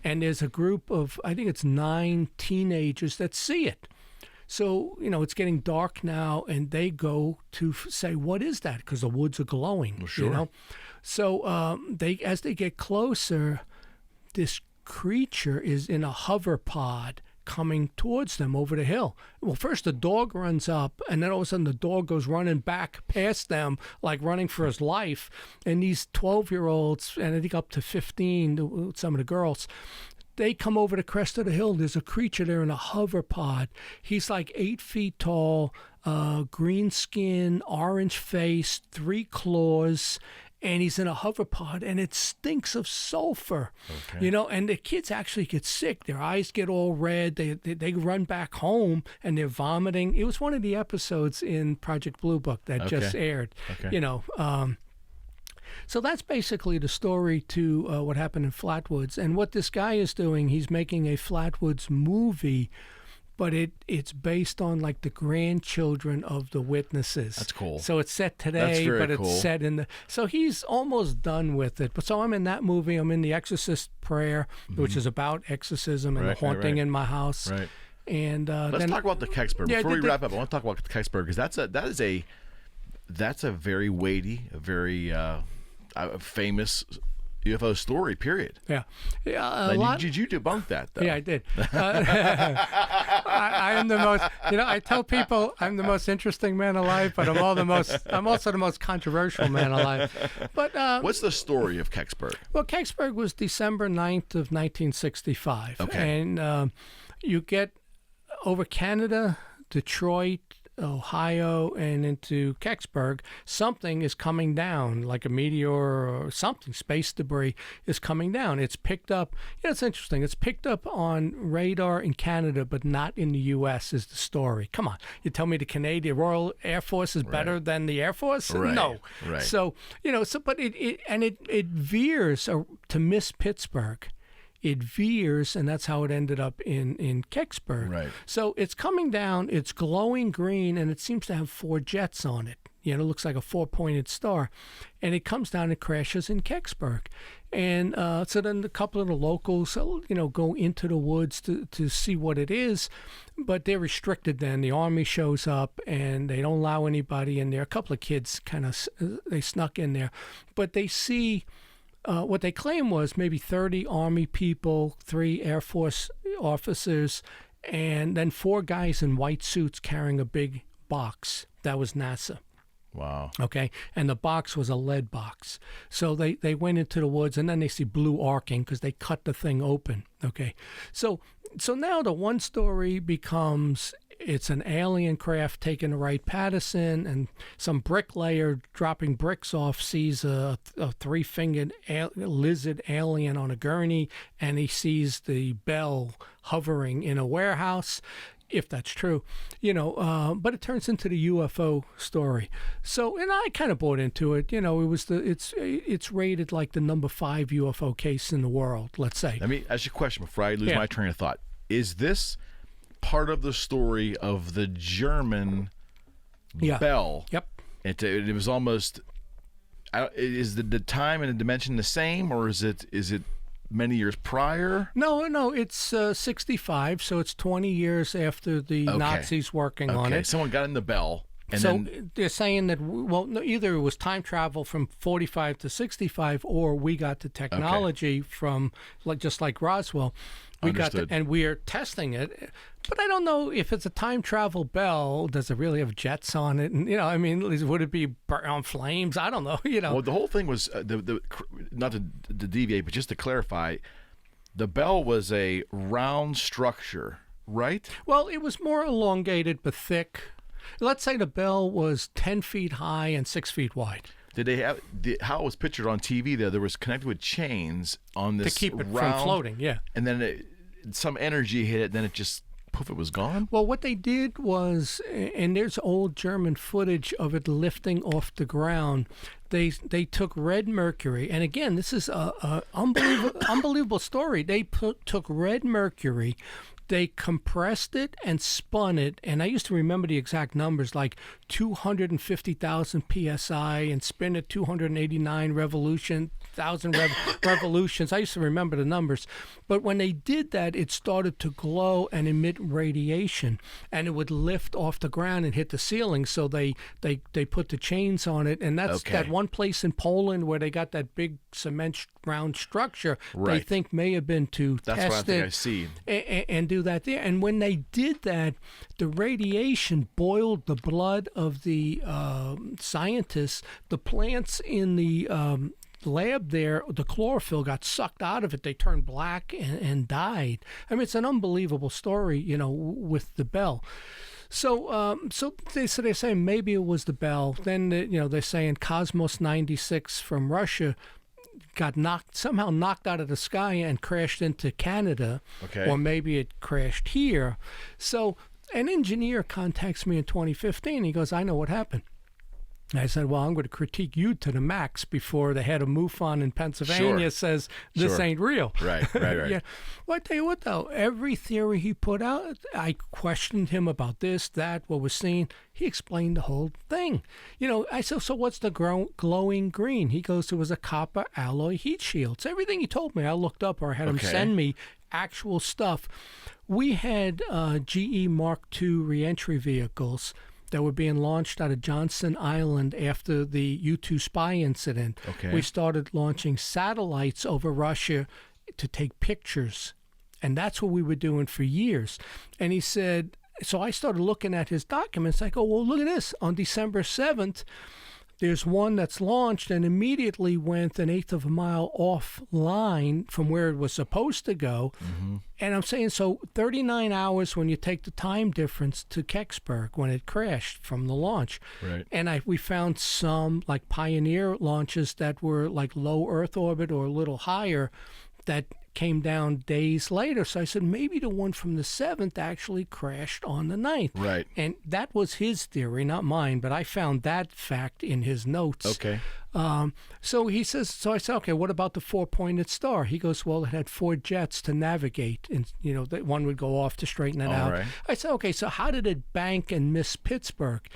And there's a group of, I think it's 9 teenagers that see it. So, it's getting dark now, and they go to say, what is that? Because the woods are glowing, well, sure. So as they get closer, this creature is in a hover pod coming towards them over the hill. Well, first the dog runs up, and then all of a sudden the dog goes running back past them, like running for his life. And these 12-year-olds, and I think up to 15, some of the girls, they come over the crest of the hill. There's a creature there in a hover pod. He's like 8 feet tall, green skin, orange face, 3 claws, and he's in a hover pod, and it stinks of sulfur, okay. And the kids actually get sick. Their eyes get all red. They run back home, and they're vomiting. It was one of the episodes in Project Blue Book that just aired, Okay. So that's basically the story to what happened in Flatwoods. And what this guy is doing, he's making a Flatwoods movie, but it's based on like the grandchildren of the witnesses. That's cool. So it's set today, That's very but cool. it's set in the. So he's almost done with it. But so I'm in that movie. I'm in the Exorcist Prayer, which is about exorcism and the haunting in my house. Right. And let's talk about the Kecksburgh. Yeah, Before we wrap up, I want to talk about the Kecksburgh, because that's a very weighty, a very famous UFO story, period. Yeah. Did you debunk that, though? Yeah, I did. I am the most, I tell people I'm the most interesting man alive, but I'm also the most controversial man alive. But what's the story of Kecksburgh? Well, Kecksburgh was December 9th of 1965. Okay. And you get over Canada, Detroit, Ohio, and into Kecksburgh, something is coming down, like a meteor or something, space debris is coming down. It's picked up, it's interesting, it's picked up on radar in Canada, but not in the U.S. is the story. Come on, you tell me the Canadian Royal Air Force is better than the Air Force? Right. No. Right. So, but it veers to miss Pittsburgh. It veers, and that's how it ended up in Kecksburgh. Right. So it's coming down, it's glowing green, and it seems to have 4 jets on it. It looks like a 4-pointed star. And it comes down and crashes in Kecksburgh. And so then a couple of the locals, go into the woods to see what it is, but they're restricted then. The Army shows up, and they don't allow anybody in there. A couple of kids they snuck in there. But they see... what they claim was maybe 30 Army people, 3 Air Force officers, and then 4 guys in white suits carrying a big box. That was NASA. Wow. Okay. And the box was a lead box. So they went into the woods, and then they see blue arcing because they cut the thing open. Okay. So now the one story becomes... It's an alien craft taking to Wright-Patterson, and some bricklayer dropping bricks off sees a 3-fingered lizard alien on a gurney, and he sees the bell hovering in a warehouse. if that's true, but it turns into the UFO story. So, and I kind of bought into it. It's rated like the number 5 UFO case in the world, let's say. Let me ask you a question before I lose my train of thought. Is this part of the story of the German bell? Yep. It was almost. Is the time and the dimension the same, or is it many years prior? No, it's 65, so it's 20 years after the Nazis working on it. Someone got in the bell. And so then they're saying that, either it was time travel from 45 to 65, or we got the technology from, just like Roswell. We Understood. got and we are testing it. But I don't know if it's a time travel bell. Does it really have jets on it? And would it be burnt on flames? I don't know. Well, the whole thing was not to deviate, but just to clarify, the bell was a round structure, right? Well, it was more elongated but thick. Let's say the bell was 10 feet high and 6 feet wide. Did they have how it was pictured on TV? There was connected with chains on this to keep it round, from floating. Yeah, and then some energy hit it. Then it just poof, it was gone. Well, what they did was, and there's old German footage of it lifting off the ground. They took red mercury, and again, this is a unbelievable story. They took red mercury. They compressed it and spun it, and I used to remember the exact numbers, like 250,000 psi, and spin it 289 revolutions. I used to remember the numbers. But when they did that, it started to glow and emit radiation, and it would lift off the ground and hit the ceiling. So they put the chains on it, and that's that one place in Poland where they got that big cement round structure. Right. They think may have been to that's test what I think it I see. and do that there. And when they did that, the radiation boiled the blood of the scientists. The plants in the lab there, the chlorophyll got sucked out of it. They turned black and died. I mean, it's an unbelievable story, with the bell. So they're saying maybe it was the bell. Then they're saying Cosmos 96 from Russia got somehow knocked out of the sky and crashed into Canada, or maybe it crashed here. So an engineer contacts me in 2015. He goes, "I know what happened." I said, "Well, I'm going to critique you to the max before the head of MUFON in Pennsylvania says this ain't real." Right. Yeah. Well, I tell you what, though, every theory he put out, I questioned him about this, that, what was seen. He explained the whole thing. I said, "So what's the glowing green?" He goes, "It was a copper alloy heat shield." So everything he told me, I looked up, or I had him send me actual stuff. We had GE Mark II reentry vehicles that were being launched out of Johnson Island after the U-2 spy incident. We started launching satellites over Russia to take pictures. And that's what we were doing for years. And he said, so I started looking at his documents. I go, "Well, look at this. On December 7th, there's one that's launched and immediately went 1/8 of a mile offline from where it was supposed to go." Mm-hmm. And I'm saying, so 39 hours when you take the time difference to Kecksburgh when it crashed from the launch. Right. And we found some like Pioneer launches that were like low Earth orbit or a little higher that came down days later. So I said, maybe the one from the 7th actually crashed on the 9th. Right. And that was his theory, not mine, but I found that fact in his notes. Okay. So he says, so I said, "Okay, what about the 4-pointed star?" He goes, "Well, it had 4 jets to navigate, and that one would go off to straighten it out." Right. I said, "Okay, so how did it bank and miss Pittsburgh?"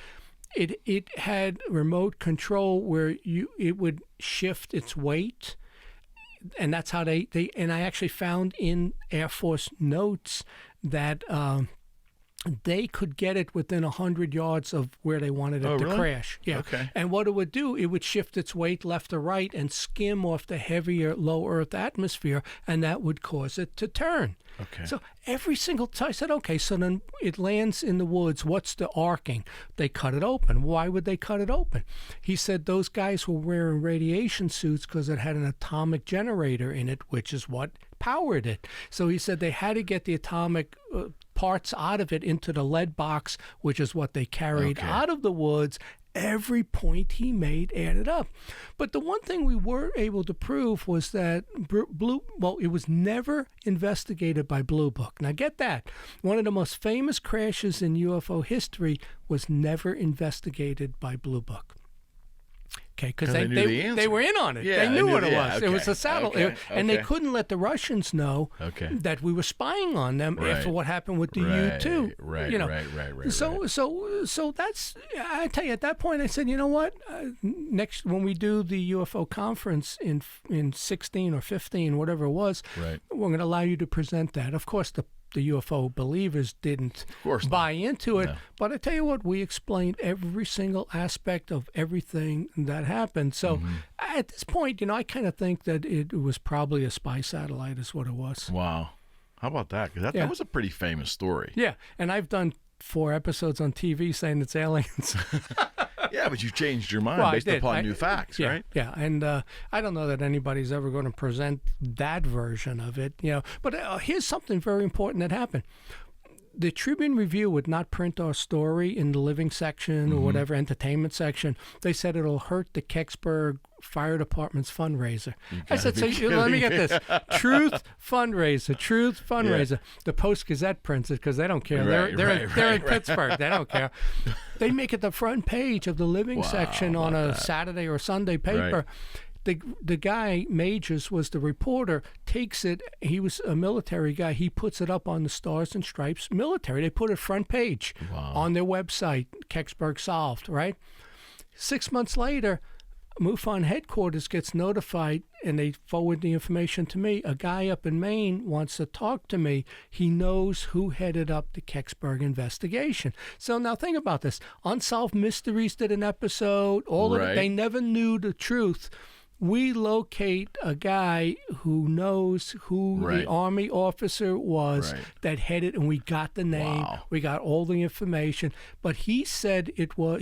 It had remote control where it would shift its weight. And that's how they and I actually found in Air Force notes that they could get it within 100 yards of where they wanted it to crash. Yeah. Okay. And what it would do, it would shift its weight left to right and skim off the heavier low Earth atmosphere, and that would cause it to turn. Okay. So every single time I said, "Okay, so then it lands in the woods. What's the arcing?" They cut it open. Why would they cut it open? He said those guys were wearing radiation suits because it had an atomic generator in it, which is what powered it. So he said they had to get the atomic parts out of it into the lead box, which is what they carried out of the woods. every point he made added up. But the one thing we were able to prove was that it was never investigated by Blue Book. Now get that. One of the most famous crashes in UFO history was never investigated by Blue Book. Okay, because they were in on it. Yeah, they knew what it was. Okay, It was a satellite, and they couldn't let the Russians know that we were spying on them after what happened with the U-2. Right. So that's, I tell you, at that point I said, you know what? Next, when we do the UFO conference in 16 or 15, whatever it was, we're going to allow you to present that. Of course, the UFO believers didn't buy into it. No. But I tell you what, we explained every single aspect of everything that happened. So at this point, I kind of think that it was probably a spy satellite is what it was. Wow. How about that? Because that was a pretty famous story. Yeah. And I've done 4 episodes on TV saying it's aliens. Yeah, but you changed your mind based upon new facts, right? Yeah, and I don't know that anybody's ever going to present that version of it, But here's something very important that happened. The Tribune Review would not print our story in the living section or whatever entertainment section. They said it'll hurt the Kecksburgh Fire Department's fundraiser. I said, so let me get this. Truth fundraiser. Yeah. The Post-Gazette prints it because they don't care. They're in Pittsburgh. They don't care. They make it the front page of the living section on a Saturday or Sunday paper. Right. The guy, Majors, was the reporter, takes it. He was a military guy. He puts it up on the Stars and Stripes military. They put it front page on their website, Kecksburgh Solved, right? 6 months later, MUFON headquarters gets notified, and they forward the information to me. A guy up in Maine wants to talk to me. He knows who headed up the Kecksburgh investigation. So now think about this. Unsolved Mysteries did an episode. All of it, they never knew the truth. We locate a guy who knows who the Army officer was that headed, and we got the name. We got all the information. But he said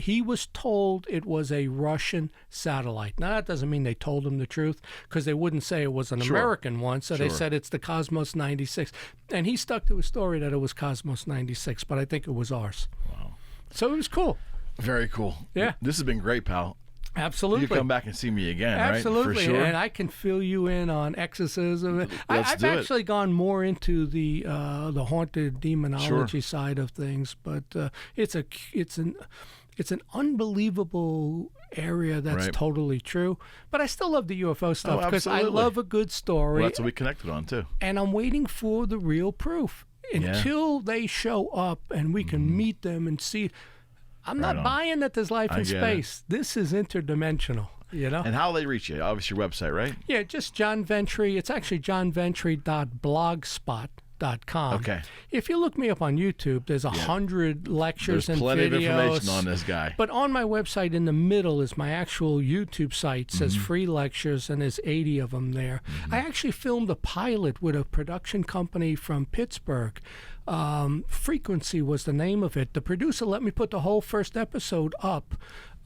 he was told it was a Russian satellite. Now, that doesn't mean they told him the truth, because they wouldn't say it was an American one. So they said it's the Cosmos 96. And he stuck to his story that it was Cosmos 96, but I think it was ours. Wow. So it was cool. Very cool. Yeah. This has been great, pal. Absolutely. You can come back and see me again, right? Absolutely. For sure. And I can fill you in on exorcism. I've actually gone more into the haunted demonology side of things, but it's an unbelievable area that's totally true. But I still love the UFO stuff because I love a good story. Well, that's what we connected on too. And I'm waiting for the real proof until they show up and we can meet them and see. I'm not buying that there's life in space. This is interdimensional, And how they reach you? Obviously, your website, right? Yeah, just John Ventre. It's actually johnventre.blogspot.com. Okay. If you look me up on YouTube, there's 100 lectures and videos. There's plenty of information on this guy. But on my website, in the middle, is my actual YouTube site. It says free lectures, and there's 80 of them there. I actually filmed a pilot with a production company from Pittsburgh. Frequency was the name of it. The producer let me put the whole first episode up.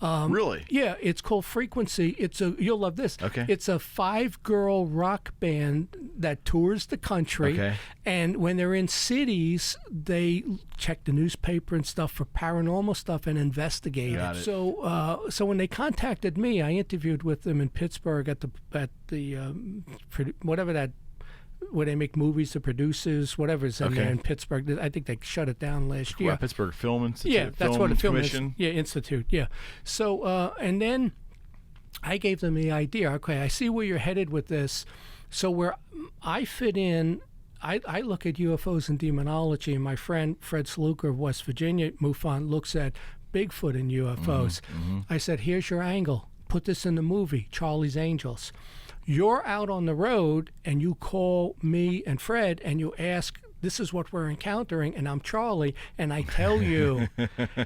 Really? Yeah, it's called Frequency. You'll love this. Okay. It's a 5-girl rock band that tours the country. Okay. And when they're in cities, they check the newspaper and stuff for paranormal stuff and investigate it. So when they contacted me, I interviewed with them in Pittsburgh at the whatever that. Where they make movies, the producers, whatever's in there in Pittsburgh. I think they shut it down last year. Pittsburgh Film Institute. Yeah, that's what a film Commission. Institute. Yeah. So and then I gave them the idea. Okay, I see where you're headed with this. So where I fit in, I look at UFOs and demonology, and my friend Fred Sluker of West Virginia, MUFON, looks at Bigfoot and UFOs. I said, here's your angle. Put this in the movie, Charlie's Angels. You're out on the road and you call me and Fred and you ask, this is what we're encountering, and I'm Charlie, and I tell you.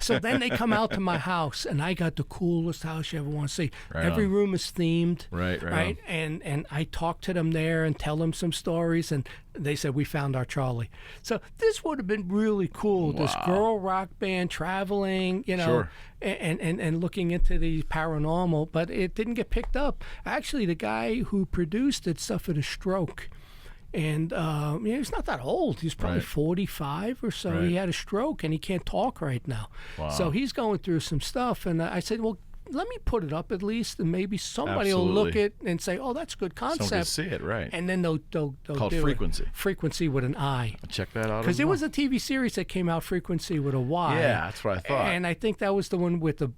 So then they come out to my house, and I got the coolest house you ever want to see. Every room is themed. Right. And I talk to them there and tell them some stories, and they said, we found our Charlie. So this would have been really cool, this girl rock band traveling, and looking into the paranormal, but it didn't get picked up. Actually, the guy who produced it suffered a stroke. And he's not that old. He's probably 45 or so. Right. He had a stroke, and he can't talk right now. Wow. So he's going through some stuff. And I said, well, let me put it up at least, and maybe somebody will look at and say, "Oh, that's a good concept." Someone can see it, right? And then they'll Called do Frequency. It. Frequency with an I. I'll check that out. Because there was a TV series that came out, Frequency with a Y. Yeah, that's what I thought. And I think that was the one with the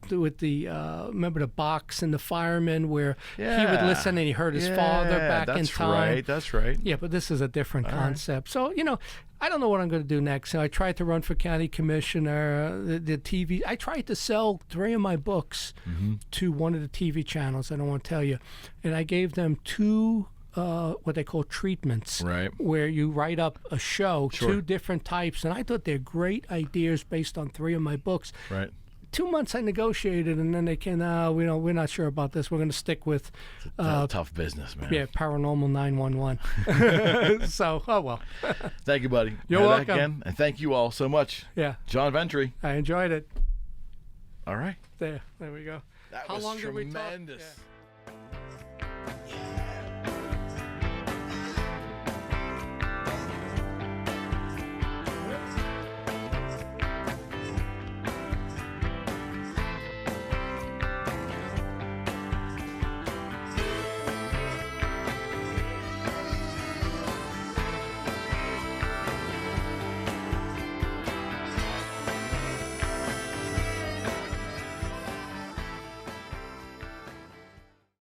remember the box and the fireman where he would listen and he heard his father back in time. That's right. Yeah, but this is a different concept. So I don't know what I'm going to do next. So I tried to run for county commissioner. The TV. I tried to sell 3 of my books to one of the TV channels. I don't want to tell you, and I gave them 2 what they call treatments, right? Where you write up a show, 2 different types, and I thought they're great ideas based on 3 of my books. Right. 2 months I negotiated, and then they came. We're not sure about this. We're going to stick with tough business, man. Yeah, Paranormal 911. So, oh well. Thank you, buddy. You're welcome. Back again, and thank you all so much. Yeah, John Ventre. I enjoyed it. All right. There we go. That How was long tremendous. did we talk? Yeah.